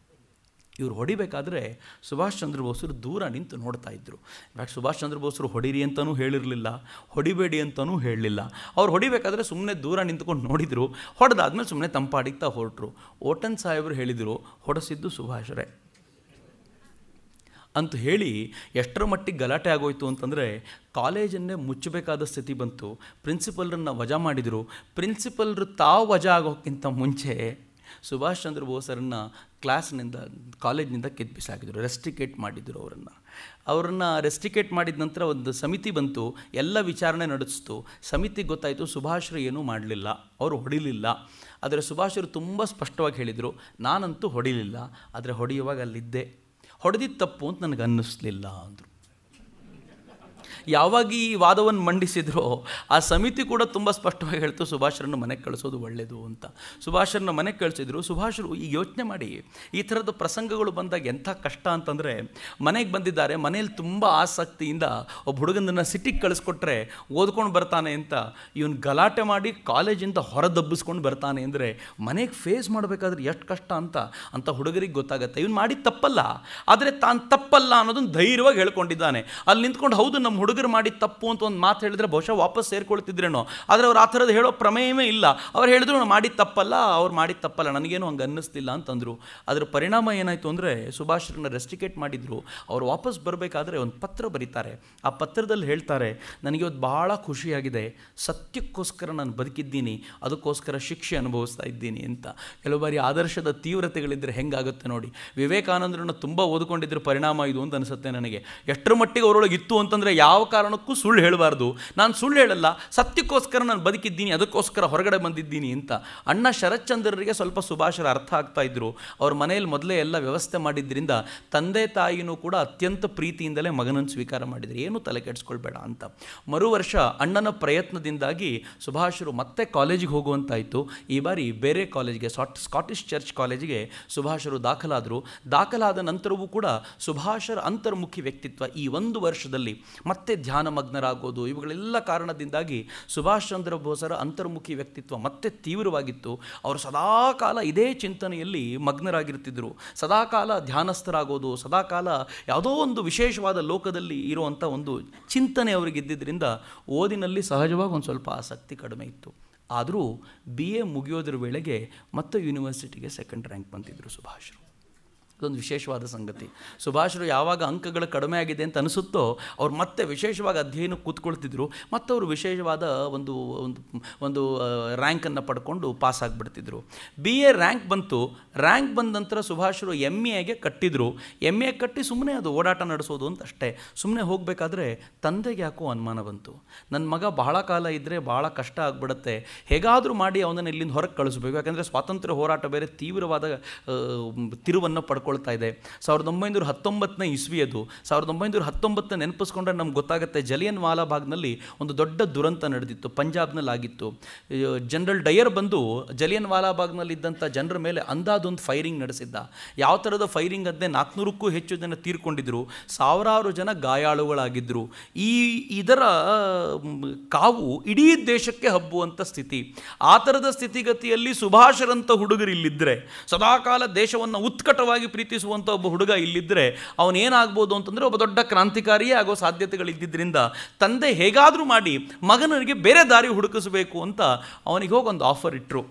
ಇವರು ಹೊಡಿಬೇಕಾದ್ರೆ ಸುಭಾಷ್ ಚಂದ್ರ ಬೋಸರು ದೂರ ನಿಂತು ನೋಡ್ತಾ ಇದ್ದರು. ಇನ್ಫ್ಯಾಕ್ಟ್ ಸುಭಾಷ್ ಚಂದ್ರ ಬೋಸರು ಹೊಡಿರಿ ಅಂತಲೂ ಹೇಳಿರಲಿಲ್ಲ, ಹೊಡಿಬೇಡಿ ಅಂತಲೂ ಹೇಳಲಿಲ್ಲ. ಅವ್ರು ಹೊಡಿಬೇಕಾದ್ರೆ ಸುಮ್ಮನೆ ದೂರ ನಿಂತ್ಕೊಂಡು ನೋಡಿದರು. ಹೊಡೆದಾದ್ಮೇಲೆ ಸುಮ್ಮನೆ ತಂಪಾಡಿಗ್ತಾ ಹೊರಟರು. ಓಟನ್ ಸಾಹೇಬರು ಹೇಳಿದರು, ಹೊಡೆಸಿದ್ದು ಸುಭಾಷರೇ ಅಂತ ಹೇಳಿ ಎಷ್ಟರ ಮಟ್ಟಿಗೆ ಗಲಾಟೆ ಆಗೋಯ್ತು ಅಂತಂದರೆ ಕಾಲೇಜನ್ನೇ ಮುಚ್ಚಬೇಕಾದ ಸ್ಥಿತಿ ಬಂತು. ಪ್ರಿನ್ಸಿಪಲ್ರನ್ನ ವಜಾ ಮಾಡಿದರು. ಪ್ರಿನ್ಸಿಪಲ್ರು ತಾವು ವಜಾ ಆಗೋಕ್ಕಿಂತ ಮುಂಚೆ ಸುಭಾಷ್ ಚಂದ್ರ ಬೋಸರನ್ನು ಕಾಲೇಜಿನಿಂದ ಕೆತ್ತಿಸಾಕಿದ್ರು, ರೆಸ್ಟ್ರಿಕೇಟ್ ಮಾಡಿದರು ಅವರನ್ನು ರೆಸ್ಟ್ರಿಕೇಟ್ ಮಾಡಿದ ನಂತರ ಒಂದು ಸಮಿತಿ ಬಂತು, ಎಲ್ಲ ವಿಚಾರಣೆ ನಡೆಸಿತು. ಸಮಿತಿಗೆ ಗೊತ್ತಾಯಿತು ಸುಭಾಷರು ಏನೂ ಮಾಡಲಿಲ್ಲ, ಅವರು ಹೊಡಿಲಿಲ್ಲ. ಆದರೆ ಸುಭಾಷರು ತುಂಬ ಸ್ಪಷ್ಟವಾಗಿ ಹೇಳಿದರು, ನಾನಂತೂ ಹೊಡಿಲಿಲ್ಲ, ಆದರೆ ಹೊಡೆಯುವಾಗ ಅಲ್ಲಿದ್ದೆ, ಹೊಡೆದಿದ್ದು ತಪ್ಪು ಅಂತ ನನಗೆ ಅನ್ನಿಸ್ಲಿಲ್ಲ ಅಂದರು. ಯಾವಾಗ ಈ ವಾದವನ್ನು ಮಂಡಿಸಿದ್ರೋ ಆ ಸಮಿತಿ ಕೂಡ ತುಂಬ ಸ್ಪಷ್ಟವಾಗಿ ಹೇಳ್ತು, ಸುಭಾಷರನ್ನು ಮನೆಗೆ ಕಳಿಸೋದು ಒಳ್ಳೆಯದು ಅಂತ. ಸುಭಾಷರನ್ನ ಮನೆಗೆ ಕಳಿಸಿದ್ರು. ಸುಭಾಷರು ಈಗ ಯೋಚನೆ ಮಾಡಿ, ಈ ಥರದ ಪ್ರಸಂಗಗಳು ಬಂದಾಗ ಎಂಥ ಕಷ್ಟ ಅಂತಂದರೆ, ಮನೆಗೆ ಬಂದಿದ್ದಾರೆ, ಮನೇಲಿ ತುಂಬ ಆಸಕ್ತಿಯಿಂದ ಒಬ್ಬ ಹುಡುಗನನ್ನು ಸಿಟಿಗೆ ಕಳಿಸ್ಕೊಟ್ರೆ ಓದ್ಕೊಂಡು ಬರ್ತಾನೆ ಅಂತ ಇವನು ಗಲಾಟೆ ಮಾಡಿ ಕಾಲೇಜಿಂದ ಹೊರದಬ್ಬಿಸ್ಕೊಂಡು ಬರ್ತಾನೆ ಅಂದರೆ ಮನೆಗೆ ಫೇಸ್ ಮಾಡಬೇಕಾದ್ರೆ ಎಷ್ಟು ಕಷ್ಟ ಅಂತ ಹುಡುಗರಿಗೆ ಗೊತ್ತಾಗುತ್ತೆ. ಇವನು ಮಾಡಿದ ತಪ್ಪಲ್ಲ, ಆದರೆ ತಾನು ತಪ್ಪಲ್ಲ ಅನ್ನೋದನ್ನು ಧೈರ್ಯವಾಗಿ ಹೇಳ್ಕೊಂಡಿದ್ದಾನೆ. ಅಲ್ಲಿ ನಿಂತ್ಕೊಂಡು ಹೌದು ನಮ್ಮ ಹುಡುಗರು ಮಾಡಿದ ತಪ್ಪು ಅಂತ ಒಂದು ಮಾತು ಹೇಳಿದ್ರೆ ಬಹುಶಃ ವಾಪಸ್ ಸೇರ್ಕೊಳ್ತಿದ್ರೇನೋ. ಆದರೆ ಅವ್ರು ಆ ಥರದ್ದು ಹೇಳೋ ಪ್ರಮೇಯವೇ ಇಲ್ಲ. ಅವ್ರು ಹೇಳಿದ್ರು ನಾನು ಮಾಡಿದ ತಪ್ಪಲ್ಲ, ಅವ್ರು ಮಾಡಿದ ತಪ್ಪಲ್ಲ, ನನಗೇನು ಹಂಗೆ ಅನ್ನಿಸ್ತಿಲ್ಲ ಅಂತಂದರು. ಅದರ ಪರಿಣಾಮ ಏನಾಯಿತು ಅಂದರೆ ಸುಭಾಷರನ್ನ ರೆಸ್ಟ್ರಿಕೇಟ್ ಮಾಡಿದರು. ಅವ್ರು ವಾಪಸ್ ಬರಬೇಕಾದ್ರೆ ಒಂದು ಪತ್ರ ಬರೀತಾರೆ. ಆ ಪತ್ರದಲ್ಲಿ ಹೇಳ್ತಾರೆ, ನನಗೆ ಇವತ್ತು ಭಾಳ ಖುಷಿಯಾಗಿದೆ, ಸತ್ಯಕ್ಕೋಸ್ಕರ ನಾನು ಬದುಕಿದ್ದೀನಿ, ಅದಕ್ಕೋಸ್ಕರ ಶಿಕ್ಷೆ ಅನುಭವಿಸ್ತಾ ಇದ್ದೀನಿ ಅಂತ. ಕೆಲವು ಬಾರಿ ಆದರ್ಶದ ತೀವ್ರತೆಗಳಿದ್ದರೆ ಹೆಂಗಾಗುತ್ತೆ ನೋಡಿ. ವಿವೇಕಾನಂದರನ್ನು ತುಂಬ ಓದ್ಕೊಂಡಿದ್ದರೆ ಪರಿಣಾಮ ಇದು ಅಂತ ಅನಿಸುತ್ತೆ ನನಗೆ. ಎಷ್ಟರ ಮಟ್ಟಿಗೆ ಅವರೊಳಗೆ ಇತ್ತು ಅಂತಂದರೆ ಯಾವ ಕಾರಣಕ್ಕೂ ಸುಳ್ಳು ಹೇಳಬಾರ್ದು, ನಾನು ಸುಳ್ಳು ಹೇಳಲ್ಲ, ಸತ್ಯಕ್ಕೋಸ್ಕರ ನಾನು ಬದುಕಿದ್ದೀನಿ, ಅದಕ್ಕೋಸ್ಕರ ಹೊರಗಡೆ ಬಂದಿದ್ದೀನಿ ಅಂತ. ಅಣ್ಣ ಶರತ್ಚಂದ್ರರಿಗೆ ಸ್ವಲ್ಪ ಸುಭಾಷರ ಅರ್ಥ ಆಗ್ತಾ ಇದ್ರು. ಅವ್ರ ಮನೆಯಲ್ಲಿ ಮೊದಲೇ ಎಲ್ಲ ವ್ಯವಸ್ಥೆ ಮಾಡಿದ್ದರಿಂದ ತಂದೆ ತಾಯಿನೂ ಕೂಡ ಅತ್ಯಂತ ಪ್ರೀತಿಯಿಂದಲೇ ಮಗನನ್ನು ಸ್ವೀಕಾರ ಮಾಡಿದ್ರು, ಏನು ತಲೆ ಕೆಡಿಸ್ಕೊಳ್ಬೇಡ ಅಂತ. ಮರು ವರ್ಷ ಅಣ್ಣನ ಪ್ರಯತ್ನದಿಂದಾಗಿ ಸುಭಾಷರು ಮತ್ತೆ ಕಾಲೇಜಿಗೆ ಹೋಗುವಂತಾಯಿತು. ಈ ಬಾರಿ ಬೇರೆ ಕಾಲೇಜಿಗೆ, ಸ್ಕಾಟಿಷ್ ಚರ್ಚ್ ಕಾಲೇಜಿಗೆ ಸುಭಾಷರು ದಾಖಲಾದ ನಂತರವೂ ಕೂಡ ಸುಭಾಷರ ಅಂತರ್ಮುಖಿ ವ್ಯಕ್ತಿತ್ವ ಈ ಒಂದು ವರ್ಷದಲ್ಲಿ ಮತ್ತೆ ಧ್ಯಾನಮಗ್ನರಾಗೋದು, ಇವುಗಳೆಲ್ಲ ಕಾರಣದಿಂದಾಗಿ ಸುಭಾಷ್ ಚಂದ್ರ ಬೋಸರ ಅಂತರ್ಮುಖಿ ವ್ಯಕ್ತಿತ್ವ ಮತ್ತೆ ತೀವ್ರವಾಗಿತ್ತು. ಅವರು ಸದಾಕಾಲ ಇದೇ ಚಿಂತನೆಯಲ್ಲಿ ಮಗ್ನರಾಗಿರ್ತಿದ್ರು, ಸದಾಕಾಲ ಧ್ಯಾನಸ್ಥರಾಗೋದು, ಸದಾಕಾಲ ಯಾವುದೋ ಒಂದು ವಿಶೇಷವಾದ ಲೋಕದಲ್ಲಿ ಇರುವಂಥ ಒಂದು ಚಿಂತನೆ ಅವರಿಗಿದ್ದರಿಂದ ಓದಿನಲ್ಲಿ ಸಹಜವಾಗಿ ಒಂದು ಸ್ವಲ್ಪ ಆಸಕ್ತಿ ಕಡಿಮೆ ಇತ್ತು. ಆದರೂ BA ಮುಗಿಯೋದ್ರ ವೇಳೆಗೆ ಮತ್ತೆ ಯೂನಿವರ್ಸಿಟಿಗೆ 2nd ರ್ಯಾಂಕ್ ಬಂದಿದ್ದರು ಸುಭಾಷರು. ಅದೊಂದು ವಿಶೇಷವಾದ ಸಂಗತಿ. ಸುಭಾಷರು ಯಾವಾಗ ಅಂಕಗಳು ಕಡಿಮೆ ಆಗಿದೆ ಅಂತ ಅನಿಸುತ್ತೋ ಅವ್ರು ಮತ್ತೆ ವಿಶೇಷವಾಗಿ ಅಧ್ಯಯನಕ್ಕೆ ಕೂತ್ಕೊಳ್ತಿದ್ರು, ಮತ್ತು ಅವರು ವಿಶೇಷವಾದ ಒಂದು ಒಂದು ರ್ಯಾಂಕನ್ನು ಪಡ್ಕೊಂಡು ಪಾಸ್ ಆಗಿಬಿಡ್ತಿದ್ರು. BA ರ್ಯಾಂಕ್ ಬಂತು. ರ್ಯಾಂಕ್ ಬಂದ ನಂತರ ಸುಭಾಷರು MAಗೆ ಕಟ್ಟಿದ್ರು. MA ಕಟ್ಟಿ ಸುಮ್ಮನೆ ಅದು ಓಡಾಟ ನಡೆಸೋದು ಅಂತ ಅಷ್ಟೇ. ಸುಮ್ಮನೆ ಹೋಗಬೇಕಾದ್ರೆ ತಂದೆಗೆ ಯಾಕೋ ಅನುಮಾನ ಬಂತು, ನನ್ನ ಮಗ ಬಹಳ ಕಾಲ ಇದ್ದರೆ ಭಾಳ ಕಷ್ಟ ಆಗಿಬಿಡುತ್ತೆ, ಹೇಗಾದರೂ ಮಾಡಿ ಅವನನ್ನು ಇಲ್ಲಿಂದ ಹೊರಗೆ ಕಳಿಸ್ಬೇಕು, ಯಾಕೆಂದರೆ ಸ್ವಾತಂತ್ರ್ಯ ಹೋರಾಟ ಬೇರೆ ತೀವ್ರವಾದ ತಿರುವನ್ನು ಪಡ್ಕೊಳ್ತಾ ಇದೆ. 1919ನೇ ಇಸ್ವಿ ಅದು. 1919 ನೆನಪಿಸ್ಕೊಂಡ್ರೆ ನಮ್ಗೆ ಗೊತ್ತಾಗುತ್ತೆ, ಜಲಿಯನ್ ವಾಲಾ ಬಾಗ್ನಲ್ಲಿ ಒಂದು ದೊಡ್ಡ ದುರಂತ ನಡೆದಿತ್ತು, ಪಂಜಾಬ್ನಲ್ಲಿ ಆಗಿತ್ತು. ಜನರಲ್ ಡಯರ್ ಬಂದು ಜಲಿಯನ್ ವಾಲಾ ಬಾಗ್ನಲ್ಲಿದ್ದಂಥ ಜನರ ಮೇಲೆ ಅಂದಾದೊಂದು ಫೈರಿಂಗ್ ನಡೆಸಿದ್ದ. ಯಾವ ಥರದ ಫೈರಿಂಗ್ ಅಂದರೆ 400ಕ್ಕೂ ಹೆಚ್ಚು ಜನ ತೀರ್ಕೊಂಡಿದ್ರು, ಸಾವಿರಾರು ಜನ ಗಾಯಾಳುಗಳಾಗಿದ್ದರು. ಇದರ ಕಾವು ಇಡೀ ದೇಶಕ್ಕೆ ಹಬ್ಬುವಂಥ ಸ್ಥಿತಿ. ಆ ಥರದ ಸ್ಥಿತಿಗತಿಯಲ್ಲಿ ಸುಭಾಷರಂಥ ಹುಡುಗರು ಇಲ್ಲಿದ್ದರೆ, ಸದಾಕಾಲ ದೇಶವನ್ನು ಉತ್ಕಟವಾಗಿ ಪ್ರೀತಿಸುವಂಥ ಒಬ್ಬ ಹುಡುಗ ಇಲ್ಲಿದ್ದರೆ ಅವನೇನಾಗ್ಬೋದು ಅಂತಂದರೆ ಒಬ್ಬ ದೊಡ್ಡ ಕ್ರಾಂತಿಕಾರಿಯೇ ಆಗೋ ಸಾಧ್ಯತೆಗಳಿದ್ದಿದ್ದರಿಂದ ತಂದೆ ಹೇಗಾದರೂ ಮಾಡಿ ಮಗನಿಗೆ ಬೇರೆ ದಾರಿ ಹುಡುಕಿಸಬೇಕು ಅಂತ ಅವನಿಗೆ ಹೋಗಿ ಒಂದು ಆಫರ್ ಇಟ್ಟರು.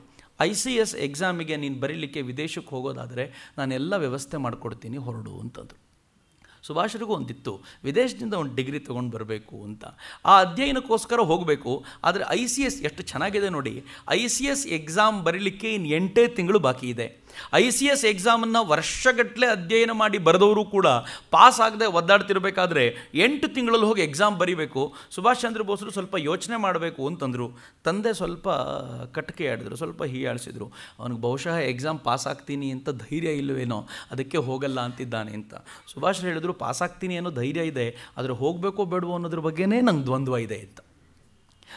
ICS ಎಕ್ಸಾಮಿಗೆ ನೀನು ಬರೀಲಿಕ್ಕೆ ವಿದೇಶಕ್ಕೆ ಹೋಗೋದಾದರೆ ನಾನೆಲ್ಲ ವ್ಯವಸ್ಥೆ ಮಾಡಿಕೊಡ್ತೀನಿ, ಹೊರಡು ಅಂತಂದರು. ಸುಭಾಷರಿಗೂ ಒಂದಿತ್ತು, ವಿದೇಶದಿಂದ ಒಂದು ಡಿಗ್ರಿ ತೊಗೊಂಡು ಬರಬೇಕು ಅಂತ. ಆ ಅಧ್ಯಯನಕ್ಕೋಸ್ಕರ ಹೋಗಬೇಕು. ಆದರೆ ICS ಎಷ್ಟು ಚೆನ್ನಾಗಿದೆ ನೋಡಿ, ICS ಎಕ್ಸಾಮ್ ಬರೀಲಿಕ್ಕೆ ಇನ್ನು 8 ತಿಂಗಳು ಬಾಕಿ ಇದೆ. ICS ಎಕ್ಸಾಮನ್ನು ವರ್ಷಗಟ್ಟಲೆ ಅಧ್ಯಯನ ಮಾಡಿ ಬರೆದವರು ಕೂಡ ಪಾಸ್ ಆಗದೆ ಒದ್ದಾಡ್ತಿರ್ಬೇಕಾದ್ರೆ 8 ತಿಂಗಳಲ್ಲಿ ಹೋಗಿ ಎಕ್ಸಾಮ್ ಬರೀಬೇಕು. ಸುಭಾಷ್ ಚಂದ್ರ ಬೋಸರು ಸ್ವಲ್ಪ ಯೋಚನೆ ಮಾಡಬೇಕು ಅಂತಂದರು. ತಂದೆ ಸ್ವಲ್ಪ ಕಟ್ಕೆ ಆಡಿದ್ರು, ಸ್ವಲ್ಪ ಹೀಯಾಳಿಸಿದ್ರು. ಅವನಿಗೆ ಬಹುಶಃ ಎಕ್ಸಾಮ್ ಪಾಸ್ ಆಗ್ತೀನಿ ಅಂತ ಧೈರ್ಯ ಇಲ್ಲವೇನೋ, ಅದಕ್ಕೆ ಹೋಗಲ್ಲ ಅಂತಿದ್ದಾನೆ ಅಂತ. ಸುಭಾಷ್ ಹೇಳಿದ್ರು, ಪಾಸ್ ಆಗ್ತೀನಿ ಅನ್ನೋ ಧೈರ್ಯ ಇದೆ, ಆದರೆ ಹೋಗಬೇಕೋ ಬೇಡವೋ ಅನ್ನೋದ್ರ ಬಗ್ಗೆನೇ ನಂಗೆ ದ್ವಂದ್ವ ಇದೆ ಅಂತ.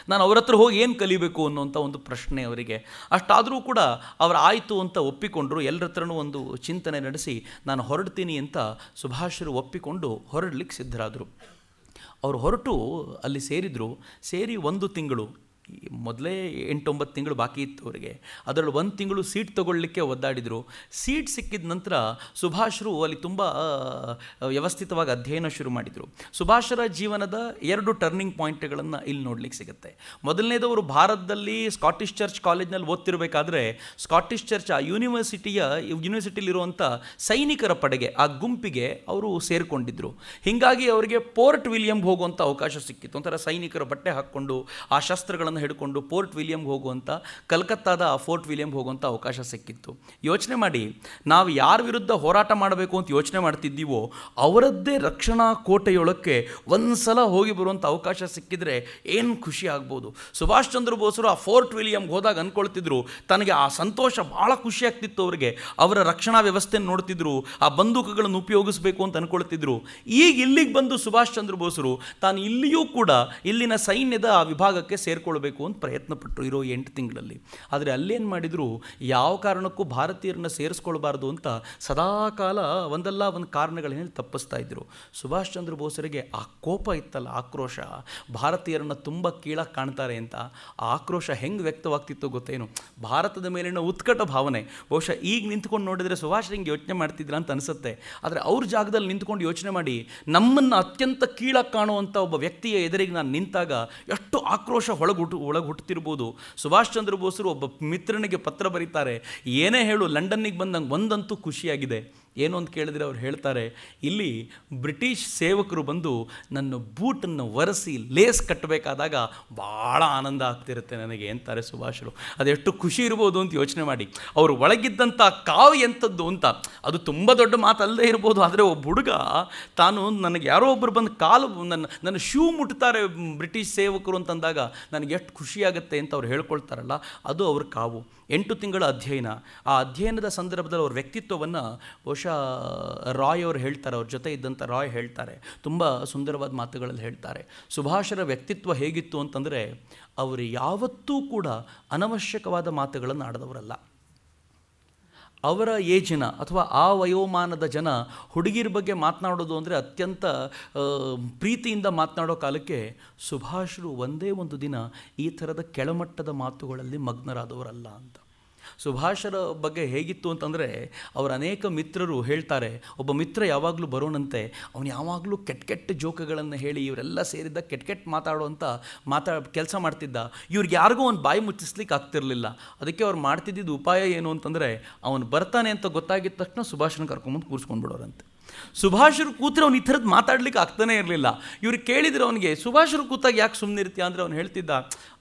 ನಾನು ಅವ್ರ ಹತ್ರ ಹೋಗಿ ಏನು ಕಲಿಬೇಕು ಅನ್ನೋಂಥ ಒಂದು ಪ್ರಶ್ನೆ ಅವರಿಗೆ. ಅಷ್ಟಾದರೂ ಕೂಡ ಅವರು ಆಯಿತು ಅಂತ ಒಪ್ಪಿಕೊಂಡ್ರು. ಎಲ್ಲರ ಹತ್ರನೂ ಒಂದು ಚಿಂತನೆ ನಡೆಸಿ ನಾನು ಹೊರಡ್ತೀನಿ ಅಂತ ಸುಭಾಷರು ಒಪ್ಪಿಕೊಂಡು ಹೊರಡಲಿಕ್ಕೆ ಸಿದ್ಧರಾದರು. ಅವರು ಹೊರಟು ಅಲ್ಲಿ ಸೇರಿ 1 ತಿಂಗಳು, ಮೊದಲೇ 8-9 ತಿಂಗಳು ಬಾಕಿ ಇತ್ತು ಅವರಿಗೆ. ಅದರಲ್ಲಿ 1 ತಿಂಗಳು ಸೀಟ್ ತೊಗೊಳ್ಳಿಕ್ಕೆ ಒದ್ದಾಡಿದರು. ಸೀಟ್ ಸಿಕ್ಕಿದ ನಂತರ ಸುಭಾಷರು ಅಲ್ಲಿ ತುಂಬ ವ್ಯವಸ್ಥಿತವಾಗಿ ಅಧ್ಯಯನ ಶುರು ಮಾಡಿದರು. ಸುಭಾಷರ ಜೀವನದ 2 ಟರ್ನಿಂಗ್ ಪಾಯಿಂಟ್ಗಳನ್ನು ಇಲ್ಲಿ ನೋಡಲಿಕ್ಕೆ ಸಿಗುತ್ತೆ. ಮೊದಲನೇದವರು ಭಾರತದಲ್ಲಿ ಸ್ಕಾಟಿಷ್ ಚರ್ಚ್ ಕಾಲೇಜ್ನಲ್ಲಿ ಓದ್ತಿರಬೇಕಾದ್ರೆ ಸ್ಕಾಟಿಷ್ ಚರ್ಚ್ ಆ ಯೂನಿವರ್ಸಿಟಿಲಿರುವಂಥ ಸೈನಿಕರ ಪಡೆಗೆ, ಆ ಗುಂಪಿಗೆ ಅವರು ಸೇರಿಕೊಂಡಿದ್ದರು. ಹೀಗಾಗಿ ಅವರಿಗೆ ಪೋರ್ಟ್ ವಿಲಿಯಂಗೆ ಹೋಗುವಂಥ ಅವಕಾಶ ಸಿಕ್ಕಿತ್ತು. ಒಂಥರ ಸೈನಿಕರ ಬಟ್ಟೆ ಹಾಕ್ಕೊಂಡು ಆ ಶಸ್ತ್ರಗಳನ್ನು ಹಿಡ್ಕೊಂಡು ಪೋರ್ಟ್ ವಿಲಿಯಂಗೆ ಹೋಗುವಂಥ, ಕಲ್ಕತ್ತಾದ ಫೋರ್ಟ್ ವಿಲಿಯಂಗೆ ಹೋಗುವಂಥ ಅವಕಾಶ ಸಿಕ್ಕಿತ್ತು. ಯೋಚನೆ ಮಾಡಿ, ನಾವು ಯಾರ ವಿರುದ್ಧ ಹೋರಾಟ ಮಾಡಬೇಕು ಅಂತ ಯೋಚನೆ ಮಾಡ್ತಿದ್ದೀವೋ ಅವರದ್ದೇ ರಕ್ಷಣಾ ಕೋಟೆಯೊಳಕ್ಕೆ ಒಂದು ಸಲ ಹೋಗಿ ಬರುವಂಥ ಅವಕಾಶ ಸಿಕ್ಕಿದರೆ ಏನು ಖುಷಿ ಆಗ್ಬೋದು. ಸುಭಾಷ್ ಚಂದ್ರ ಬೋಸರು ಆ ಫೋರ್ಟ್ ವಿಲಿಯಂಗೆ ಹೋದಾಗ ಅಂದ್ಕೊಳ್ತಿದ್ರು, ತನಗೆ ಆ ಸಂತೋಷ ಭಾಳ ಖುಷಿ ಆಗ್ತಿತ್ತು ಅವರಿಗೆ. ಅವರ ರಕ್ಷಣಾ ವ್ಯವಸ್ಥೆ ನೋಡ್ತಿದ್ರು, ಆ ಬಂದೂಕುಗಳನ್ನು ಉಪಯೋಗಿಸಬೇಕು ಅಂತ ಅಂದ್ಕೊಳ್ತಿದ್ರು. ಈಗ ಇಲ್ಲಿಗೆ ಬಂದು ಸುಭಾಷ್ ಚಂದ್ರ ಬೋಸರು ತಾನು ಇಲ್ಲಿಯೂ ಕೂಡ ಇಲ್ಲಿನ ಸೈನ್ಯದ ಆ ವಿಭಾಗಕ್ಕೆ ಸೇರಿಕೊಳ್ಬೇಕು ಅಂತ ಪ್ರಯತ್ನಪಟ್ಟರು ಇರೋ 8 ತಿಂಗಳಲ್ಲಿ. ಆದರೆ ಅಲ್ಲೇನು ಮಾಡಿದರು, ಯಾವ ಕಾರಣಕ್ಕೂ ಭಾರತೀಯರನ್ನು ಸೇರಿಸ್ಕೊಳ್ಬಾರ್ದು ಅಂತ ಸದಾಕಾಲ ಒಂದಲ್ಲ ಒಂದು ಕಾರಣಗಳೇನು ತಪ್ಪಿಸ್ತಾ ಇದ್ದರು. ಸುಭಾಷ್ ಚಂದ್ರ ಬೋಸರಿಗೆ ಆ ಕೋಪ ಇತ್ತಲ್ಲ, ಆಕ್ರೋಶ, ಭಾರತೀಯರನ್ನು ತುಂಬ ಕೀಳಾಗಿ ಕಾಣ್ತಾರೆ ಅಂತ ಆ ಆಕ್ರೋಶ ಹೆಂಗೆ ವ್ಯಕ್ತವಾಗ್ತಿತ್ತು ಗೊತ್ತೇನು? ಭಾರತದ ಮೇಲಿನ ಉತ್ಕಟ ಭಾವನೆ. ಬಹುಶಃ ಈಗ ನಿಂತ್ಕೊಂಡು ನೋಡಿದರೆ ಸುಭಾಷ್ ಹಿಂಗೆ ಯೋಚನೆ ಮಾಡ್ತಿದ್ರ ಅಂತ ಅನಿಸುತ್ತೆ. ಆದರೆ ಅವ್ರ ಜಾಗದಲ್ಲಿ ನಿಂತ್ಕೊಂಡು ಯೋಚನೆ ಮಾಡಿ, ನಮ್ಮನ್ನು ಅತ್ಯಂತ ಕೀಳಾಗಿ ಕಾಣುವಂಥ ಒಬ್ಬ ವ್ಯಕ್ತಿಯ ಎದುರಿಗೆ ನಾನು ನಿಂತಾಗ ಎಷ್ಟು ಆಕ್ರೋಶ ಒಳಗೆ ಹುಟ್ಟುತ್ತಿರ್ಬೋದು. ಸುಭಾಷ್ ಚಂದ್ರ ಬೋಸರು ಒಬ್ಬ ಮಿತ್ರನಿಗೆ ಪತ್ರ ಬರೀತಾರೆ, ಏನೇ ಹೇಳು ಲಂಡನ್ನಿಗೆ ಬಂದಂಗೆ ಒಂದಂತೂ ಖುಷಿಯಾಗಿದೆ, ಏನು ಅಂತ ಕೇಳಿದರೆ ಅವ್ರು ಹೇಳ್ತಾರೆ, ಇಲ್ಲಿ ಬ್ರಿಟಿಷ್ ಸೇವಕರು ಬಂದು ನನ್ನ ಬೂಟನ್ನು ಒರೆಸಿ ಲೇಸ್ ಕಟ್ಟಬೇಕಾದಾಗ ಭಾಳ ಆನಂದ ಆಗ್ತಿರುತ್ತೆ ನನಗೆ ಅಂತಾರೆ ಸುಭಾಷರು. ಅದೆಷ್ಟು ಖುಷಿ ಇರ್ಬೋದು ಅಂತ ಯೋಚನೆ ಮಾಡಿ. ಅವರು ಒಳಗಿದ್ದಂಥ ಕಾವು ಎಂಥದ್ದು ಅಂತ, ಅದು ತುಂಬ ದೊಡ್ಡ ಮಾತಲ್ಲದೆ ಇರ್ಬೋದು, ಆದರೆ ಒಬ್ಬ ಹುಡುಗ ತಾನು ನನಗೆ ಯಾರೋ ಒಬ್ಬರು ಬಂದು ಕಾಲು ನನ್ನ ಶೂ ಮುಟ್ತಾರೆ ಬ್ರಿಟಿಷ್ ಸೇವಕರು ಅಂತಂದಾಗ ನನಗೆ ಎಷ್ಟು ಖುಷಿಯಾಗುತ್ತೆ ಅಂತ ಅವ್ರು ಹೇಳ್ಕೊಳ್ತಾರಲ್ಲ, ಅದು ಅವ್ರ ಕಾವು. 8 ತಿಂಗಳ ಅಧ್ಯಯನ. ಆ ಅಧ್ಯಯನದ ಸಂದರ್ಭದಲ್ಲಿ ಅವ್ರ ವ್ಯಕ್ತಿತ್ವವನ್ನು ಬಹುಶಃ ರಾಯ್ ಅವರು ಹೇಳ್ತಾರೆ, ಅವ್ರ ಜೊತೆ ಇದ್ದಂಥ ರಾಯ್ ಹೇಳ್ತಾರೆ, ತುಂಬ ಸುಂದರವಾದ ಮಾತುಗಳಲ್ಲಿ ಹೇಳ್ತಾರೆ. ಸುಭಾಷರ ವ್ಯಕ್ತಿತ್ವ ಹೇಗಿತ್ತು ಅಂತಂದರೆ, ಅವರು ಯಾವತ್ತೂ ಕೂಡ ಅನವಶ್ಯಕವಾದ ಮಾತುಗಳನ್ನು ಆಡದವರಲ್ಲ. ಅವರ ಏಜಿನ ಅಥವಾ ಆ ವಯೋಮಾನದ ಜನ ಹುಡುಗಿರ ಬಗ್ಗೆ ಮಾತನಾಡೋದು ಅಂದರೆ ಅತ್ಯಂತ ಪ್ರೀತಿಯಿಂದ ಮಾತನಾಡೋ ಕಾಲಕ್ಕೆ ಸುಭಾಷರು ಒಂದೇ ಒಂದು ದಿನ ಈ ಥರದ ಕೆಳಮಟ್ಟದ ಮಾತುಗಳಲ್ಲಿ ಮಗ್ನರಾದವರಲ್ಲ ಅಂತ. ಸುಭಾಷರ ಬಗ್ಗೆ ಹೇಗಿತ್ತು ಅಂತಂದರೆ, ಅವರ ಅನೇಕ ಮಿತ್ರರು ಹೇಳ್ತಾರೆ, ಒಬ್ಬ ಮಿತ್ರ ಯಾವಾಗಲೂ ಬರೋಣಂತೆ, ಅವನು ಯಾವಾಗಲೂ ಕೆಟ್ಟ ಜೋಕುಗಳನ್ನು ಹೇಳಿ ಇವರೆಲ್ಲ ಸೇರಿದ್ದ ಕೆಟ್ಟ ಮಾತಾಡುವಂಥ ಕೆಲಸ ಮಾಡ್ತಿದ್ದ. ಇವ್ರಿಗೆ ಯಾರಿಗೂ ಒಂದು ಬಾಯಿ ಮುಚ್ಚಿಸ್ಲಿಕ್ಕೆ ಆಗ್ತಿರಲಿಲ್ಲ. ಅದಕ್ಕೆ ಅವ್ರು ಮಾಡ್ತಿದ್ದಿದ್ದು ಉಪಾಯ ಏನು ಅಂತಂದರೆ, ಅವನು ಬರ್ತಾನೆ ಅಂತ ಗೊತ್ತಾಗಿದ್ದ ತಕ್ಷಣ ಸುಭಾಷನ ಕರ್ಕೊಂಬಂದು ಕೂರಿಸ್ಕೊಂಡ್ಬಿಡೋರಂತೆ. ಸುಭಾಷರು ಕೂತ್ರೆ ಅವ್ನು ಈ ಥರದ್ದು ಮಾತಾಡ್ಲಿಕ್ಕೆ ಆಗ್ತಾನೇ ಇರಲಿಲ್ಲ. ಇವ್ರು ಕೇಳಿದರೆ ಅವನಿಗೆ, ಸುಭಾಷರು ಕೂತಾಗ ಯಾಕೆ ಸುಮ್ಮನೆ ಇರ್ತೀಯ ಅಂದರೆ ಅವ್ನು ಹೇಳ್ತಿದ್ದ,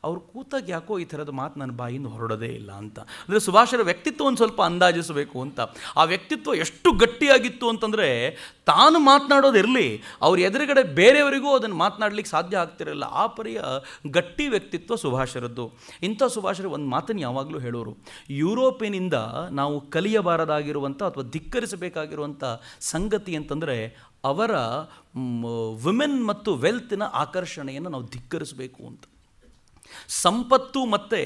ಅವ್ರು ಕೂತಾಗ ಯಾಕೋ ಈ ಥರದ ಮಾತು ನನ್ನ ಬಾಯಿಂದ ಹೊರಡೋದೇ ಇಲ್ಲ ಅಂತ. ಅಂದರೆ ಸುಭಾಷರ ವ್ಯಕ್ತಿತ್ವ ಒಂದು ಸ್ವಲ್ಪ ಅಂದಾಜಿಸಬೇಕು ಅಂತ. ಆ ವ್ಯಕ್ತಿತ್ವ ಎಷ್ಟು ಗಟ್ಟಿಯಾಗಿತ್ತು ಅಂತಂದರೆ, ತಾನು ಮಾತನಾಡೋದಿರಲಿ, ಅವ್ರ ಎದುರುಗಡೆ ಬೇರೆಯವರಿಗೂ ಅದನ್ನು ಮಾತನಾಡಲಿಕ್ಕೆ ಸಾಧ್ಯ ಆಗ್ತಿರಲಿಲ್ಲ. ಆ ಪರಿಯ ಗಟ್ಟಿ ವ್ಯಕ್ತಿತ್ವ ಸುಭಾಷರದ್ದು. ಇಂಥ ಸುಭಾಷರು ಒಂದು ಮಾತನ್ನು ಯಾವಾಗಲೂ ಹೇಳೋರು, ಯುರೋಪಿನಿಂದ ನಾವು ಕಲಿಯಬಾರದಾಗಿರುವಂಥ ಅಥವಾ ಧಿಕ್ಕರಿಸಬೇಕಾಗಿರುವಂಥ ಸಂಗತಿ ಅಂತಂದರೆ, ಅವರ ವುಮೆನ್ ಮತ್ತು ವೆಲ್ತಿನ ಆಕರ್ಷಣೆಯನ್ನು ನಾವು ಧಿಕ್ಕರಿಸಬೇಕು ಅಂತ. ಸಂಪತ್ತು ಮತ್ತು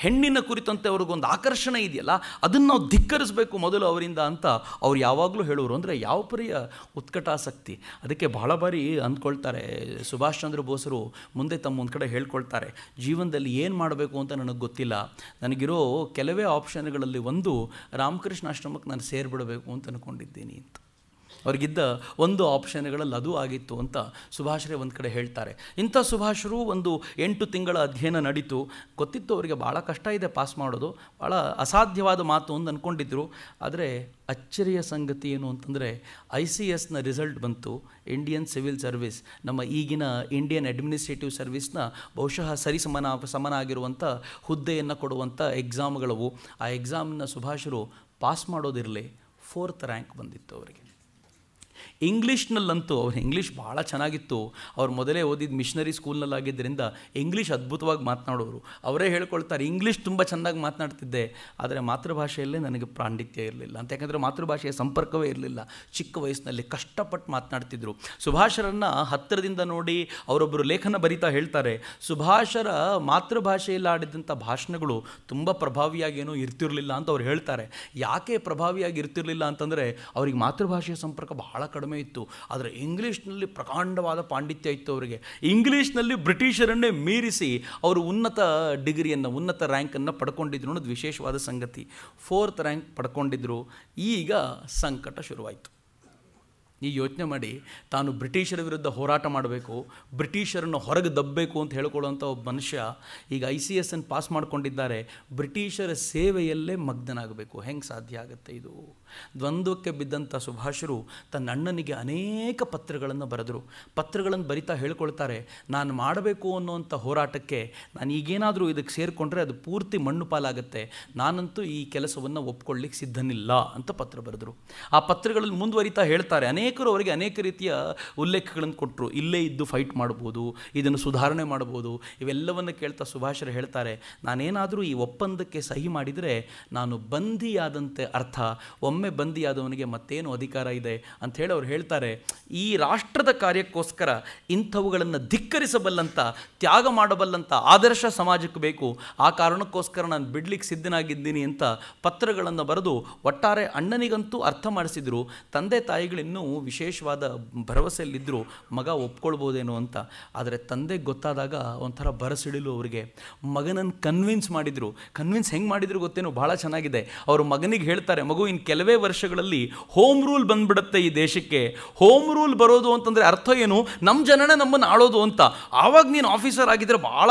ಹೆಣ್ಣಿನ ಕುರಿತಂತೆ ಅವ್ರಿಗೊಂದು ಆಕರ್ಷಣೆ ಇದೆಯಲ್ಲ, ಅದನ್ನು ನಾವು ಧಿಕ್ಕರಿಸಬೇಕು ಮೊದಲು ಅವರಿಂದ ಅಂತ ಅವ್ರು ಯಾವಾಗಲೂ ಹೇಳೋರು. ಅಂದರೆ ಯಾವ ಪರಿಯ ಉತ್ಕಟಾಸಕ್ತಿ. ಅದಕ್ಕೆ ಬಹಳ ಬಾರಿ ಅಂದ್ಕೊಳ್ತಾರೆ ಸುಭಾಷ್ ಚಂದ್ರ ಬೋಸರು, ಮುಂದೆ ತಮ್ಮ ಒಂದು ಕಡೆ ಹೇಳ್ಕೊಳ್ತಾರೆ, ಜೀವನದಲ್ಲಿ ಏನು ಮಾಡಬೇಕು ಅಂತ ನನಗೆ ಗೊತ್ತಿಲ್ಲ, ನನಗಿರೋ ಕೆಲವೇ ಆಪ್ಷನ್ಗಳಲ್ಲಿ ಒಂದು ರಾಮಕೃಷ್ಣ ಆಶ್ರಮಕ್ಕೆ ನಾನು ಸೇರಿಬಿಡಬೇಕು ಅಂತ ಅಂದ್ಕೊಂಡಿದ್ದೀನಿ ಅಂತ. ಅವ್ರಿಗಿದ್ದ ಒಂದು ಆಪ್ಷನ್ಗಳಲ್ಲಿ ಅದು ಆಗಿತ್ತು ಅಂತ ಸುಭಾಷರೇ ಒಂದು ಕಡೆ ಹೇಳ್ತಾರೆ. ಇಂಥ ಸುಭಾಷರು ಒಂದು 8 ತಿಂಗಳ ಅಧ್ಯಯನ ನಡೀತು. ಗೊತ್ತಿತ್ತು ಅವರಿಗೆ ಭಾಳ ಕಷ್ಟ ಇದೆ ಪಾಸ್ ಮಾಡೋದು, ಭಾಳ ಅಸಾಧ್ಯವಾದ ಮಾತು ಅಂತ ಅಂದ್ಕೊಂಡಿದ್ರು. ಆದರೆ ಅಚ್ಚರಿಯ ಸಂಗತಿ ಏನು ಅಂತಂದರೆ, ICSನ ರಿಸಲ್ಟ್ ಬಂತು, ಇಂಡಿಯನ್ ಸಿವಿಲ್ ಸರ್ವಿಸ್, ನಮ್ಮ ಈಗಿನ ಇಂಡಿಯನ್ ಅಡ್ಮಿನಿಸ್ಟ್ರೇಟಿವ್ ಸರ್ವಿಸ್ನ ಬಹುಶಃ ಸಮ ಆಗಿರುವಂಥ ಹುದ್ದೆಯನ್ನು ಕೊಡುವಂಥ ಎಕ್ಸಾಮ್ಗಳವು. ಆ ಎಕ್ಸಾಮ್ನ ಸುಭಾಷರು ಪಾಸ್ ಮಾಡೋದಿರಲಿ 4th ರ್ಯಾಂಕ್ ಬಂದಿತ್ತು ಅವರಿಗೆ. ಇಂಗ್ಲೀಷ್ನಲ್ಲಂತೂ ಅವ್ರ ಇಂಗ್ಲೀಷ್ ಭಾಳ ಚೆನ್ನಾಗಿತ್ತು. ಅವ್ರು ಮೊದಲೇ ಓದಿದ್ದು ಮಿಷನರಿ ಸ್ಕೂಲ್ನಲ್ಲಾಗಿದ್ದರಿಂದ ಇಂಗ್ಲೀಷ್ ಅದ್ಭುತವಾಗಿ ಮಾತನಾಡೋರು. ಅವರೇ ಹೇಳ್ಕೊಳ್ತಾರೆ, ಇಂಗ್ಲೀಷ್ ತುಂಬ ಚೆನ್ನಾಗಿ ಮಾತನಾಡ್ತಿದ್ದೆ, ಆದರೆ ಮಾತೃಭಾಷೆಯಲ್ಲೇ ನನಗೆ ಪಾಂಡಿತ್ಯ ಇರಲಿಲ್ಲ ಅಂತ. ಯಾಕಂದರೆ ಮಾತೃಭಾಷೆಯ ಸಂಪರ್ಕವೇ ಇರಲಿಲ್ಲ. ಚಿಕ್ಕ ವಯಸ್ಸಿನಲ್ಲಿ ಕಷ್ಟಪಟ್ಟು ಮಾತನಾಡ್ತಿದ್ರು. ಸುಭಾಷರನ್ನು ಹತ್ತಿರದಿಂದ ನೋಡಿ ಅವರೊಬ್ಬರು ಲೇಖನ ಬರಿತಾ ಹೇಳ್ತಾರೆ, ಸುಭಾಷರ ಮಾತೃಭಾಷೆಯಲ್ಲಿ ಆಡಿದಂಥ ಭಾಷಣಗಳು ತುಂಬ ಪ್ರಭಾವಿಯಾಗೇನೋ ಇರ್ತಿರಲಿಲ್ಲ ಅಂತ ಅವ್ರು ಹೇಳ್ತಾರೆ. ಯಾಕೆ ಪ್ರಭಾವಿಯಾಗಿ ಇರ್ತಿರಲಿಲ್ಲ ಅಂತಂದರೆ, ಅವ್ರಿಗೆ ಮಾತೃಭಾಷೆಯ ಸಂಪರ್ಕ ಬಹಳ ಕಡಿಮೆ ಇತ್ತು. ಆದರೆ ಇಂಗ್ಲೀಷ್ನಲ್ಲಿ ಪ್ರಕಾಂಡವಾದ ಪಾಂಡಿತ್ಯ ಇತ್ತು ಅವರಿಗೆ. ಇಂಗ್ಲೀಷ್ನಲ್ಲಿ ಬ್ರಿಟಿಷರನ್ನೇ ಮೀರಿಸಿ ಅವರು ಉನ್ನತ ಡಿಗ್ರಿಯನ್ನು, ಉನ್ನತ ರ್ಯಾಂಕನ್ನು ಪಡ್ಕೊಂಡಿದ್ರು ಅನ್ನೋದು ವಿಶೇಷವಾದ ಸಂಗತಿ. 4th rank ಪಡ್ಕೊಂಡಿದ್ರು. ಈಗ ಸಂಕಟ ಶುರುವಾಯಿತು. ಈ ಯೋಚನೆ ಮಾಡಿ, ತಾನು ಬ್ರಿಟಿಷರ ವಿರುದ್ಧ ಹೋರಾಟ ಮಾಡಬೇಕು, ಬ್ರಿಟಿಷರನ್ನು ಹೊರಗೆ ದಬ್ಬಬೇಕು ಅಂತ ಹೇಳ್ಕೊಳ್ಳೋಂಥ ಒಬ್ಬ ಮನುಷ್ಯ ಈಗ ICSನ್ನು ಪಾಸ್ ಮಾಡ್ಕೊಂಡಿದ್ದಾರೆ, ಬ್ರಿಟಿಷರ ಸೇವೆಯಲ್ಲೇ ಮಗ್ನನಾಗಬೇಕು. ಹೆಂಗೆ ಸಾಧ್ಯ ಆಗುತ್ತೆ ಇದು? ದ್ವಂದ್ವಕ್ಕೆ ಬಿದ್ದಂಥ ಸುಭಾಷರು ತನ್ನ ಅಣ್ಣನಿಗೆ ಅನೇಕ ಪತ್ರಗಳನ್ನು ಬರೆದರು. ಪತ್ರಗಳನ್ನು ಬರಿತಾ ಹೇಳ್ಕೊಳ್ತಾರೆ, ನಾನು ಮಾಡಬೇಕು ಅನ್ನೋವಂಥ ಹೋರಾಟಕ್ಕೆ ನಾನು ಈಗೇನಾದರೂ ಇದಕ್ಕೆ ಸೇರಿಕೊಂಡ್ರೆ ಅದು ಪೂರ್ತಿ ಮಣ್ಣು ಪಾಲಾಗುತ್ತೆ, ನಾನಂತೂ ಈ ಕೆಲಸವನ್ನು ಒಪ್ಕೊಳ್ಳಿಕ್ಕೆ ಸಿದ್ಧನಿಲ್ಲ ಅಂತ ಪತ್ರ ಬರೆದರು. ಆ ಪತ್ರಗಳಲ್ಲಿ ಮುಂದುವರಿತಾ ಹೇಳ್ತಾರೆ, ಅನೇಕರು ಅವರಿಗೆ ಅನೇಕ ರೀತಿಯ ಉಲ್ಲೇಖಗಳನ್ನು ಕೊಟ್ಟರು. ಇಲ್ಲೇ ಇದ್ದು ಫೈಟ್ ಮಾಡ್ಬೋದು, ಇದನ್ನು ಸುಧಾರಣೆ ಮಾಡ್ಬೋದು, ಇವೆಲ್ಲವನ್ನು ಕೇಳ್ತಾ ಸುಭಾಷರು ಹೇಳ್ತಾರೆ, ನಾನೇನಾದರೂ ಈ ಒಪ್ಪಂದಕ್ಕೆ ಸಹಿ ಮಾಡಿದರೆ ನಾನು ಬಂಧಿಯಾದಂತೆ ಅರ್ಥ, ಒಮ್ಮೆ ಬಂಧಿಯಾದವನಿಗೆ ಮತ್ತೇನು ಅಧಿಕಾರ ಇದೆ ಅಂಥೇಳಿ ಅವ್ರು ಹೇಳ್ತಾರೆ. ಈ ರಾಷ್ಟ್ರದ ಕಾರ್ಯಕ್ಕೋಸ್ಕರ ಇಂಥವುಗಳನ್ನು ಧಿಕ್ಕರಿಸಬಲ್ಲಂಥ, ತ್ಯಾಗ ಮಾಡಬಲ್ಲಂಥ ಆದರ್ಶ ಸಮಾಜಕ್ಕೆ ಬೇಕು, ಆ ಕಾರಣಕ್ಕೋಸ್ಕರ ನಾನು ಬಿಡ್ಲಿಕ್ಕೆ ಸಿದ್ಧನಾಗಿದ್ದೀನಿ ಅಂತ ಪತ್ರಗಳನ್ನು ಬರೆದು ಒಟ್ಟಾರೆ ಅಣ್ಣನಿಗಂತೂ ಅರ್ಥ ಮಾಡಿಸಿದ್ರು. ತಂದೆ ತಾಯಿಗಳಿನ್ನೂ ವಿಶೇಷವಾದ ಭರವಸೆಯಲ್ಲಿದ್ದರು ಮಗ ಒಪ್ಕೊಳ್ಬೋದೇನೋ ಅಂತ. ಆದರೆ ತಂದೆಗೆ ಗೊತ್ತಾದಾಗ ಒಂಥರ ಬರಸಿಡಿಲು ಅವರಿಗೆ. ಮಗನನ್ನು ಕನ್ವಿನ್ಸ್ ಮಾಡಿದರು. ಕನ್ವಿನ್ಸ್ ಹೆಂಗೆ ಮಾಡಿದ್ರು ಗೊತ್ತೇನೋ, ಭಾಳ ಚೆನ್ನಾಗಿದೆ. ಅವರು ಮಗನಿಗೆ ಹೇಳ್ತಾರೆ, ಮಗು ಇನ್ನು ಕೆಲವೇ ವರ್ಷಗಳಲ್ಲಿ ಹೋಮ್ ರೂಲ್ ಬಂದ್ಬಿಡುತ್ತೆ ಈ ದೇಶಕ್ಕೆ. ಹೋಮ್ ರೂಲ್ ಬರೋದು ಅಂತಂದರೆ ಅರ್ಥ ಏನು, ನಮ್ಮ ಜನನೇ ನಮ್ಮನ್ನು ಆಳೋದು ಅಂತ. ಆವಾಗ ನೀನು ಆಫೀಸರ್ ಆಗಿದ್ದರೆ ಭಾಳ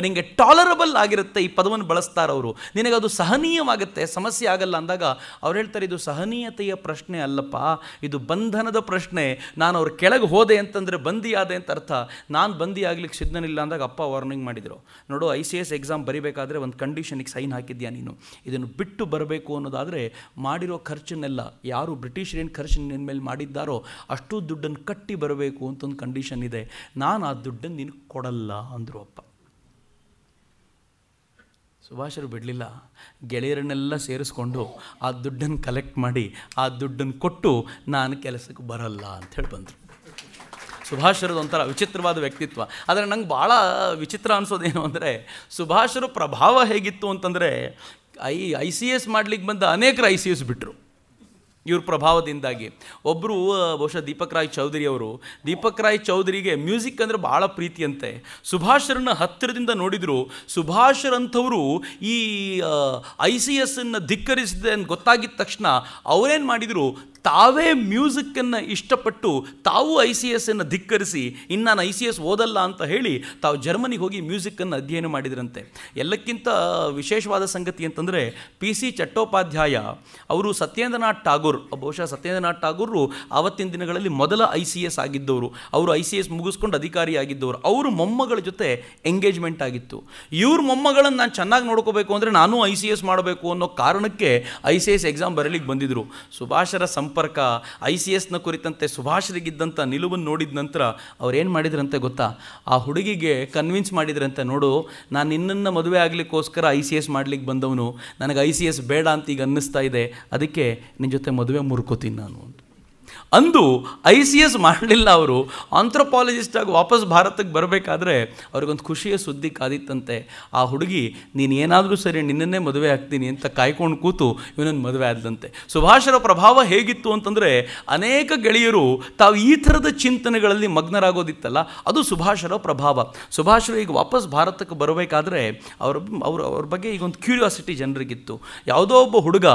ನಿನಗೆ ಟಾಲರಬಲ್ ಆಗಿರುತ್ತೆ. ಈ ಪದವನ್ನು ಬಳಸ್ತಾರೆ ಅವರು. ನಿನಗದು ಸಹನೀಯವಾಗುತ್ತೆ, ಸಮಸ್ಯೆ ಆಗಲ್ಲ ಅಂದಾಗ ಅವ್ರು ಹೇಳ್ತಾರೆ, ಇದು ಸಹನೀಯತೆಯ ಪ್ರಶ್ನೆ ಅಲ್ಲಪ್ಪ, ಇದು ಬಂಧನದ ಪ್ರಶ್ನೆ. ನಾನು ಅವ್ರ ಕೆಳಗೆ ಹೋದೆ ಅಂತಂದರೆ ಬಂದಿಯಾದೆ ಅಂತ ಅರ್ಥ. ನಾನು ಬಂದಿ ಆಗ್ಲಿಕ್ಕೆ ಸಿದ್ಧನಿಲ್ಲ ಅಂದಾಗ ಅಪ್ಪ ವಾರ್ನಿಂಗ್ ಮಾಡಿದರು, ನೋಡು ICS ಎಕ್ಸಾಮ್ ಬರಿಬೇಕಾದ್ರೆ ಒಂದು ಕಂಡೀಷನಿಗೆ ಸೈನ್ ಹಾಕಿದ್ಯಾ ನೀನು, ಇದನ್ನು ಬಿಟ್ಟು ಬರಬೇಕು ಅನ್ನೋದಾದರೆ ಮಾಡಿರೋ ಖರ್ಚನ್ನೆಲ್ಲ ಯಾರು ಬ್ರಿಟಿಷರು ಏನು ಖರ್ಚು ನಿನ್ನ ಮೇಲೆ ಮಾಡಿದ್ದಾರೋ ಅಷ್ಟು ದುಡ್ಡನ್ನು ಕಟ್ಟಿ ಬರಬೇಕು ಅಂತ ಒಂದು ಕಂಡೀಷನ್ ಇದೆ. ನಾನು ಆ ದುಡ್ಡನ್ನು ನಿನಗೆ ಕೊಡಲ್ಲ ಅಂದರು ಅಪ್ಪ. ಸುಭಾಷರು ಬಿಡಲಿಲ್ಲ. ಗೆಳೆಯರನ್ನೆಲ್ಲ ಸೇರಿಸ್ಕೊಂಡು ಆ ದುಡ್ಡನ್ನು ಕಲೆಕ್ಟ್ ಮಾಡಿ ಆ ದುಡ್ಡನ್ನು ಕೊಟ್ಟು ನಾನು ಕೆಲಸಕ್ಕೆ ಬರಲ್ಲ ಅಂಥೇಳಿ ಬಂದರು. ಸುಭಾಷರದ್ದು ಒಂಥರ ವಿಚಿತ್ರವಾದ ವ್ಯಕ್ತಿತ್ವ. ಆದರೆ ನಂಗೆ ಭಾಳ ವಿಚಿತ್ರ ಅನಿಸೋದೇನು ಅಂದರೆ, ಸುಭಾಷರ ಪ್ರಭಾವ ಹೇಗಿತ್ತು ಅಂತಂದರೆ ICS ಮಾಡಲಿಕ್ಕೆ ಬಂದ ಅನೇಕರು ICS ಬಿಟ್ಟರು ಇವ್ರ ಪ್ರಭಾವದಿಂದಾಗಿ. ಒಬ್ಬರು ಬಹುಶಃ ದೀಪಕ್ ರಾಯ್ ಚೌಧರಿ ಅವರು. ದೀಪಕ್ ರಾಯ್ ಚೌಧರಿಗೆ ಮ್ಯೂಸಿಕ್ ಅಂದರೆ ಭಾಳ ಪ್ರೀತಿಯಂತೆ. ಸುಭಾಷರನ್ನ ಹತ್ತಿರದಿಂದ ನೋಡಿದರು. ಸುಭಾಷರಂಥವರು ಈ ICSನ್ನು ಧಿಕ್ಕರಿಸಿದೆ ಅಂತ ಗೊತ್ತಾಗಿದ್ದ ತಕ್ಷಣ ಅವರೇನು ಮಾಡಿದರು, ತಾವೇ ಮ್ಯೂಸಿಕ್ಕನ್ನು ಇಷ್ಟಪಟ್ಟು ತಾವು ICSನ್ನು ಧಿಕ್ಕರಿಸಿ ಇನ್ನು ನಾನು ICS ಓದಲ್ಲ ಅಂತ ಹೇಳಿ ತಾವು ಜರ್ಮನಿಗೆ ಹೋಗಿ ಮ್ಯೂಸಿಕ್ಕನ್ನು ಅಧ್ಯಯನ ಮಾಡಿದ್ರಂತೆ. ಎಲ್ಲಕ್ಕಿಂತ ವಿಶೇಷವಾದ ಸಂಗತಿ ಅಂತಂದರೆ PC ಚಟ್ಟೋಪಾಧ್ಯಾಯ ಅವರು ಸತ್ಯೇಂದ್ರನಾಥ್ ಟಾಗೋರ್, ಬಹುಶಃ ಸತ್ಯೇಂದ್ರನಾಥ್ ಟಾಗೋರು ಆವತ್ತಿನ ದಿನಗಳಲ್ಲಿ ಮೊದಲ ICS ಆಗಿದ್ದವರು. ಅವರು ICS ಮುಗಿಸ್ಕೊಂಡು ಅಧಿಕಾರಿಯಾಗಿದ್ದವರು. ಅವರು ಮೊಮ್ಮಗಳ ಜೊತೆ ಎಂಗೇಜ್ಮೆಂಟ್ ಆಗಿತ್ತು. ಇವ್ರ ಮೊಮ್ಮಗಳನ್ನು ನಾನು ಚೆನ್ನಾಗಿ ನೋಡ್ಕೋಬೇಕು ಅಂದರೆ ನಾನು ICS ಮಾಡಬೇಕು ಅನ್ನೋ ಕಾರಣಕ್ಕೆ ICS ಎಕ್ಸಾಮ್ ಬರಲಿಕ್ಕೆ ಬಂದಿದ್ದರು. ಸುಭಾಷರ ಸಂಪರ್ಕ ICSನ ಕುರಿತಂತೆ ಸುಭಾಷರಿಗಿದ್ದಂಥ ನಿಲುವನ್ನು ನೋಡಿದ ನಂತರ ಅವ್ರೇನು ಮಾಡಿದ್ರಂತೆ ಗೊತ್ತಾ, ಆ ಹುಡುಗಿಗೆ ಕನ್ವಿನ್ಸ್ ಮಾಡಿದ್ರಂತೆ, ನೋಡು ನಾನು ನಿನ್ನನ್ನು ಮದುವೆ ಆಗಲಿಕ್ಕೋಸ್ಕರ ICS ಮಾಡಲಿಕ್ಕೆ ಬಂದವನು, ನನಗೆ ICS ಬೇಡ ಅಂತ ಈಗ ಅನ್ನಿಸ್ತಾ ಇದೆ, ಅದಕ್ಕೆ ನಿನ್ನ ಜೊತೆ ಮದುವೆ ಮುರ್ಕೋತೀನಿ ನಾನು ಅಂತ ಅಂದು ICS ಮಾಡಲಿಲ್ಲ. ಅವರು ಆಂಥ್ರೋಪಾಲಜಿಸ್ಟಾಗಿ ವಾಪಸ್ ಭಾರತಕ್ಕೆ ಬರಬೇಕಾದ್ರೆ ಅವ್ರಿಗೊಂದು ಖುಷಿಯ ಸುದ್ದಿ ಕಾದಿತ್ತಂತೆ. ಆ ಹುಡುಗಿ ನೀನು ಏನಾದರೂ ಸರಿ ನಿನ್ನನ್ನೇ ಮದುವೆ ಆಗ್ತೀನಿ ಅಂತ ಕಾಯ್ಕೊಂಡು ಕೂತು ಇವನನ್ನು ಮದುವೆ ಆದಂತೆ. ಸುಭಾಷರ ಪ್ರಭಾವ ಹೇಗಿತ್ತು ಅಂತಂದರೆ ಅನೇಕ ಗೆಳೆಯರು ತಾವು ಈ ಥರದ ಚಿಂತನೆಗಳಲ್ಲಿ ಮಗ್ನರಾಗೋದಿತ್ತಲ್ಲ, ಅದು ಸುಭಾಷರ ಪ್ರಭಾವ. ಸುಭಾಷರು ಈಗ ವಾಪಸ್ ಭಾರತಕ್ಕೆ ಬರಬೇಕಾದ್ರೆ ಅವ್ರ ಬಗ್ಗೆ ಈಗ ಒಂದು ಕ್ಯೂರಿಯಾಸಿಟಿ ಜನರಿಗಿತ್ತು. ಯಾವುದೋ ಒಬ್ಬ ಹುಡುಗ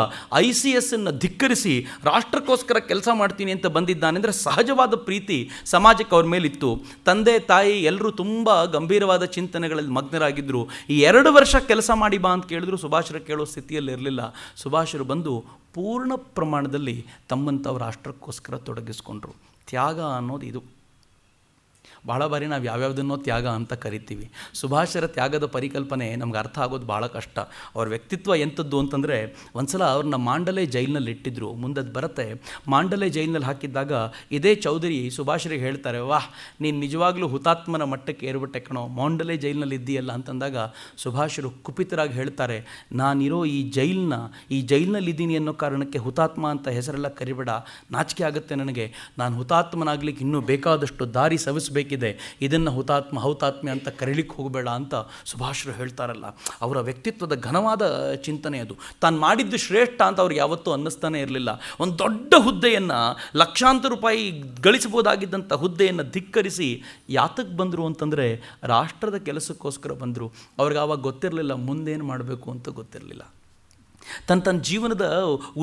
ICSನ್ನು ಧಿಕ್ಕರಿಸಿ ರಾಷ್ಟ್ರಕ್ಕೋಸ್ಕರ ಕೆಲಸ ಮಾಡ್ತೀನಿ ಅಂತ ಬಂದಿದ್ದಾನೆ ಅಂದರೆ ಸಹಜವಾದ ಪ್ರೀತಿ ಸಮಾಜಕ್ಕೆ ಅವ್ರ ಮೇಲಿತ್ತು. ತಂದೆ ತಾಯಿ ಎಲ್ಲರೂ ತುಂಬ ಗಂಭೀರವಾದ ಚಿಂತನೆಗಳಲ್ಲಿ ಮಗ್ನರಾಗಿದ್ದರು. ಈ 2 ವರ್ಷ ಕೆಲಸ ಮಾಡಿ ಬಾ ಅಂತ ಕೇಳಿದ್ರು ಸುಭಾಷರು ಕೇಳೋ ಸ್ಥಿತಿಯಲ್ಲಿ ಇರಲಿಲ್ಲ. ಸುಭಾಷರು ಬಂದು ಪೂರ್ಣ ಪ್ರಮಾಣದಲ್ಲಿ ತಮ್ಮನ್ನು ತಾವು ರಾಷ್ಟ್ರಕ್ಕೋಸ್ಕರ ತೊಡಗಿಸ್ಕೊಂಡ್ರು. ತ್ಯಾಗ ಅನ್ನೋದು ಇದು. ಭಾಳ ಬಾರಿ ನಾವು ಯಾವ್ಯಾವುದನ್ನೋ ತ್ಯಾಗ ಅಂತ ಕರಿತೀವಿ. ಸುಭಾಷರ ತ್ಯಾಗದ ಪರಿಕಲ್ಪನೆ ನಮ್ಗೆ ಅರ್ಥ ಆಗೋದು ಭಾಳ ಕಷ್ಟ. ಅವ್ರ ವ್ಯಕ್ತಿತ್ವ ಎಂಥದ್ದು ಅಂತಂದರೆ, ಒಂದು ಸಲ ಅವ್ರನ್ನ ಮಾಂಡಲೆ ಜೈಲಿನಲ್ಲಿ ಇಟ್ಟಿದ್ರು. ಮುಂದದು ಬರುತ್ತೆ. ಮಾಂಡಲೆ ಜೈಲಿನಲ್ಲಿ ಹಾಕಿದ್ದಾಗ ಇದೇ ಚೌಧರಿ ಸುಭಾಷರಿಗೆ ಹೇಳ್ತಾರೆ, ವಾಹ್ ನೀನು ನಿಜವಾಗ್ಲೂ ಹುತಾತ್ಮನ ಮಟ್ಟಕ್ಕೆ ಏರ್ಬಿಟ್ಟೆ ಕಣೋ, ಮಾಂಡಲೆ ಜೈಲಿನಲ್ಲಿ ಇದ್ದೀಯಲ್ಲ ಅಂತಂದಾಗ ಸುಭಾಷರು ಕುಪಿತರಾಗಿ ಹೇಳ್ತಾರೆ, ನಾನಿರೋ ಈ ಜೈಲಿನಲ್ಲಿ ಇದ್ದೀನಿ ಅನ್ನೋ ಕಾರಣಕ್ಕೆ ಹುತಾತ್ಮ ಅಂತ ಹೆಸರೆಲ್ಲ ಕರಿಬೇಡ, ನಾಚಿಕೆ ಆಗುತ್ತೆ ನನಗೆ. ನಾನು ಹುತಾತ್ಮನಾಗ್ಲಿಕ್ಕೆ ಇನ್ನೂ ಬೇಕಾದಷ್ಟು ದಾರಿ ಸವಿಸಬೇಕು, ಇದನ್ನು ಹೌತಾತ್ಮ್ಯ ಅಂತ ಕರೀಲಿಕ್ಕೆ ಹೋಗಬೇಡ ಅಂತ ಸುಭಾಷರು ಹೇಳ್ತಾರಲ್ಲ. ಅವರ ವ್ಯಕ್ತಿತ್ವದ ಘನವಾದ ಚಿಂತನೆ ಅದು. ತಾನು ಮಾಡಿದ್ದು ಶ್ರೇಷ್ಠ ಅಂತ ಅವ್ರಿಗೆ ಯಾವತ್ತೂ ಅನ್ನಿಸ್ತಾನೆ ಇರಲಿಲ್ಲ. ಒಂದು ದೊಡ್ಡ ಹುದ್ದೆಯನ್ನು, ಲಕ್ಷಾಂತರ ರೂಪಾಯಿ ಗಳಿಸಬಹುದಾಗಿದ್ದಂಥ ಹುದ್ದೆಯನ್ನು ಧಿಕ್ಕರಿಸಿ ಯಾತಕ್ಕೆ ಬಂದರು ಅಂತಂದರೆ ರಾಷ್ಟ್ರದ ಕೆಲಸಕ್ಕೋಸ್ಕರ ಬಂದರು. ಅವ್ರಿಗೆ ಆವಾಗ ಗೊತ್ತಿರಲಿಲ್ಲ ಮುಂದೇನು ಮಾಡಬೇಕು ಅಂತ ಗೊತ್ತಿರಲಿಲ್ಲ. ತನ್ನ ಜೀವನದ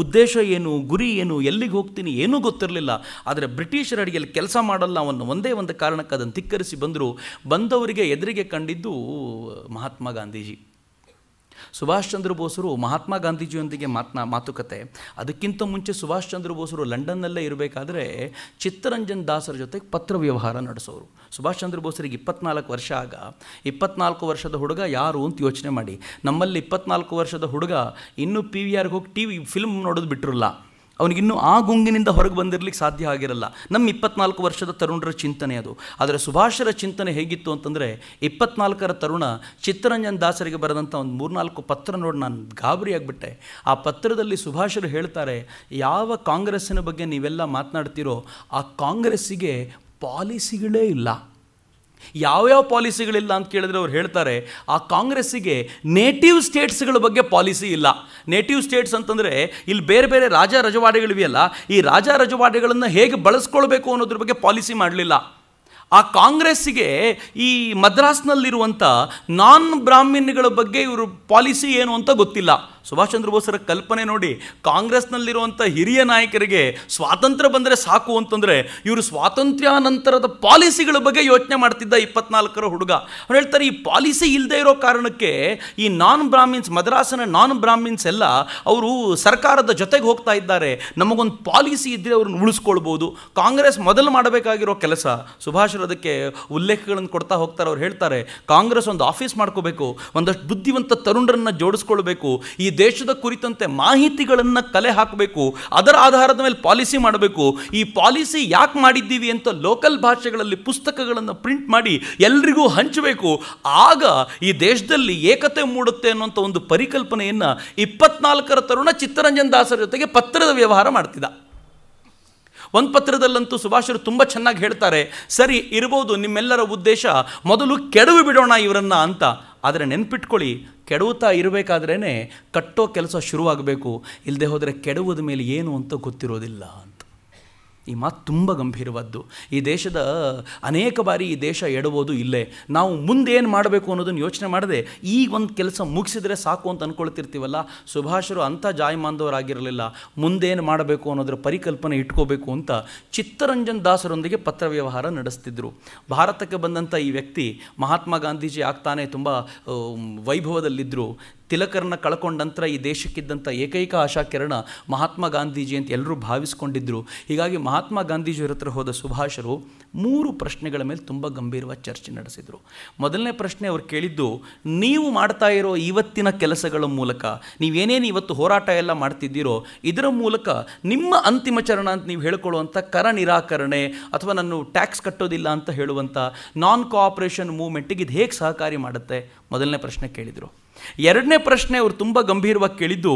ಉದ್ದೇಶ ಏನು, ಗುರಿ ಏನು, ಎಲ್ಲಿಗೆ ಹೋಗ್ತೀನಿ ಏನೂ ಗೊತ್ತಿರಲಿಲ್ಲ. ಆದರೆ ಬ್ರಿಟಿಷರ ಅಡಿಯಲ್ಲಿ ಕೆಲಸ ಮಾಡಲ್ಲ ಅನ್ನೋ ಒಂದೇ ಒಂದು ಕಾರಣಕ್ಕೆ ಅದನ್ನು ಧಿಕ್ಕರಿಸಿ ಬಂದವರಿಗೆ ಎದುರಿಗೆ ಕಂಡಿದ್ದು ಮಹಾತ್ಮ ಗಾಂಧೀಜಿ. ಸುಭಾಷ್ ಚಂದ್ರ ಬೋಸರು ಮಹಾತ್ಮ ಗಾಂಧೀಜಿಯೊಂದಿಗೆ ಮಾತುಕತೆ. ಅದಕ್ಕಿಂತ ಮುಂಚೆ ಸುಭಾಷ್ ಚಂದ್ರ ಬೋಸರು ಲಂಡನ್ನಲ್ಲೇ ಇರಬೇಕಾದ್ರೆ ಚಿತ್ತರಂಜನ್ ದಾಸರ ಜೊತೆ ಪತ್ರ ವ್ಯವಹಾರ ನಡೆಸೋರು. ಸುಭಾಷ್ ಚಂದ್ರ ಬೋಸರಿಗೆ 24 ವರ್ಷ ಆಗ. 24 ವರ್ಷದ ಹುಡುಗ ಯಾರು ಅಂತ ಯೋಚನೆ ಮಾಡಿ. ನಮ್ಮಲ್ಲಿ 24 ವರ್ಷದ ಹುಡುಗ ಇನ್ನೂ PVRಗೆ ಹೋಗಿ TV ಫಿಲ್ಮ್ ನೋಡೋದು ಬಿಟ್ಟಿರಲ್ಲ. ಅವನಿಗಿನ್ನೂ ಆ ಗುಂಗಿನಿಂದ ಹೊರಗೆ ಬಂದಿರಲಿಕ್ಕೆ ಸಾಧ್ಯ ಆಗಿರಲ್ಲ. ನಮ್ಮ 24 ವರ್ಷದ ತರುಣರ ಚಿಂತನೆ ಅದು. ಆದರೆ ಸುಭಾಷರ ಚಿಂತನೆ ಹೇಗಿತ್ತು ಅಂತಂದರೆ, 24ರ ತರುಣ ಚಿತ್ತರಂಜನ್ ದಾಸರಿಗೆ ಬರೆದಂಥ ಒಂದು 3-4 ಪತ್ರ ನೋಡಿ ನಾನು ಗಾಬರಿ ಆಗಿಬಿಟ್ಟೆ. ಆ ಪತ್ರದಲ್ಲಿ ಸುಭಾಷರು ಹೇಳ್ತಾರೆ, ಯಾವ ಕಾಂಗ್ರೆಸ್ಸಿನ ಬಗ್ಗೆ ನೀವೆಲ್ಲ ಮಾತನಾಡ್ತೀರೋ ಆ ಕಾಂಗ್ರೆಸ್ಸಿಗೆ ಪಾಲಿಸಿಗಳೇ ಇಲ್ಲ. ಯಾವ್ಯಾವ ಪಾಲಿಸಿಗಳಿಲ್ಲ ಅಂತ ಕೇಳಿದ್ರೆ ಅವ್ರು ಹೇಳ್ತಾರೆ, ಆ ಕಾಂಗ್ರೆಸ್ಸಿಗೆ ನೇಟಿವ್ ಸ್ಟೇಟ್ಸ್ಗಳ ಬಗ್ಗೆ ಪಾಲಿಸಿ ಇಲ್ಲ. ನೇಟಿವ್ ಸ್ಟೇಟ್ಸ್ ಅಂತಂದರೆ ಇಲ್ಲಿ ಬೇರೆ ಬೇರೆ ರಾಜ ರಜವಾಡೆಗಳಿವೆಯಲ್ಲ, ಈ ರಾಜ ರಜವಾಡೆಗಳನ್ನು ಹೇಗೆ ಬಳಸ್ಕೊಳ್ಬೇಕು ಅನ್ನೋದ್ರ ಬಗ್ಗೆ ಪಾಲಿಸಿ ಮಾಡಲಿಲ್ಲ. ಆ ಕಾಂಗ್ರೆಸ್ಸಿಗೆ ಈ ಮದ್ರಾಸ್ನಲ್ಲಿರುವಂಥ ನಾನ್ ಬ್ರಾಹ್ಮಣಗಳ ಬಗ್ಗೆ ಇವರು ಪಾಲಿಸಿ ಏನು ಅಂತ ಗೊತ್ತಿಲ್ಲ. ಸುಭಾಷ್ ಚಂದ್ರ ಬೋಸರ ಕಲ್ಪನೆ ನೋಡಿ, ಕಾಂಗ್ರೆಸ್ನಲ್ಲಿರುವಂಥ ಹಿರಿಯ ನಾಯಕರಿಗೆ ಸ್ವಾತಂತ್ರ್ಯ ಬಂದರೆ ಸಾಕು ಅಂತಂದರೆ ಇವರು ಸ್ವಾತಂತ್ರ್ಯಾನಂತರದ ಪಾಲಿಸಿಗಳ ಬಗ್ಗೆ ಯೋಚನೆ ಮಾಡ್ತಿದ್ದ 24ರ ಹುಡುಗ. ಅವ್ರು ಹೇಳ್ತಾರೆ, ಈ ಪಾಲಿಸಿ ಇಲ್ಲದೆ ಇರೋ ಕಾರಣಕ್ಕೆ ಈ ನಾನ್ ಬ್ರಾಹ್ಮಿನ್ಸ್, ಮದ್ರಾಸಿನ ನಾನ್ ಬ್ರಾಹ್ಮಿನ್ಸ್ ಎಲ್ಲ ಅವರು ಸರ್ಕಾರದ ಜೊತೆಗೆ ಹೋಗ್ತಾ ಇದ್ದಾರೆ, ನಮಗೊಂದು ಪಾಲಿಸಿ ಇದ್ದರೆ ಅವ್ರನ್ನ ಉಳಿಸ್ಕೊಳ್ಬೋದು. ಕಾಂಗ್ರೆಸ್ ಮೊದಲು ಮಾಡಬೇಕಾಗಿರೋ ಕೆಲಸ, ಸುಭಾಷರು ಅದಕ್ಕೆ ಉಲ್ಲೇಖಗಳನ್ನು ಕೊಡ್ತಾ ಹೋಗ್ತಾರೆ. ಅವ್ರು ಹೇಳ್ತಾರೆ, ಕಾಂಗ್ರೆಸ್ ಒಂದು ಆಫೀಸ್ ಮಾಡ್ಕೋಬೇಕು, ಒಂದಷ್ಟು ಬುದ್ಧಿವಂತ ತರುಣರನ್ನು ಜೋಡಿಸ್ಕೊಳ್ಬೇಕು, ಈ ದೇಶದ ಕುರಿತಂತೆ ಮಾಹಿತಿಗಳನ್ನು ಕಲೆ ಹಾಕಬೇಕು, ಅದರ ಆಧಾರದ ಮೇಲೆ ಪಾಲಿಸಿ ಮಾಡಬೇಕು. ಈ ಪಾಲಿಸಿ ಯಾಕೆ ಮಾಡಿದ್ದೀವಿ ಅಂತ ಲೋಕಲ್ ಭಾಷೆಗಳಲ್ಲಿ ಪುಸ್ತಕಗಳನ್ನು ಪ್ರಿಂಟ್ ಮಾಡಿ ಎಲ್ರಿಗೂ ಹಂಚಬೇಕು. ಆಗ ಈ ದೇಶದಲ್ಲಿ ಏಕತೆ ಮೂಡುತ್ತೆ ಅನ್ನುವಂಥ ಒಂದು ಪರಿಕಲ್ಪನೆಯನ್ನು 24ರ ತರುಣ ಚಿತ್ತರಂಜನ್ ದಾಸರ ಜೊತೆಗೆ ಪತ್ರದ ವ್ಯವಹಾರ ಮಾಡ್ತಿದ್ದ. ಒಂದು ಪತ್ರದಲ್ಲಂತೂ ಸುಭಾಷರು ತುಂಬ ಚೆನ್ನಾಗಿ ಹೇಳ್ತಾರೆ, ಸರಿ ಇರ್ಬೋದು ನಿಮ್ಮೆಲ್ಲರ ಉದ್ದೇಶ ಮೊದಲು ಕೆಡವಿ ಬಿಡೋಣ ಇವರನ್ನು ಅಂತ, ಆದರೆ ನೆನ್ಪಿಟ್ಕೊಳ್ಳಿ, ಕೆಡವುತ್ತಾ ಇರಬೇಕಾದ್ರೇ ಕಟ್ಟೋ ಕೆಲಸ ಶುರುವಾಗಬೇಕು, ಇಲ್ಲದೆ ಹೋದರೆ ಕೆಡವುದ ಮೇಲೆ ಏನು ಅಂತ ಗೊತ್ತಿರೋದಿಲ್ಲ ಅಂತ. ಈ ಮಾತು ತುಂಬ ಗಂಭೀರವಾದ್ದು. ಈ ದೇಶದ ಅನೇಕ ಬಾರಿ ಈ ದೇಶ ಎಡಬೋದು ಇಲ್ಲೇ. ನಾವು ಮುಂದೆ ಏನು ಮಾಡಬೇಕು ಅನ್ನೋದನ್ನು ಯೋಚನೆ ಮಾಡದೆ ಈಗ ಒಂದು ಕೆಲಸ ಮುಗಿಸಿದ್ರೆ ಸಾಕು ಅಂತ ಅಂದ್ಕೊಳ್ತಿರ್ತೀವಲ್ಲ, ಸುಭಾಷರು ಅಂಥ ಜಾಯಮಾನದವರಾಗಿರಲಿಲ್ಲ. ಮುಂದೇನು ಮಾಡಬೇಕು ಅನ್ನೋದರ ಪರಿಕಲ್ಪನೆ ಇಟ್ಕೋಬೇಕು ಅಂತ ಚಿತ್ತರಂಜನ್ ದಾಸರೊಂದಿಗೆ ಪತ್ರ ವ್ಯವಹಾರ ನಡೆಸ್ತಿದ್ರು. ಭಾರತಕ್ಕೆ ಬಂದಂಥ ಈ ವ್ಯಕ್ತಿ ಮಹಾತ್ಮ ಗಾಂಧೀಜಿ ಆಗ್ತಾನೆ ತುಂಬ ವೈಭವದಲ್ಲಿದ್ದರು. ತಿಲಕರನ್ನ ಕಳ್ಕೊಂಡ ನಂತರ ಈ ದೇಶಕ್ಕಿದ್ದಂಥ ಏಕೈಕ ಆಶಾಕಿರಣ ಮಹಾತ್ಮ ಗಾಂಧೀಜಿ ಅಂತ ಎಲ್ಲರೂ ಭಾವಿಸ್ಕೊಂಡಿದ್ದರು. ಹೀಗಾಗಿ ಮಹಾತ್ಮ ಗಾಂಧೀಜಿಯವರ ಹತ್ರ ಹೋದ ಸುಭಾಷರು 3 ಪ್ರಶ್ನೆಗಳ ಮೇಲೆ ತುಂಬ ಗಂಭೀರವಾದ ಚರ್ಚೆ ನಡೆಸಿದರು. ಮೊದಲನೇ ಪ್ರಶ್ನೆ ಅವ್ರು ಕೇಳಿದ್ದು, ನೀವು ಮಾಡ್ತಾ ಇರೋ ಇವತ್ತಿನ ಕೆಲಸಗಳ ಮೂಲಕ, ನೀವೇನೇನು ಇವತ್ತು ಹೋರಾಟ ಎಲ್ಲ ಮಾಡ್ತಿದ್ದೀರೋ ಇದರ ಮೂಲಕ ನಿಮ್ಮ ಅಂತಿಮ ಚರಣ ಅಂತ ನೀವು ಹೇಳ್ಕೊಳ್ಳುವಂಥ ಕರ ನಿರಾಕರಣೆ ಅಥವಾ ನಾನು ಟ್ಯಾಕ್ಸ್ ಕಟ್ಟೋದಿಲ್ಲ ಅಂತ ಹೇಳುವಂಥ ನಾನ್ ಕೋಆಪರೇಷನ್ ಮೂವ್ಮೆಂಟಿಗೆ ಇದು ಹೇಗೆ ಸಹಕಾರಿ ಮಾಡುತ್ತೆ? ಮೊದಲನೇ ಪ್ರಶ್ನೆ ಕೇಳಿದರು. ಎರಡನೇ ಪ್ರಶ್ನೆ ಅವರು ತುಂಬ ಗಂಭೀರವಾಗಿ ಕೇಳಿದ್ದು,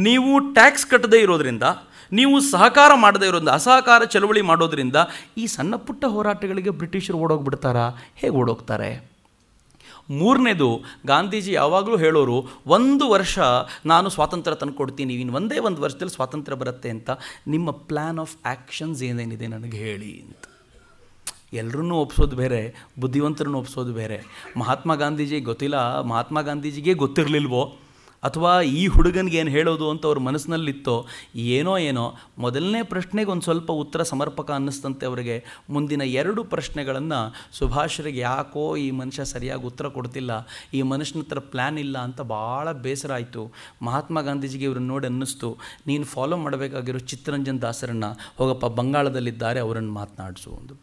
ನೀವು ಟ್ಯಾಕ್ಸ್ ಕಟ್ಟದೇ ಇರೋದ್ರಿಂದ, ನೀವು ಸಹಕಾರ ಮಾಡದೇ ಇರೋದ್ರಿಂದ, ಅಸಹಕಾರ ಚಳವಳಿ ಮಾಡೋದ್ರಿಂದ ಈ ಸಣ್ಣ ಪುಟ್ಟ ಹೋರಾಟಗಳಿಗೆ ಬ್ರಿಟಿಷರು ಓಡೋಗ್ಬಿಡ್ತಾರಾ? ಹೇಗೆ ಓಡೋಗ್ತಾರೆ? ಮೂರನೇದು, ಗಾಂಧೀಜಿ ಯಾವಾಗಲೂ ಹೇಳೋರು, 1 ವರ್ಷ ನಾನು ಸ್ವಾತಂತ್ರ್ಯ ತಂದುಕೊಡ್ತೀನಿ, ಇನ್ನು ಒಂದೇ 1 ವರ್ಷದಲ್ಲಿ ಸ್ವಾತಂತ್ರ್ಯ ಬರುತ್ತೆ ಅಂತ. ನಿಮ್ಮ ಪ್ಲ್ಯಾನ್ ಆಫ್ ಆ್ಯಕ್ಷನ್ಸ್ ಏನೇನಿದೆ ನನಗೆ ಹೇಳಿ ಅಂತ. ಎಲ್ಲರನ್ನೂ ಒಪ್ಸೋದು ಬೇರೆ, ಬುದ್ಧಿವಂತರನ್ನು ಒಪ್ಸೋದು ಬೇರೆ. ಮಹಾತ್ಮ ಗಾಂಧೀಜಿಗೆ ಗೊತ್ತಿಲ್ಲ, ಮಹಾತ್ಮ ಗಾಂಧೀಜಿಗೆ ಗೊತ್ತಿರಲಿಲ್ವೋ ಅಥವಾ ಈ ಹುಡುಗನಿಗೆ ಏನು ಹೇಳೋದು ಅಂತ ಅವ್ರ ಮನಸ್ಸಿನಲ್ಲಿತ್ತೋ ಏನೋ. ಮೊದಲನೇ ಪ್ರಶ್ನೆಗೆ ಒಂದು ಸ್ವಲ್ಪ ಉತ್ತರ ಸಮರ್ಪಕ ಅನ್ನಿಸ್ತಂತೆ ಅವರಿಗೆ. ಮುಂದಿನ 2 ಪ್ರಶ್ನೆಗಳನ್ನು ಸುಭಾಷರಿಗೆ ಯಾಕೋ ಈ ಮನುಷ್ಯ ಸರಿಯಾಗಿ ಉತ್ತರ ಕೊಡ್ತಿಲ್ಲ, ಈ ಮನುಷ್ಯನ ಹತ್ರ ಪ್ಲ್ಯಾನ್ ಇಲ್ಲ ಅಂತ ಭಾಳ ಬೇಸರ ಆಯಿತು. ಮಹಾತ್ಮ ಗಾಂಧೀಜಿಗೆ ಇವ್ರನ್ನ ನೋಡಿ ಅನ್ನಿಸ್ತು, ನೀನು ಫಾಲೋ ಮಾಡಬೇಕಾಗಿರೋ ಚಿತ್ತರಂಜನ್ ದಾಸರನ್ನು ಹೋಗಪ್ಪ, ಬಂಗಾಳದಲ್ಲಿದ್ದಾರೆ, ಅವರನ್ನು ಮಾತನಾಡಿಸು ಒಂದು.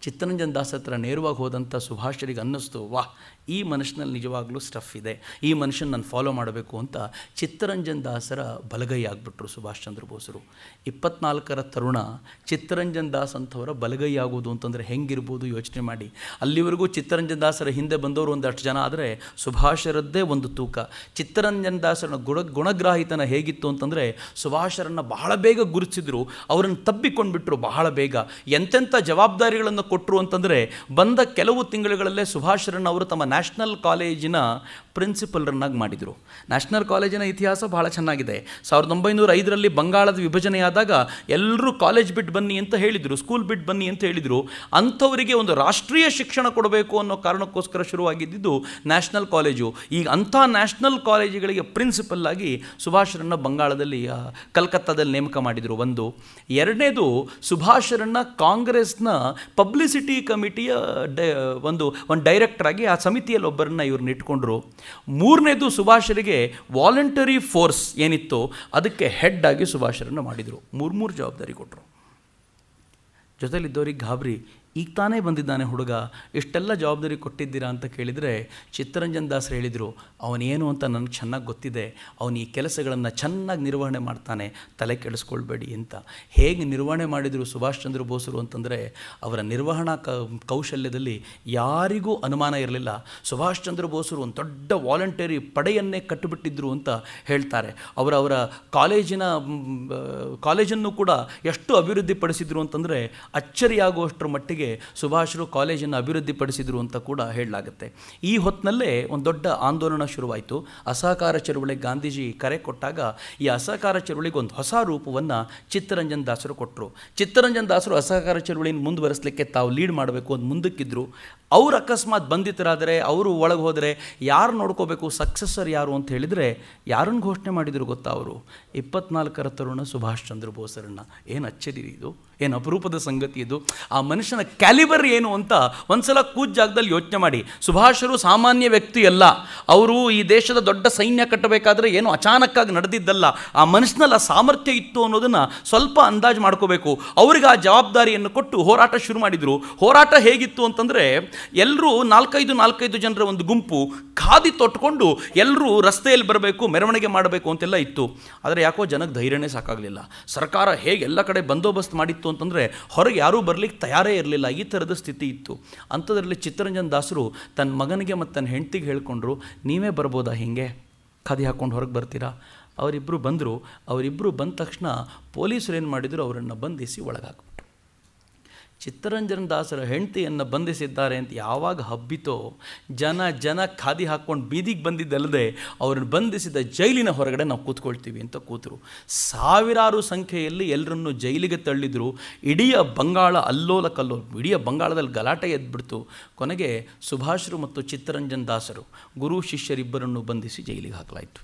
ಚಿತ್ತರಂಜನ್ ದಾಸ್ ಹತ್ರ ನೇರವಾಗಿ ಹೋದಂಥ ಸುಭಾಷರಿಗೆ ಅನ್ನಿಸ್ತು, ವಾಹ್, ಈ ಮನುಷ್ಯನಲ್ಲಿ ನಿಜವಾಗ್ಲೂ ಸ್ಟಫ್ ಇದೆ, ಈ ಮನುಷ್ಯನ ನಾನು ಫಾಲೋ ಮಾಡಬೇಕು ಅಂತ ಚಿತ್ತರಂಜನ್ ದಾಸರ ಬಲಗೈ ಆಗಿಬಿಟ್ರು ಸುಭಾಷ್ ಚಂದ್ರ ಬೋಸರು. 24ರ ತರುಣ ಚಿತ್ತರಂಜನ್ ದಾಸ್ ಅಂಥವರ ಬಲಗೈ ಆಗೋದು ಅಂತಂದರೆ ಹೆಂಗಿರ್ಬೋದು ಯೋಚನೆ ಮಾಡಿ. ಅಲ್ಲಿವರೆಗೂ ಚಿತ್ತರಂಜನ್ ದಾಸರ ಹಿಂದೆ ಬಂದವರು ಒಂದಷ್ಟು ಜನ ಆದರೆ ಸುಭಾಷರದ್ದೇ ಒಂದು ತೂಕ. ಚಿತ್ತರಂಜನ್ ದಾಸರ ಗುಣಗ್ರಾಹಿತನ ಹೇಗಿತ್ತು ಅಂತಂದರೆ ಸುಭಾಷರನ್ನು ಬಹಳ ಬೇಗ ಗುರುತಿಸಿದ್ರು, ಅವರನ್ನು ತಬ್ಬಿಕೊಂಡ್ಬಿಟ್ರು ಬಹಳ ಬೇಗ. ಎಂತೆಂಥ ಜವಾಬ್ದಾರಿಗಳನ್ನು ಕೊಟ್ಟರು ಅಂತಂದರೆ, ಬಂದ ಕೆಲವು ತಿಂಗಳುಗಳಲ್ಲೇ ಸುಭಾಷರನ್ನು ಅವರು ತಮ್ಮ ನ್ಯಾಷನಲ್ ಕಾಲೇಜಿನ ಪ್ರಿನ್ಸಿಪಲ್ರನ್ನಾಗಿ ಮಾಡಿದರು. ನ್ಯಾಷನಲ್ ಕಾಲೇಜಿನ ಇತಿಹಾಸ ಭಾಳ ಚೆನ್ನಾಗಿದೆ. 1905ರಲ್ಲಿ ಬಂಗಾಳದ ವಿಭಜನೆಯಾದಾಗ ಎಲ್ಲರೂ ಕಾಲೇಜ್ ಬಿಟ್ಟು ಬನ್ನಿ ಅಂತ ಹೇಳಿದರು, ಸ್ಕೂಲ್ ಬಿಟ್ಟು ಬನ್ನಿ ಅಂತ ಹೇಳಿದರು. ಅಂಥವರಿಗೆ ಒಂದು ರಾಷ್ಟ್ರೀಯ ಶಿಕ್ಷಣ ಕೊಡಬೇಕು ಅನ್ನೋ ಕಾರಣಕ್ಕೋಸ್ಕರ ಶುರುವಾಗಿದ್ದು ನ್ಯಾಷನಲ್ ಕಾಲೇಜು. ಈಗ ಅಂಥ ನ್ಯಾಷನಲ್ ಕಾಲೇಜುಗಳಿಗೆ ಪ್ರಿನ್ಸಿಪಲ್ ಆಗಿ ಸುಭಾಷರನ್ನು ಬಂಗಾಳದಲ್ಲಿ ಕಲ್ಕತ್ತಾದಲ್ಲಿ ನೇಮಕ ಮಾಡಿದರು. ಒಂದು. ಎರಡನೇದು, ಸುಭಾಷರನ್ನು ಕಾಂಗ್ರೆಸ್ನ ಪಬ್ಲಿಸಿಟಿ ಕಮಿಟಿಯ ಒಂದು ಡೈರೆಕ್ಟರ್ ಆಗಿ ಆ ಸಮಿತಿಯಲ್ಲಿ ಒಬ್ಬರನ್ನ ಇವ್ರನ್ನ ಇಟ್ಕೊಂಡ್ರು. ಮೂರನೇದು, ಸುಭಾಷರಿಗೆ ವಾಲಂಟರಿ ಫೋರ್ಸ್ ಏನಿತ್ತು ಅದಕ್ಕೆ ಹೆಡ್ ಆಗಿ ಸುಭಾಷರನ್ನು ಮಾಡಿದರು. 3 ಜವಾಬ್ದಾರಿ ಕೊಟ್ಟರು. ಜೊತೆಲಿದ್ದವ್ರಿಗೆ ಗಾಬರಿ, ಈಗ ತಾನೇ ಬಂದಿದ್ದಾನೆ ಹುಡುಗ, ಇಷ್ಟೆಲ್ಲ ಜವಾಬ್ದಾರಿ ಕೊಟ್ಟಿದ್ದೀರಾ ಅಂತ ಕೇಳಿದರೆ ಚಿತ್ತರಂಜನ್ ದಾಸರು ಹೇಳಿದರು, ಅವನೇನು ಅಂತ ನನಗೆ ಚೆನ್ನಾಗಿ ಗೊತ್ತಿದೆ, ಅವನು ಈ ಕೆಲಸಗಳನ್ನು ಚೆನ್ನಾಗಿ ನಿರ್ವಹಣೆ ಮಾಡ್ತಾನೆ, ತಲೆ ಕೆಡಿಸ್ಕೊಳ್ಬೇಡಿ ಅಂತ. ಹೇಗೆ ನಿರ್ವಹಣೆ ಮಾಡಿದರು ಸುಭಾಷ್ ಚಂದ್ರ ಬೋಸರು ಅಂತಂದರೆ, ಅವರ ನಿರ್ವಹಣಾ ಕೌಶಲ್ಯದಲ್ಲಿ ಯಾರಿಗೂ ಅನುಮಾನ ಇರಲಿಲ್ಲ. ಸುಭಾಷ್ ಚಂದ್ರ ಬೋಸರು ಒಂದು ದೊಡ್ಡ ವಾಲಂಟರಿ ಪಡೆಯನ್ನೇ ಕಟ್ಟಿಬಿಟ್ಟಿದ್ರು ಅಂತ ಹೇಳ್ತಾರೆ. ಅವರ ಕಾಲೇಜನ್ನು ಕೂಡ ಎಷ್ಟು ಅಭಿವೃದ್ಧಿಪಡಿಸಿದ್ರು ಅಂತಂದರೆ ಅಚ್ಚರಿಯಾಗುವಷ್ಟರ ಮಟ್ಟಿಗೆ ಜೊತೆಗೆ ಸುಭಾಷರು ಕಾಲೇಜನ್ನು ಅಭಿವೃದ್ಧಿಪಡಿಸಿದರು ಅಂತ ಕೂಡ ಹೇಳಲಾಗುತ್ತೆ. ಈ ಹೊತ್ತಿನಲ್ಲೇ ಒಂದು ದೊಡ್ಡ ಆಂದೋಲನ ಶುರುವಾಯಿತು. ಅಸಹಕಾರ ಚಳುವಳಿಗೆ ಗಾಂಧೀಜಿ ಕರೆ ಕೊಟ್ಟಾಗ ಈ ಅಸಹಕಾರ ಚಳುವಳಿಗೆ ಒಂದು ಹೊಸ ರೂಪವನ್ನು ಚಿತ್ತರಂಜನ್ ದಾಸರು ಕೊಟ್ಟರು. ಚಿತ್ತರಂಜನ್ ದಾಸರು ಅಸಹಕಾರ ಚಳುವಳಿಯನ್ನು ಮುಂದುವರಿಸಲಿಕ್ಕೆ ತಾವು ಲೀಡ್ ಮಾಡಬೇಕು ಅಂತ ಮುಂದಕ್ಕಿದ್ರು. ಅವರು ಅಕಸ್ಮಾತ್ ಬಂಧಿತರಾದರೆ, ಅವರು ಒಳಗೆ ಹೋದರೆ ಯಾರು ನೋಡ್ಕೋಬೇಕು, ಸಕ್ಸಸ್ಸರ್ ಯಾರು ಅಂತ ಹೇಳಿದರೆ ಯಾರನ್ನು ಘೋಷಣೆ ಮಾಡಿದರು ಗೊತ್ತಾ? ಅವರು 24ರ ತರುಣ ಸುಭಾಷ್ ಚಂದ್ರ ಬೋಸರನ್ನು. ಏನು ಅಚ್ಚರಿ ಇದು, ಏನು ಅಪರೂಪದ ಸಂಗತಿ ಇದು. ಆ ಮನುಷ್ಯನ ಕ್ಯಾಲಿಬರ್ ಏನು ಅಂತ ಒಂದ್ಸಲ ಕೂತ್ ಜಾಗದಲ್ಲಿ ಯೋಚನೆ ಮಾಡಿ. ಸುಭಾಷರು ಸಾಮಾನ್ಯ ವ್ಯಕ್ತಿ ಅಲ್ಲ. ಅವರು ಈ ದೇಶದ ದೊಡ್ಡ ಸೈನ್ಯ ಕಟ್ಟಬೇಕಾದ್ರೆ ಏನು ಅಚಾನಕ್ಕಾಗಿ ನಡೆದಿದ್ದಲ್ಲ. ಆ ಮನುಷ್ಯನಲ್ಲಿ ಆ ಸಾಮರ್ಥ್ಯ ಇತ್ತು ಅನ್ನೋದನ್ನು ಸ್ವಲ್ಪ ಅಂದಾಜು ಮಾಡ್ಕೋಬೇಕು. ಅವ್ರಿಗೆ ಆ ಜವಾಬ್ದಾರಿಯನ್ನು ಕೊಟ್ಟು ಹೋರಾಟ ಶುರು ಮಾಡಿದರು. ಹೋರಾಟ ಹೇಗಿತ್ತು ಅಂತಂದರೆ, ಎಲ್ಲರೂ ನಾಲ್ಕೈದು ಜನರ ಒಂದು ಗುಂಪು ಖಾದಿ ತೊಟ್ಕೊಂಡು ಎಲ್ಲರೂ ರಸ್ತೆಯಲ್ಲಿ ಬರಬೇಕು, ಮೆರವಣಿಗೆ ಮಾಡಬೇಕು ಅಂತೆಲ್ಲ ಇತ್ತು. ಆದರೆ ಯಾಕೋ ಜನಕ್ಕೆ ಧೈರ್ಯನೇ ಸಾಕಾಗಲಿಲ್ಲ. ಸರ್ಕಾರ ಹೇಗೆ ಎಲ್ಲ ಕಡೆ ಬಂದೋಬಸ್ತ್ ಮಾಡಿತ್ತು ಅಂತಂದರೆ ಹೊರಗೆ ಯಾರೂ ಬರಲಿಕ್ಕೆ ತಯಾರೇ ಇರಲಿಲ್ಲ. ಈ ಥರದ ಸ್ಥಿತಿ ಇತ್ತು. ಅಂಥದ್ರಲ್ಲಿ ಚಿತ್ತರಂಜನ್ ದಾಸರು ತನ್ನ ಮಗನಿಗೆ ಮತ್ತು ತನ್ನ ಹೆಂಡತಿಗೆ ಹೇಳ್ಕೊಂಡ್ರು, ನೀವೇ ಬರ್ಬೋದಾ, ಹೀಗೆ ಖಾದಿ ಹಾಕ್ಕೊಂಡು ಹೊರಗೆ ಬರ್ತೀರಾ? ಅವರಿಬ್ಬರು ಬಂದರು. ಅವರಿಬ್ಬರು ಬಂದ ತಕ್ಷಣ ಪೊಲೀಸರು ಏನು ಮಾಡಿದರು, ಅವರನ್ನು ಬಂಧಿಸಿ ಒಳಗಾಕ್ಬಿಟ್ರು. ಚಿತ್ತರಂಜನ್ ದಾಸರ ಹೆಂಡತಿಯನ್ನು ಬಂಧಿಸಿದ್ದಾರೆ ಅಂತ ಯಾವಾಗ ಹಬ್ಬಿತೋ, ಜನ ಖಾದಿ ಹಾಕ್ಕೊಂಡು ಬೀದಿಗೆ ಬಂದಿದ್ದಲ್ಲದೆ ಅವ್ರನ್ನ ಬಂಧಿಸಿದ ಜೈಲಿನ ಹೊರಗಡೆ ನಾವು ಕೂತ್ಕೊಳ್ತೀವಿ ಅಂತ ಕೂತರು. ಸಾವಿರಾರು ಸಂಖ್ಯೆಯಲ್ಲಿ ಎಲ್ಲರನ್ನು ಜೈಲಿಗೆ ತಳ್ಳಿದ್ರು. ಇಡೀ ಬಂಗಾಳ ಅಲ್ಲೋಲ ಕಲ್ಲೋಲ, ಇಡೀ ಬಂಗಾಳದಲ್ಲಿ ಗಲಾಟೆ ಎದ್ಬಿಡ್ತು. ಕೊನೆಗೆ ಸುಭಾಷರು ಮತ್ತು ಚಿತ್ತರಂಜನ್ ದಾಸರು ಗುರು ಶಿಷ್ಯರಿಬ್ಬರನ್ನು ಬಂಧಿಸಿ ಜೈಲಿಗೆ ಹಾಕಲಾಯಿತು.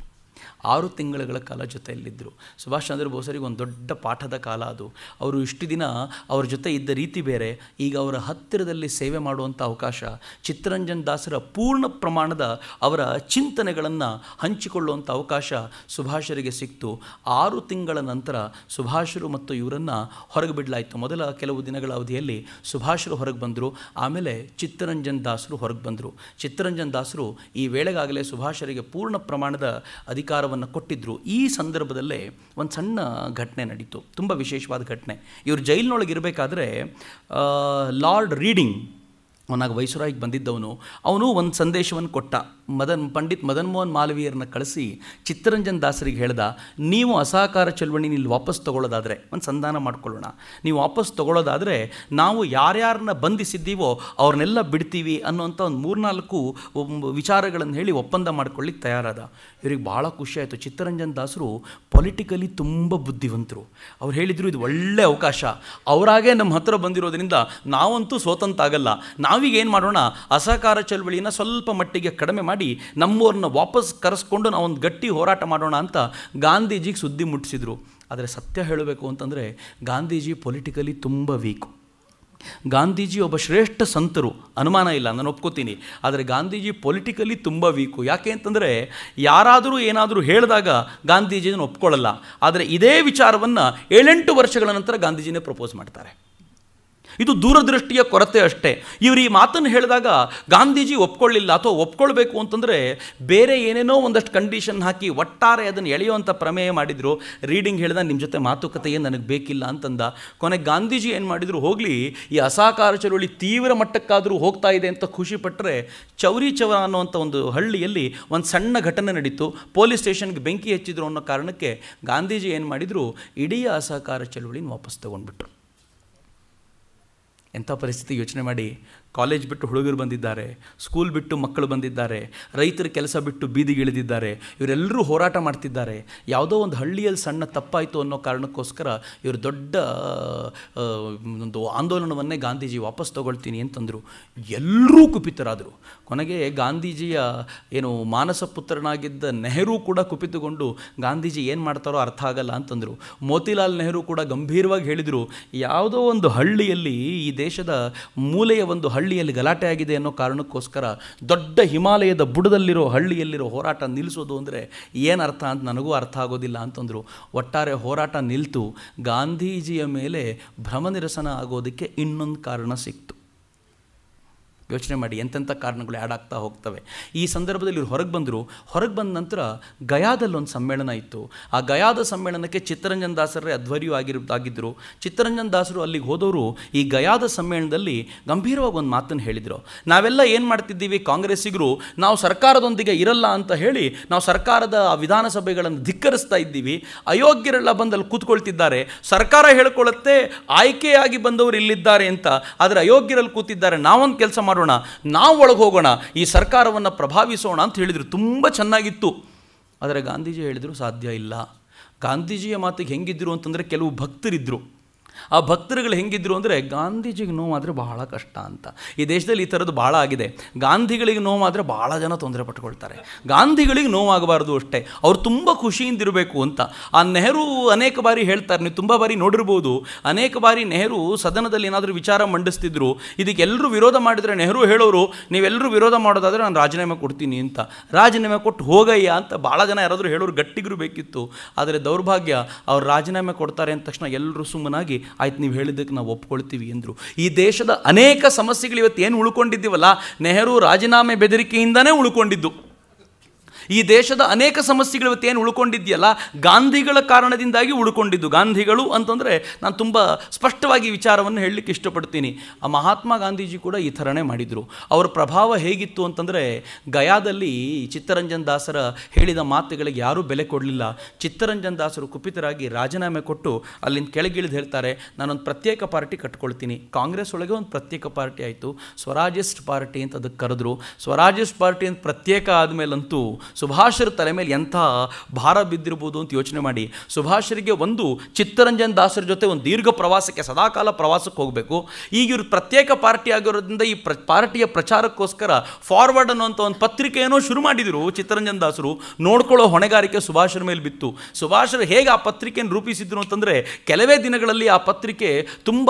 6 ತಿಂಗಳ ಕಾಲ ಜೊತೆಯಲ್ಲಿದ್ದರು. ಸುಭಾಷ್ ಚಂದ್ರ ಬೋಸರಿಗೆ ಒಂದು ದೊಡ್ಡ ಪಾಠದ ಕಾಲ ಅದು. ಅವರು ಇಷ್ಟು ದಿನ ಅವ್ರ ಜೊತೆ ಇದ್ದ ರೀತಿ ಬೇರೆ, ಈಗ ಅವರ ಹತ್ತಿರದಲ್ಲಿ ಸೇವೆ ಮಾಡುವಂಥ ಅವಕಾಶ, ಚಿತ್ತರಂಜನ್ ದಾಸರ ಪೂರ್ಣ ಪ್ರಮಾಣದ ಅವರ ಚಿಂತನೆಗಳನ್ನು ಹಂಚಿಕೊಳ್ಳುವಂಥ ಅವಕಾಶ ಸುಭಾಷರಿಗೆ ಸಿಕ್ತು. 6 ತಿಂಗಳ ನಂತರ ಸುಭಾಷರು ಮತ್ತು ಇವರನ್ನು ಹೊರಗೆ ಬಿಡಲಾಯಿತು. ಮೊದಲ ಕೆಲವು ದಿನಗಳ ಅವಧಿಯಲ್ಲಿ ಸುಭಾಷರು ಹೊರಗೆ ಬಂದರು. ಆಮೇಲೆ ಚಿತ್ತರಂಜನ್ ದಾಸರು ಹೊರಗೆ ಬಂದರು. ಚಿತ್ತರಂಜನ್ ದಾಸರು ಈ ವೇಳೆಗಾಗಲೇ ಸುಭಾಷರಿಗೆ ಪೂರ್ಣ ಪ್ರಮಾಣದ ಅಧಿಕಾರವನ್ನು ಕೊಟ್ಟಿದ್ದರು. ಈ ಸಂದರ್ಭದಲ್ಲೇ ಒಂದು ಸಣ್ಣ ಘಟನೆ ನಡೀತು, ತುಂಬ ವಿಶೇಷವಾದ ಘಟನೆ. ಇವರು ಜೈಲಿನೊಳಗೆ ಇರಬೇಕಾದ್ರೆ ಲಾರ್ಡ್ ರೀಡಿಂಗ್, ಅವನಾಗ ವೈಸ್ರಾಯ್ಗೆ ಬಂದಿದ್ದವನು, ಅವನು ಒಂದು ಸಂದೇಶವನ್ನು ಕೊಟ್ಟ. ಪಂಡಿತ್ ಮದನ್ ಮೋಹನ್ ಮಾಲವೀಯರನ್ನ ಕಳಿಸಿ ಚಿತ್ತರಂಜನ್ ದಾಸರಿಗೆ ಹೇಳ್ದ, ನೀವು ಅಸಹಕಾರ ಚಳವಳಿ ಇಲ್ಲಿ ವಾಪಸ್ ತೊಗೊಳ್ಳೋದಾದರೆ, ಒಂದು ಸಂಧಾನ ಮಾಡ್ಕೊಳ್ಳೋಣ, ನೀವು ವಾಪಸ್ ತೊಗೊಳ್ಳೋದಾದರೆ ನಾವು ಯಾರ್ಯಾರನ್ನ ಬಂಧಿಸಿದ್ದೀವೋ ಅವ್ರನ್ನೆಲ್ಲ ಬಿಡ್ತೀವಿ ಅನ್ನೋಂಥ ಒಂದು 3-4 ವಿಚಾರಗಳನ್ನು ಹೇಳಿ ಒಪ್ಪಂದ ಮಾಡ್ಕೊಳ್ಳಿಕ್ಕೆ ತಯಾರಾದ. ಇವ್ರಿಗೆ ಭಾಳ ಖುಷಿಯಾಯಿತು. ಚಿತ್ತರಂಜನ್ ದಾಸರು ಪೊಲಿಟಿಕಲಿ ತುಂಬ ಬುದ್ಧಿವಂತರು. ಅವ್ರು ಹೇಳಿದರು, ಇದು ಒಳ್ಳೆ ಅವಕಾಶ, ಅವರಾಗೇ ನಮ್ಮ ಹತ್ರ ಬಂದಿರೋದ್ರಿಂದ ನಾವಂತೂ ಸ್ವತಂತ್ರ ಆಗಲ್ಲ, ನಾವೀಗ ಏನು ಮಾಡೋಣ, ಅಸಹಕಾರ ಚಳವಳಿಯನ್ನು ಸ್ವಲ್ಪ ಮಟ್ಟಿಗೆ ಕಡಿಮೆ ಮಾಡಿ ನಮ್ಮವ್ರನ್ನ ವಾಪಸ್ ಕರೆಸ್ಕೊಂಡು ನಾವೊಂದು ಗಟ್ಟಿ ಹೋರಾಟ ಮಾಡೋಣ ಅಂತ ಗಾಂಧೀಜಿಗೆ ಸುದ್ದಿ ಮುಟ್ಟಿಸಿದರು. ಆದರೆ ಸತ್ಯ ಹೇಳಬೇಕು ಅಂತಂದರೆ ಗಾಂಧೀಜಿ ಪೊಲಿಟಿಕಲಿ ತುಂಬ ವೀಕು. ಗಾಂಧೀಜಿ ಒಬ್ಬ ಶ್ರೇಷ್ಠ ಸಂತರು, ಅನುಮಾನ ಇಲ್ಲ, ನಾನು ಒಪ್ಕೋತೀನಿ. ಆದರೆ ಗಾಂಧೀಜಿ ಪೊಲಿಟಿಕಲಿ ತುಂಬ ವೀಕು. ಯಾಕೆ ಅಂತಂದರೆ ಯಾರಾದರೂ ಏನಾದರೂ ಹೇಳಿದಾಗ ಗಾಂಧೀಜಿಯನ್ನು ಒಪ್ಕೊಳ್ಳಲ್ಲ. ಆದರೆ ಇದೇ ವಿಚಾರವನ್ನು 7-8 ವರ್ಷಗಳ ನಂತರ ಗಾಂಧೀಜಿನೇ ಪ್ರಪೋಸ್ ಮಾಡ್ತಾರೆ. ಇದು ದೂರದೃಷ್ಟಿಯ ಕೊರತೆ ಅಷ್ಟೇ. ಇವರು ಈ ಮಾತನ್ನು ಹೇಳಿದಾಗ ಗಾಂಧೀಜಿ ಒಪ್ಕೊಳ್ಳಿಲ್ಲ, ಅಥವಾ ಒಪ್ಕೊಳ್ಬೇಕು ಅಂತಂದರೆ ಬೇರೆ ಏನೇನೋ ಒಂದಷ್ಟು ಕಂಡೀಷನ್ ಹಾಕಿ ಒಟ್ಟಾರೆ ಅದನ್ನು ಎಳೆಯುವಂಥ ಪ್ರಮೇಯ ಮಾಡಿದರು. ರೀಡಿಂಗ್ ಹೇಳಿದ, ನಿಮ್ಮ ಜೊತೆ ಮಾತುಕತೆ ಏನು ನನಗೆ ಬೇಕಿಲ್ಲ ಅಂತಂದ. ಕೊನೆಗೆ ಗಾಂಧೀಜಿ ಏನು ಮಾಡಿದರು, ಹೋಗಲಿ ಈ ಅಸಹಕಾರ ಚಳವಳಿ ತೀವ್ರ ಮಟ್ಟಕ್ಕಾದರೂ ಹೋಗ್ತಾ ಇದೆ ಅಂತ ಖುಷಿಪಟ್ಟರೆ, ಚೌರಿ ಚೌರ ಅನ್ನುವಂಥ ಒಂದು ಹಳ್ಳಿಯಲ್ಲಿ ಒಂದು ಸಣ್ಣ ಘಟನೆ ನಡೀತು. ಪೊಲೀಸ್ ಸ್ಟೇಷನ್ಗೆ ಬೆಂಕಿ ಹಚ್ಚಿದ್ರು ಅನ್ನೋ ಕಾರಣಕ್ಕೆ ಗಾಂಧೀಜಿ ಏನು ಮಾಡಿದರು, ಇಡೀ ಅಸಹಕಾರ ಚಳವಳಿನ ವಾಪಸ್ ತೊಗೊಂಡ್ಬಿಟ್ರು. ಎಂಥ ಪರಿಸ್ಥಿತಿ ಯೋಚನೆ ಮಾಡಿ. ಕಾಲೇಜ್ ಬಿಟ್ಟು ಹುಡುಗರು ಬಂದಿದ್ದಾರೆ, ಸ್ಕೂಲ್ ಬಿಟ್ಟು ಮಕ್ಕಳು ಬಂದಿದ್ದಾರೆ, ರೈತರ ಕೆಲಸ ಬಿಟ್ಟು ಬೀದಿಗಿಳಿದಿದ್ದಾರೆ. ಇವರೆಲ್ಲರೂ ಹೋರಾಟ ಮಾಡ್ತಿದ್ದಾರೆ. ಯಾವುದೋ ಒಂದು ಹಳ್ಳಿಯಲ್ಲಿ ಸಣ್ಣ ತಪ್ಪಾಯಿತು ಅನ್ನೋ ಕಾರಣಕ್ಕೋಸ್ಕರ ಇವರು ದೊಡ್ಡ ಒಂದು ಆಂದೋಲನವನ್ನೇ ಗಾಂಧೀಜಿ ವಾಪಸ್ ತೊಗೊಳ್ತೀನಿ ಅಂತಂದರು. ಎಲ್ಲರೂ ಕುಪಿತರಾದರು. ಕೊನೆಗೆ ಗಾಂಧೀಜಿಯ ಏನು ಮಾನಸ ಪುತ್ರನಾಗಿದ್ದ ನೆಹರು ಕೂಡ ಕುಪಿತುಕೊಂಡು ಗಾಂಧೀಜಿ ಏನು ಮಾಡ್ತಾರೋ ಅರ್ಥ ಆಗಲ್ಲ ಅಂತಂದರು. ಮೋತಿಲಾಲ್ ನೆಹರು ಕೂಡ ಗಂಭೀರವಾಗಿ ಹೇಳಿದರು, ಯಾವುದೋ ಒಂದು ಹಳ್ಳಿಯಲ್ಲಿ, ಈ ದೇಶದ ಮೂಲೆಯ ಒಂದು ಹಳ್ಳಿಯಲ್ಲಿ ಗಲಾಟೆ ಆಗಿದೆ ಅನ್ನೋ ಕಾರಣಕ್ಕೋಸ್ಕರ ದೊಡ್ಡ ಹಿಮಾಲಯದ ಬುಡದಲ್ಲಿರೋ ಹಳ್ಳಿಯಲ್ಲಿರೋ ಹೋರಾಟ ನಿಲ್ಲಿಸೋದು ಅಂದರೆ ಏನು ಅರ್ಥ ಅಂತ ನನಗೂ ಅರ್ಥ ಆಗೋದಿಲ್ಲ ಅಂತಂದರು. ಒಟ್ಟಾರೆ ಹೋರಾಟ ನಿಲ್ತು. ಗಾಂಧೀಜಿಯ ಮೇಲೆ ಭ್ರಮನಿರಸನ ಆಗೋದಕ್ಕೆ ಇನ್ನೊಂದು ಕಾರಣ ಸಿಕ್ತು. ಯೋಚನೆ ಮಾಡಿ ಎಂತೆಂಥ ಕಾರಣಗಳು ಆ್ಯಡ್ ಆಗ್ತಾ ಹೋಗ್ತವೆ. ಈ ಸಂದರ್ಭದಲ್ಲಿ ಇವರು ಹೊರಗೆ ಬಂದರು. ಹೊರಗೆ ಬಂದ ನಂತರ ಗಯಾದಲ್ಲಿ ಒಂದು ಸಮ್ಮೇಳನ ಇತ್ತು. ಆ ಗಯಾದ ಸಮ್ಮೇಳನಕ್ಕೆ ಚಿತ್ತರಂಜನ್ ದಾಸರೇ ಅಧ್ವರ್ಯು ಆಗಿದ್ದರು. ಚಿತ್ತರಂಜನ್ ದಾಸರು ಅಲ್ಲಿಗೆ ಹೋದವರು ಈ ಗಯಾದ ಸಮ್ಮೇಳನದಲ್ಲಿ ಗಂಭೀರವಾಗಿ ಒಂದು ಮಾತನ್ನು ಹೇಳಿದರು. ನಾವೆಲ್ಲ ಏನು ಮಾಡ್ತಿದ್ದೀವಿ, ಕಾಂಗ್ರೆಸ್ಸಿಗರು ನಾವು ಸರ್ಕಾರದೊಂದಿಗೆ ಇರಲ್ಲ ಅಂತ ಹೇಳಿ ನಾವು ಸರ್ಕಾರದ ವಿಧಾನಸಭೆಗಳನ್ನು ಧಿಕ್ಕರಿಸ್ತಾ ಇದ್ದೀವಿ. ಅಯೋಗ್ಯರೆಲ್ಲ ಬಂದಲ್ಲಿ ಕೂತ್ಕೊಳ್ತಿದ್ದಾರೆ. ಸರ್ಕಾರ ಹೇಳ್ಕೊಳ್ಳುತ್ತೆ ಆಯ್ಕೆಯಾಗಿ ಬಂದವರು ಇಲ್ಲಿದ್ದಾರೆ ಅಂತ, ಆದರೆ ಅಯೋಗ್ಯರಲ್ಲಿ ಕೂತಿದ್ದಾರೆ. ನಾವೊಂದು ಕೆಲಸ ಮಾಡೋಣ, ನಾವು ಒಳಗೆ ಹೋಗೋಣ, ಈ ಸರ್ಕಾರವನ್ನು ಪ್ರಭಾವಿಸೋಣ ಅಂತ ಹೇಳಿದರು. ತುಂಬ ಚೆನ್ನಾಗಿತ್ತು. ಆದರೆ ಗಾಂಧೀಜಿ ಹೇಳಿದರು ಸಾಧ್ಯ ಇಲ್ಲ. ಗಾಂಧೀಜಿಯ ಮಾತಿಗೆ ಹೆಂಗಿದ್ರು ಅಂತಂದರೆ ಕೆಲವು ಭಕ್ತರಿದ್ದರು. ಆ ಭಕ್ತರುಗಳು ಹೆಂಗಿದ್ರು ಅಂದರೆ ಗಾಂಧೀಜಿಗೆ ನೋವಾದರೆ ಬಹಳ ಕಷ್ಟ ಅಂತ. ಈ ದೇಶದಲ್ಲಿ ಈ ಥರದ್ದು ಭಾಳ ಆಗಿದೆ. ಗಾಂಧಿಗಳಿಗೆ ನೋವಾದರೆ ಭಾಳ ಜನ ತೊಂದರೆ ಪಟ್ಕೊಳ್ತಾರೆ. ಗಾಂಧಿಗಳಿಗೆ ನೋವಾಗಬಾರ್ದು ಅಷ್ಟೇ, ಅವ್ರು ತುಂಬ ಖುಷಿಯಿಂದಿರಬೇಕು ಅಂತ. ಆ ನೆಹರು ಅನೇಕ ಬಾರಿ ಹೇಳ್ತಾರೆ, ನೀವು ತುಂಬ ಬಾರಿ ನೋಡಿರ್ಬೋದು, ಅನೇಕ ಬಾರಿ ನೆಹರು ಸದನದಲ್ಲಿ ಏನಾದರೂ ವಿಚಾರ ಮಂಡಿಸ್ತಿದ್ರು. ಇದಕ್ಕೆ ಎಲ್ಲರೂ ವಿರೋಧ ಮಾಡಿದರೆ ನೆಹರು ಹೇಳೋರು, ನೀವೆಲ್ಲರೂ ವಿರೋಧ ಮಾಡೋದಾದರೆ ನಾನು ರಾಜೀನಾಮೆ ಕೊಡ್ತೀನಿ ಅಂತ. ರಾಜೀನಾಮೆ ಕೊಟ್ಟು ಹೋಗಯ್ಯ ಅಂತ ಭಾಳ ಜನ ಯಾರಾದರೂ ಹೇಳೋರು ಗಟ್ಟಿಗರು ಬೇಕಿತ್ತು. ಆದರೆ ದೌರ್ಭಾಗ್ಯ, ಅವ್ರು ರಾಜೀನಾಮೆ ಕೊಡ್ತಾರೆ ಅಂದ ತಕ್ಷಣ ಎಲ್ಲರೂ ಸುಮ್ಮನಾಗಿ ಆಯ್ತು ನೀವು ಹೇಳಿದ್ದಕ್ಕೆ ನಾವು ಒಪ್ಕೊಳ್ತೀವಿ ಎಂದರು. ಈ ದೇಶದ ಅನೇಕ ಸಮಸ್ಯೆಗಳು ಇವತ್ತು ಏನು ಉಳ್ಕೊಂಡಿದ್ದೀವಲ್ಲ, ನೆಹರು ರಾಜೀನಾಮೆ ಬೆದರಿಕೆಯಿಂದನೇ ಉಳ್ಕೊಂಡಿದ್ದು. ಈ ದೇಶದ ಅನೇಕ ಸಮಸ್ಯೆಗಳು ಇವತ್ತೇನು ಉಳ್ಕೊಂಡಿದೆಯಲ್ಲ, ಗಾಂಧಿಗಳ ಕಾರಣದಿಂದಾಗಿ ಉಳ್ಕೊಂಡಿದ್ದು. ಗಾಂಧಿಗಳು ಅಂತಂದರೆ ನಾನು ತುಂಬ ಸ್ಪಷ್ಟವಾಗಿ ವಿಚಾರವನ್ನು ಹೇಳಲಿಕ್ಕೆ ಇಷ್ಟಪಡ್ತೀನಿ. ಆ ಮಹಾತ್ಮ ಗಾಂಧೀಜಿ ಕೂಡ ಈ ಥರನೇ ಮಾಡಿದರು. ಅವರ ಪ್ರಭಾವ ಹೇಗಿತ್ತು ಅಂತಂದರೆ, ಗಯಾದಲ್ಲಿ ಚಿತ್ತರಂಜನ್ ದಾಸರ ಹೇಳಿದ ಮಾತುಗಳಿಗೆ ಯಾರೂ ಬೆಲೆ ಕೊಡಲಿಲ್ಲ. ಚಿತ್ತರಂಜನ್ ದಾಸರು ಕುಪಿತರಾಗಿ ರಾಜೀನಾಮೆ ಕೊಟ್ಟು ಅಲ್ಲಿಂದ ಕೆಳಗಿಳಿದು ಹೇಳ್ತಾರೆ, ನಾನೊಂದು ಪ್ರತ್ಯೇಕ ಪಾರ್ಟಿ ಕಟ್ಕೊಳ್ತೀನಿ. ಕಾಂಗ್ರೆಸ್ ಒಳಗೆ ಒಂದು ಪ್ರತ್ಯೇಕ ಪಾರ್ಟಿ ಆಯಿತು, ಸ್ವರಾಜಿಸ್ಟ್ ಪಾರ್ಟಿ ಅಂತ ಅದಕ್ಕೆ ಕರೆದ್ರು. ಸ್ವರಾಜಿಸ್ಟ್ ಪಾರ್ಟಿ ಅಂತ ಪ್ರತ್ಯೇಕ ಆದಮೇಲಂತೂ ಸುಭಾಷರ ತಲೆ ಮೇಲೆ ಎಂಥ ಭಾರ ಬಿದ್ದಿರ್ಬೋದು ಅಂತ ಯೋಚನೆ ಮಾಡಿ. ಸುಭಾಷರಿಗೆ ಒಂದು ಚಿತ್ತರಂಜನ್ ದಾಸರ ಜೊತೆ ಒಂದು ದೀರ್ಘ ಪ್ರವಾಸಕ್ಕೆ, ಸದಾಕಾಲ ಪ್ರವಾಸಕ್ಕೆ ಹೋಗಬೇಕು. ಈಗ ಇವರು ಪ್ರತ್ಯೇಕ ಪಾರ್ಟಿ ಆಗಿರೋದ್ರಿಂದ ಈ ಪಾರ್ಟಿಯ ಪ್ರಚಾರಕ್ಕೋಸ್ಕರ ಫಾರ್ವರ್ಡ್ ಅನ್ನೋಂಥ ಒಂದು ಪತ್ರಿಕೆಯನ್ನು ಶುರು ಮಾಡಿದರು ಚಿತ್ತರಂಜನ್ ದಾಸರು. ನೋಡ್ಕೊಳ್ಳೋ ಹೊಣೆಗಾರಿಕೆ ಸುಭಾಷರ ಮೇಲೆ ಬಿತ್ತು. ಸುಭಾಷರು ಹೇಗೆ ಆ ಪತ್ರಿಕೆಯನ್ನು ರೂಪಿಸಿದ್ರು ಅಂತಂದರೆ, ಕೆಲವೇ ದಿನಗಳಲ್ಲಿ ಆ ಪತ್ರಿಕೆ ತುಂಬ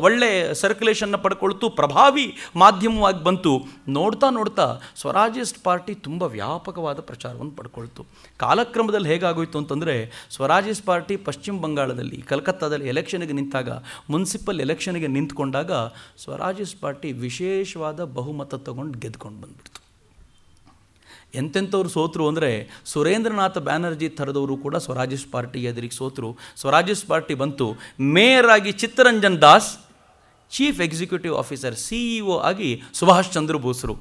ಒಳ್ಳೆ ಸರ್ಕ್ಯುಲೇಷನ್ನ ಪಡ್ಕೊಳ್ತು, ಪ್ರಭಾವಿ ಮಾಧ್ಯಮವಾಗಿ ಬಂತು. ನೋಡ್ತಾ ನೋಡ್ತಾ ಸ್ವರಾಜಿಸ್ಟ್ ಪಾರ್ಟಿ ತುಂಬ ವ್ಯಾಪಕವಾದ ಪ್ರಚಾರವನ್ನು ಪಡ್ಕೊಳ್ತು. ಕಾಲಕ್ರಮದಲ್ಲಿ ಹೇಗಾಗೋಯಿತು ಅಂತಂದರೆ, ಸ್ವರಾಜಿಸ್ಟ್ ಪಾರ್ಟಿ ಪಶ್ಚಿಮ ಬಂಗಾಳದಲ್ಲಿ, ಕಲ್ಕತ್ತಾದಲ್ಲಿ ಎಲೆಕ್ಷನ್ಗೆ ನಿಂತಾಗ, ಮುನ್ಸಿಪಲ್ ಎಲೆಕ್ಷನ್ಗೆ ನಿಂತ್ಕೊಂಡಾಗ ಸ್ವರಾಜಿಸ್ಟ್ ಪಾರ್ಟಿ ವಿಶೇಷವಾದ ಬಹುಮತ ತಗೊಂಡು ಗೆದ್ಕೊಂಡು ಬಂದ್ಬಿಡ್ತು. ಎಂತೆಂಥವ್ರು ಸೋತರು ಅಂದರೆ, ಸುರೇಂದ್ರನಾಥ ಬ್ಯಾನರ್ಜಿ ಥರದವರು ಕೂಡ ಸ್ವರಾಜಿಸ್ಟ್ ಪಾರ್ಟಿ ಎದುರಿಗೆ ಸೋತರು. ಸ್ವರಾಜಿಸ್ಟ್ ಪಾರ್ಟಿ ಬಂತು. ಮೇಯರ್ ಆಗಿ Chittaranjan Das, chief executive officer CEO ಆಗಿ ಸುಭಾಷ್ ಚಂದ್ರ ಬೋಸರು.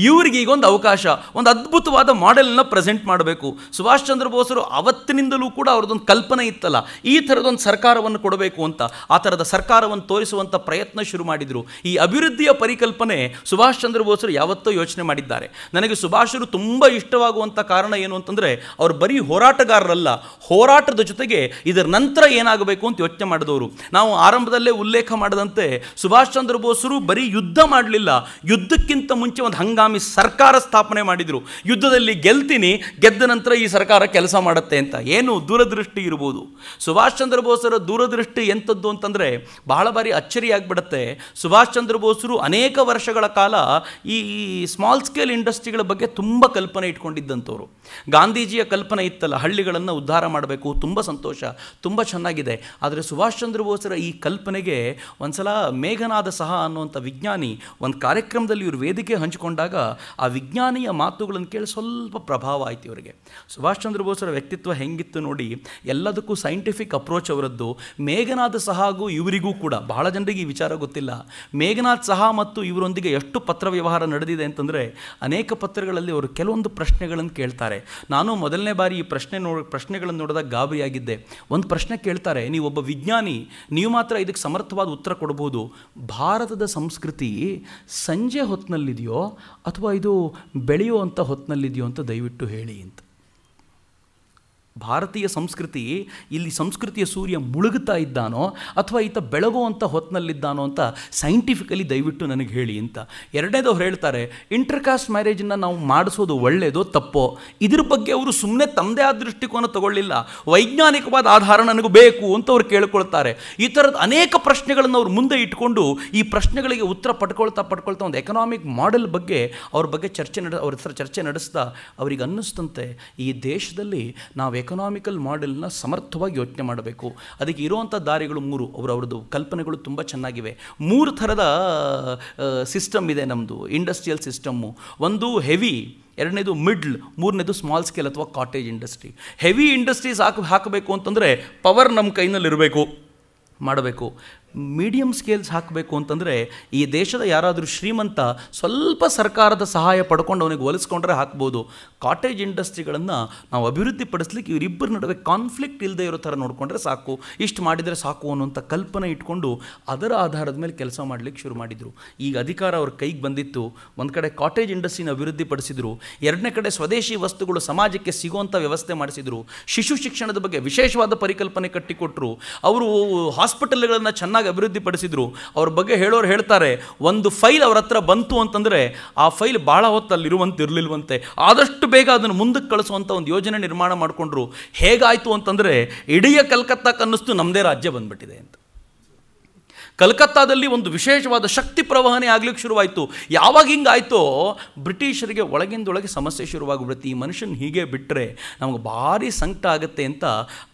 ಇವರಿಗೆ ಈಗೊಂದು ಅವಕಾಶ, ಒಂದು ಅದ್ಭುತವಾದ ಮಾಡೆಲ್ನ ಪ್ರೆಸೆಂಟ್ ಮಾಡಬೇಕು. ಸುಭಾಷ್ ಚಂದ್ರ ಬೋಸರು ಅವತ್ತಿನಿಂದಲೂ ಕೂಡ ಅವ್ರದ್ದೊಂದು ಕಲ್ಪನೆ ಇತ್ತಲ್ಲ, ಈ ಥರದೊಂದು ಸರ್ಕಾರವನ್ನು ಕೊಡಬೇಕು ಅಂತ. ಆ ಥರದ ಸರ್ಕಾರವನ್ನು ತೋರಿಸುವಂಥ ಪ್ರಯತ್ನ ಶುರು ಮಾಡಿದರು. ಈ ಅಭಿವೃದ್ಧಿಯ ಪರಿಕಲ್ಪನೆ ಸುಭಾಷ್ ಚಂದ್ರ ಬೋಸರು ಯಾವತ್ತೋ ಯೋಚನೆ ಮಾಡಿದ್ದಾರೆ. ನನಗೆ ಸುಭಾಷರು ತುಂಬ ಇಷ್ಟವಾಗುವಂಥ ಕಾರಣ ಏನು ಅಂತಂದರೆ, ಅವರು ಬರೀ ಹೋರಾಟಗಾರರಲ್ಲ, ಹೋರಾಟದ ಜೊತೆಗೆ ಇದರ ನಂತರ ಏನಾಗಬೇಕು ಅಂತ ಯೋಚನೆ ಮಾಡಿದವರು. ನಾವು ಆರಂಭದಲ್ಲೇ ಉಲ್ಲೇಖ ಮಾಡಿದಂತೆ ಸುಭಾಷ್ ಚಂದ್ರ ಬೋಸರು ಬರೀ ಯುದ್ಧ ಮಾಡಲಿಲ್ಲ, ಯುದ್ಧಕ್ಕಿಂತ ಮುಂಚೆ ಒಂದು ಹಂಗಾಮಿ ಸರ್ಕಾರ ಸ್ಥಾಪನೆ ಮಾಡಿದರು. ಯುದ್ಧದಲ್ಲಿ ಗೆಲ್ತೀನಿ, ಗೆದ್ದ ನಂತರ ಈ ಸರ್ಕಾರ ಕೆಲಸ ಮಾಡುತ್ತೆ ಅಂತ. ಏನು ದೂರದೃಷ್ಟಿ ಇರ್ಬೋದು. ಸುಭಾಷ್ ಚಂದ್ರ ಬೋಸರ ದೂರದೃಷ್ಟಿ ಎಂಥದ್ದು ಅಂತಂದರೆ, ಬಹಳ ಬಾರಿ ಅಚ್ಚರಿಯಾಗಿಬಿಡುತ್ತೆ. ಸುಭಾಷ್ ಚಂದ್ರ ಬೋಸರು ಅನೇಕ ವರ್ಷಗಳ ಕಾಲ ಈ ಸ್ಮಾಲ್ ಸ್ಕೇಲ್ ಇಂಡಸ್ಟ್ರಿಗಳ ಬಗ್ಗೆ ತುಂಬ ಕಲ್ಪನೆ ಇಟ್ಕೊಂಡಿದ್ದಂಥವ್ರು. ಗಾಂಧೀಜಿಯ ಕಲ್ಪನೆ ಇತ್ತಲ್ಲ, ಹಳ್ಳಿಗಳನ್ನು ಉದ್ಧಾರ ಮಾಡಬೇಕು, ತುಂಬ ಸಂತೋಷ, ತುಂಬ ಚೆನ್ನಾಗಿದೆ. ಆದರೆ ಸುಭಾಷ್ ಚಂದ್ರ ಬೋಸರ ಈ ಕಲ್ಪನೆಗೆ ಒಂದ್ಸಲ ಮೇಘನಾದ ಸಹ ಅನ್ನುವಂಥ ವಿಜ್ಞಾನಿ ಒಂದು ಕಾರ್ಯಕ್ರಮದಲ್ಲಿ ಇವರು ವೇದಿಕೆ ಹಂಚಿಕೊಂಡಾಗ ಆ ವಿಜ್ಞಾನಿಯ ಮಾತುಗಳನ್ನು ಕೇಳಿ ಸ್ವಲ್ಪ ಪ್ರಭಾವ ಆಯಿತು ಇವರಿಗೆ. ಸುಭಾಷ್ ಚಂದ್ರ ಬೋಸರ ವ್ಯಕ್ತಿತ್ವ ಹೆಂಗಿತ್ತು ನೋಡಿ, ಎಲ್ಲದಕ್ಕೂ ಸೈಂಟಿಫಿಕ್ ಅಪ್ರೋಚ್ ಅವರದ್ದು. ಮೇಘನಾದ ಸಹಾಗೂ ಇವರಿಗೂ ಕೂಡ ಬಹಳ ಜನರಿಗೆ ಈ ವಿಚಾರ ಗೊತ್ತಿಲ್ಲ. ಮೇಘನಾಥ್ ಸಹ ಮತ್ತು ಇವರೊಂದಿಗೆ ಎಷ್ಟು ಪತ್ರ ವ್ಯವಹಾರ ನಡೆದಿದೆ ಅಂತಂದರೆ, ಅನೇಕ ಪತ್ರಗಳಲ್ಲಿ ಅವರು ಕೆಲವೊಂದು ಪ್ರಶ್ನೆಗಳನ್ನು ಕೇಳ್ತಾರೆ. ನಾನು ಮೊದಲನೇ ಬಾರಿ ಈ ಪ್ರಶ್ನೆಗಳನ್ನು ನೋಡಿದಾಗ ಗಾಬರಿಯಾಗಿದ್ದೆ. ಒಂದು ಪ್ರಶ್ನೆ ಕೇಳ್ತಾರೆ, ನೀವು ಒಬ್ಬ ವಿಜ್ಞಾನಿ, ನೀವು ಮಾತ್ರ ಇದಕ್ಕೆ ಸಮರ್ಥವಾದ ಉತ್ತರ ಕೊಡ್ಬೋದು. ಭಾರತದ ಸಂಸ್ಕೃತಿ ಸಂಜೆ ಹೊತ್ತಿನಲ್ಲಿದೆಯೋ ಅಥವಾ ಇದು ಬೆಳೆಯುವಂಥ ಹೊತ್ತಿನಲ್ಲಿದೆಯೋ ಅಂತ ದಯವಿಟ್ಟು ಹೇಳಿ ಅಂತ. ಭಾರತೀಯ ಸಂಸ್ಕೃತಿ, ಇಲ್ಲಿ ಸಂಸ್ಕೃತಿಯ ಸೂರ್ಯ ಮುಳುಗುತ್ತಾ ಇದ್ದಾನೋ ಅಥವಾ ಈತ ಬೆಳಗುವಂಥ ಹೊತ್ತಿನಲ್ಲಿದ್ದಾನೋ ಅಂತ ಸೈಂಟಿಫಿಕಲಿ ದಯವಿಟ್ಟು ನನಗೆ ಹೇಳಿ ಅಂತ. ಎರಡನೇದವ್ರು ಹೇಳ್ತಾರೆ, ಇಂಟರ್ಕಾಸ್ಟ್ ಮ್ಯಾರೇಜನ್ನು ನಾವು ಮಾಡಿಸೋದು ಒಳ್ಳೆಯದೋ ತಪ್ಪೋ, ಇದ್ರ ಬಗ್ಗೆ ಅವರು ಸುಮ್ಮನೆ ತಮ್ಮದೇ ಆದ ದೃಷ್ಟಿಕೋನ ತಗೊಳ್ಳಿಲ್ಲ, ವೈಜ್ಞಾನಿಕವಾದ ಆಧಾರ ನನಗೆ ಬೇಕು ಅಂತ ಅವ್ರು ಕೇಳ್ಕೊಳ್ತಾರೆ. ಈ ಥರದ ಅನೇಕ ಪ್ರಶ್ನೆಗಳನ್ನು ಅವ್ರು ಮುಂದೆ ಇಟ್ಕೊಂಡು ಈ ಪ್ರಶ್ನೆಗಳಿಗೆ ಉತ್ತರ ಪಡ್ಕೊಳ್ತಾ ಒಂದು ಎಕನಾಮಿಕ್ ಮಾಡೆಲ್ ಬಗ್ಗೆ ಅವ್ರ ಬಗ್ಗೆ ಚರ್ಚೆ ನಡೆಸ್ತಾ ಅವ್ರಿಗೆ ಅನ್ನಿಸ್ತಂತೆ, ಈ ದೇಶದಲ್ಲಿ ನಾವು ಎಕನಾಮಿಕಲ್ ಮಾಡೆಲ್ನ ಸಮರ್ಥವಾಗಿ ಯೋಚನೆ ಮಾಡಬೇಕು. ಅದಕ್ಕೆ ಇರುವಂಥ ದಾರಿಗಳು 3. ಅವ್ರದ್ದು ಕಲ್ಪನೆಗಳು ತುಂಬ ಚೆನ್ನಾಗಿವೆ. 3 ಥರದ ಸಿಸ್ಟಮ್ ಇದೆ ನಮ್ಮದು ಇಂಡಸ್ಟ್ರಿಯಲ್ ಸಿಸ್ಟಮ್ಮು. ಒಂದು ಹೆವಿ, ಎರಡನೇದು ಮಿಡ್ಲ್, ಮೂರನೇದು ಸ್ಮಾಲ್ ಸ್ಕೇಲ್ ಅಥವಾ ಕಾಟೇಜ್ ಇಂಡಸ್ಟ್ರಿ. ಹೆವಿ ಇಂಡಸ್ಟ್ರೀಸ್ ಹಾಕಬೇಕು ಅಂತಂದರೆ ಪವರ್ ನಮ್ಮ ಕೈನಲ್ಲಿರಬೇಕು, ಮಾಡಬೇಕು. ಮೀಡಿಯಮ್ ಸ್ಕೇಲ್ಸ್ ಹಾಕಬೇಕು ಅಂತಂದರೆ ಈ ದೇಶದ ಯಾರಾದರೂ ಶ್ರೀಮಂತ ಸ್ವಲ್ಪ ಸರ್ಕಾರದ ಸಹಾಯ ಪಡ್ಕೊಂಡು ಅವನಿಗೆ ಒಲಿಸ್ಕೊಂಡ್ರೆ ಹಾಕ್ಬೋದು. ಕಾಟೇಜ್ ಇಂಡಸ್ಟ್ರಿಗಳನ್ನು ನಾವು ಅಭಿವೃದ್ಧಿ ಪಡಿಸ್ಲಿಕ್ಕೆ ಇವರಿಬ್ಬರ ನಡುವೆ ಕಾನ್ಫ್ಲಿಕ್ಟ್ ಇಲ್ಲದೆ ಇರೋ ಥರ ನೋಡಿಕೊಂಡ್ರೆ ಸಾಕು, ಇಷ್ಟು ಮಾಡಿದರೆ ಸಾಕು ಅನ್ನೋಂಥ ಕಲ್ಪನೆ ಇಟ್ಕೊಂಡು ಅದರ ಆಧಾರದ ಮೇಲೆ ಕೆಲಸ ಮಾಡಲಿಕ್ಕೆ ಶುರು ಮಾಡಿದರು. ಈಗ ಅಧಿಕಾರ ಅವ್ರ ಕೈಗೆ ಬಂದಿತ್ತು. ಒಂದು ಕಡೆ ಕಾಟೇಜ್ ಇಂಡಸ್ಟ್ರಿನ ಅಭಿವೃದ್ಧಿ ಪಡಿಸಿದರು, ಎರಡನೇ ಕಡೆ ಸ್ವದೇಶಿ ವಸ್ತುಗಳು ಸಮಾಜಕ್ಕೆ ಸಿಗುವಂಥ ವ್ಯವಸ್ಥೆ ಮಾಡಿಸಿದರು. ಶಿಶು ಶಿಕ್ಷಣದ ಬಗ್ಗೆ ವಿಶೇಷವಾದ ಪರಿಕಲ್ಪನೆ ಕಟ್ಟಿಕೊಟ್ಟರು. ಅವರು ಹಾಸ್ಪಿಟಲ್ಗಳನ್ನು ಚೆನ್ನಾಗಿ ಅಭಿವೃದ್ಧಿ ಪಡಿಸಿದ್ರು. ಅವ್ರ ಬಗ್ಗೆ ಹೇಳೋರು ಹೇಳ್ತಾರೆ, ಒಂದು ಫೈಲ್ ಅವ್ರ ಹತ್ರ ಬಂತು ಅಂತಂದರೆ ಆ ಫೈಲ್ ಭಾಳ ಹೊತ್ತು ಅಲ್ಲಿರುವಂತಿರಲಿಲ್ವಂತೆ, ಆದಷ್ಟು ಬೇಗ ಅದನ್ನು ಮುಂದಕ್ಕೆ ಕಳಿಸುವಂಥ ಒಂದು ಯೋಜನೆ ನಿರ್ಮಾಣ ಮಾಡಿಕೊಂಡ್ರು. ಹೇಗಾಯಿತು ಅಂತಂದರೆ ಇಡೀ ಕಲ್ಕತ್ತಾಕ್ಕೆ ಅನ್ನಿಸ್ತು ನಮ್ಮದೇ ರಾಜ್ಯ ಬಂದ್ಬಿಟ್ಟಿದೆ ಅಂತ. ಕಲ್ಕತ್ತಾದಲ್ಲಿ ಒಂದು ವಿಶೇಷವಾದ ಶಕ್ತಿ ಪ್ರವಹಣೆ ಆಗ್ಲಿಕ್ಕೆ ಶುರುವಾಯಿತು. ಯಾವಾಗ ಹಿಂಗಾಯಿತೋ ಬ್ರಿಟಿಷರಿಗೆ ಒಳಗಿಂದೊಳಗೆ ಸಮಸ್ಯೆ ಶುರುವಾಗ್ಬಿಡುತ್ತೆ. ಈ ಮನುಷ್ಯನ ಹೀಗೆ ಬಿಟ್ಟರೆ ನಮಗೆ ಭಾರಿ ಸಂಕಟ ಆಗುತ್ತೆ ಅಂತ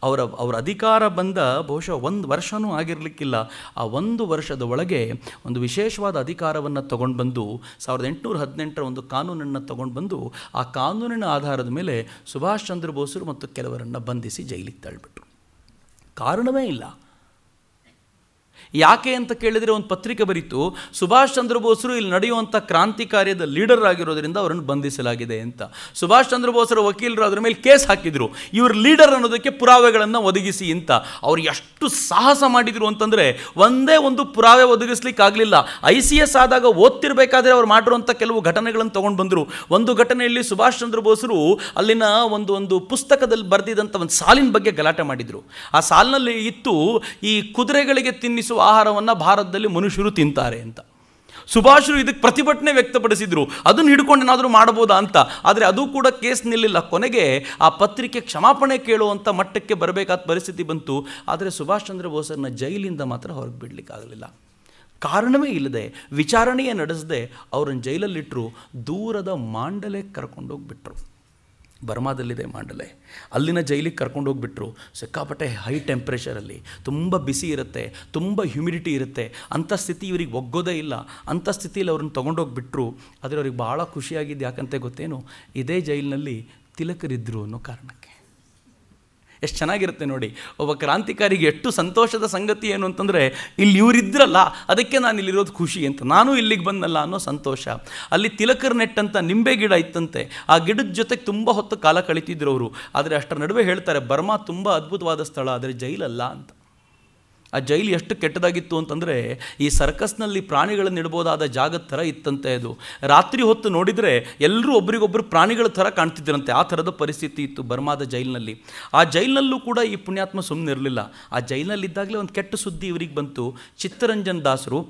ಅವರ ಅಧಿಕಾರ ಬಂದ ಬಹುಶಃ 1 ವರ್ಷವೂ ಆಗಿರಲಿಕ್ಕಿಲ್ಲ. ಆ 1 ವರ್ಷದ ಒಳಗೆ ಒಂದು ವಿಶೇಷವಾದ ಅಧಿಕಾರವನ್ನು ತೊಗೊಂಡು ಬಂದು 1818 ಒಂದು ಕಾನೂನನ್ನು ತೊಗೊಂಡು ಬಂದು ಆ ಕಾನೂನಿನ ಆಧಾರದ ಮೇಲೆ ಸುಭಾಷ್ ಚಂದ್ರ ಬೋಸರು ಮತ್ತು ಕೆಲವರನ್ನು ಬಂಧಿಸಿ ಜೈಲಿಗೆ ತಳ್ಳಿಬಿಟ್ರು. ಕಾರಣವೇ ಇಲ್ಲ. ಯಾಕೆ ಅಂತ ಕೇಳಿದರೆ ಒಂದು ಪತ್ರಿಕೆ ಬರೀತು, ಸುಭಾಷ್ ಚಂದ್ರ ಬೋಸರು ಇಲ್ಲಿ ನಡೆಯುವಂಥ ಕ್ರಾಂತಿ ಕಾರ್ಯದ ಲೀಡರ್ ಆಗಿರೋದ್ರಿಂದ ಅವರನ್ನು ಬಂಧಿಸಲಾಗಿದೆ ಅಂತ. ಸುಭಾಷ್ ಚಂದ್ರ ಬೋಸರ ವಕೀಲರು ಅದರ ಮೇಲೆ ಕೇಸ್ ಹಾಕಿದರು, ಇವರು ಲೀಡರ್ ಅನ್ನೋದಕ್ಕೆ ಪುರಾವೆಗಳನ್ನು ಒದಗಿಸಿ ಅಂತ. ಅವ್ರು ಎಷ್ಟು ಸಾಹಸ ಮಾಡಿದರು ಅಂತಂದರೆ ಒಂದೇ ಒಂದು ಪುರಾವೆ ಒದಗಿಸ್ಲಿಕ್ಕೆ ಆಗಲಿಲ್ಲ. ICS ಆದಾಗ ಓದ್ತಿರ್ಬೇಕಾದ್ರೆ ಅವ್ರು ಮಾಡಿರುವಂಥ ಕೆಲವು ಘಟನೆಗಳನ್ನು ತೊಗೊಂಡು ಬಂದರು. ಒಂದು ಘಟನೆಯಲ್ಲಿ ಸುಭಾಷ್ ಚಂದ್ರ ಬೋಸರು ಅಲ್ಲಿನ ಒಂದು ಪುಸ್ತಕದಲ್ಲಿ ಬರೆದಿದ್ದಂಥ ಒಂದು ಸಾಲಿನ ಬಗ್ಗೆ ಗಲಾಟೆ ಮಾಡಿದರು. ಆ ಸಾಲಿನಲ್ಲಿ ಇತ್ತು, ಈ ಕುದುರೆಗಳಿಗೆ ತಿನ್ನಿಸುವ ಆಹಾರವನ್ನು ಭಾರತದಲ್ಲಿ ಮನುಷ್ಯರು ತಿಂತಾರೆ ಅಂತ. ಸುಭಾಷರು ಇದಕ್ಕೆ ಪ್ರತಿಭಟನೆ ವ್ಯಕ್ತಪಡಿಸಿದ್ರು, ಅದನ್ನು ಹಿಡ್ಕೊಂಡು ಏನಾದರೂ ಮಾಡ್ಬೋದಾ ಅಂತ. ಆದರೆ ಅದು ಕೂಡ ಕೇಸ್ ನಿಲ್ಲಿಲ್ಲ. ಕೊನೆಗೆ ಆ ಪತ್ರಿಕೆ ಕ್ಷಮಾಪಣೆ ಕೇಳುವಂಥ ಮಟ್ಟಕ್ಕೆ ಬರಬೇಕಾದ ಪರಿಸ್ಥಿತಿ ಬಂತು. ಆದರೆ ಸುಭಾಷ್ ಚಂದ್ರ ಬೋಸರನ್ನ ಜೈಲಿಂದ ಮಾತ್ರ ಹೊರಗೆ ಬಿಡಲಿಕ್ಕಾಗಲಿಲ್ಲ. ಕಾರಣವೇ ಇಲ್ಲದೆ, ವಿಚಾರಣೆಯೇ ನಡೆಸದೆ ಅವರನ್ನು ಜೈಲಲ್ಲಿಟ್ಟರು. ದೂರದ ಮಾಂಡಲೆ ಕರ್ಕೊಂಡೋಗ್ಬಿಟ್ರು. ಬರ್ಮಾದಲ್ಲಿದೆ ಮಾಂಡಲೆ, ಅಲ್ಲಿನ ಜೈಲಿಗೆ ಕರ್ಕೊಂಡು ಹೋಗ್ಬಿಟ್ರು. ಸಿಕ್ಕಾಪಟ್ಟೆ ಹೈ ಟೆಂಪ್ರೇಚರಲ್ಲಿ, ತುಂಬ ಬಿಸಿ ಇರುತ್ತೆ, ತುಂಬ ಹ್ಯುಮಿಡಿಟಿ ಇರುತ್ತೆ. ಅಂಥ ಸ್ಥಿತಿ ಇವ್ರಿಗೆ ಒಗ್ಗೋದೇ ಇಲ್ಲ. ಅಂಥ ಸ್ಥಿತಿಯಲ್ಲಿ ಅವ್ರನ್ನ ತೊಗೊಂಡೋಗ್ಬಿಟ್ರು. ಆದರೆ ಅವ್ರಿಗೆ ಭಾಳ ಖುಷಿಯಾಗಿದ್ದು ಯಾಕಂತ ಗೊತ್ತೇನು? ಇದೇ ಜೈಲಿನಲ್ಲಿ ತಿಲಕರಿದ್ದರು ಅನ್ನೋ ಕಾರಣಕ್ಕೆ. ಎಷ್ಟು ಚೆನ್ನಾಗಿರುತ್ತೆ ನೋಡಿ. ಒಬ್ಬ ಕ್ರಾಂತಿಕಾರಿಗೆ ಎಷ್ಟು ಸಂತೋಷದ ಸಂಗತಿ ಏನು ಅಂತಂದರೆ, ಇಲ್ಲಿ ಇವರಿದ್ರಲ್ಲ ಅದಕ್ಕೆ ನಾನು ಇಲ್ಲಿರೋದು ಖುಷಿ ಅಂತ, ನಾನು ಇಲ್ಲಿಗೆ ಬಂದಲ್ಲ ಅನ್ನೋ ಸಂತೋಷ. ಅಲ್ಲಿ ತಿಲಕರ್ ನೆಟ್ಟಂತ ನಿಂಬೆ ಗಿಡ ಇತ್ತಂತೆ. ಆ ಗಿಡದ ಜೊತೆಗೆ ತುಂಬ ಹೊತ್ತು ಕಾಲ ಕಳೀತಿದ್ರು ಅವರು. ಆದರೆ ಅಷ್ಟರ ನಡುವೆ ಹೇಳ್ತಾರೆ, ಬರ್ಮಾ ತುಂಬ ಅದ್ಭುತವಾದ ಸ್ಥಳ, ಆದರೆ ಜೈಲಲ್ಲ ಅಂತ. ಆ ಜೈಲು ಎಷ್ಟು ಕೆಟ್ಟದಾಗಿತ್ತು ಅಂತಂದರೆ, ಈ ಸರ್ಕಸ್ನಲ್ಲಿ ಪ್ರಾಣಿಗಳನ್ನು ಇಡ್ಬೋದಾದ ಜಾಗದ ಥರ ಇತ್ತಂತೆ ಅದು. ರಾತ್ರಿ ಹೊತ್ತು ನೋಡಿದರೆ ಎಲ್ಲರೂ ಒಬ್ರಿಗೊಬ್ಬರು ಪ್ರಾಣಿಗಳ ಥರ ಕಾಣ್ತಿದ್ದರಂತೆ. ಆ ಥರದ ಪರಿಸ್ಥಿತಿ ಇತ್ತು ಬರ್ಮಾದ ಜೈಲಿನಲ್ಲಿ. ಆ ಜೈಲಿನಲ್ಲೂ ಕೂಡ ಈ ಪುಣ್ಯಾತ್ಮ ಸುಮ್ಮನೆ ಇರಲಿಲ್ಲ. ಆ ಜೈಲಿನಲ್ಲಿದ್ದಾಗಲೇ ಒಂದು ಕೆಟ್ಟ ಸುದ್ದಿ ಇವರಿಗೆ ಬಂತು, ಚಿತ್ತರಂಜನ್ ದಾಸರು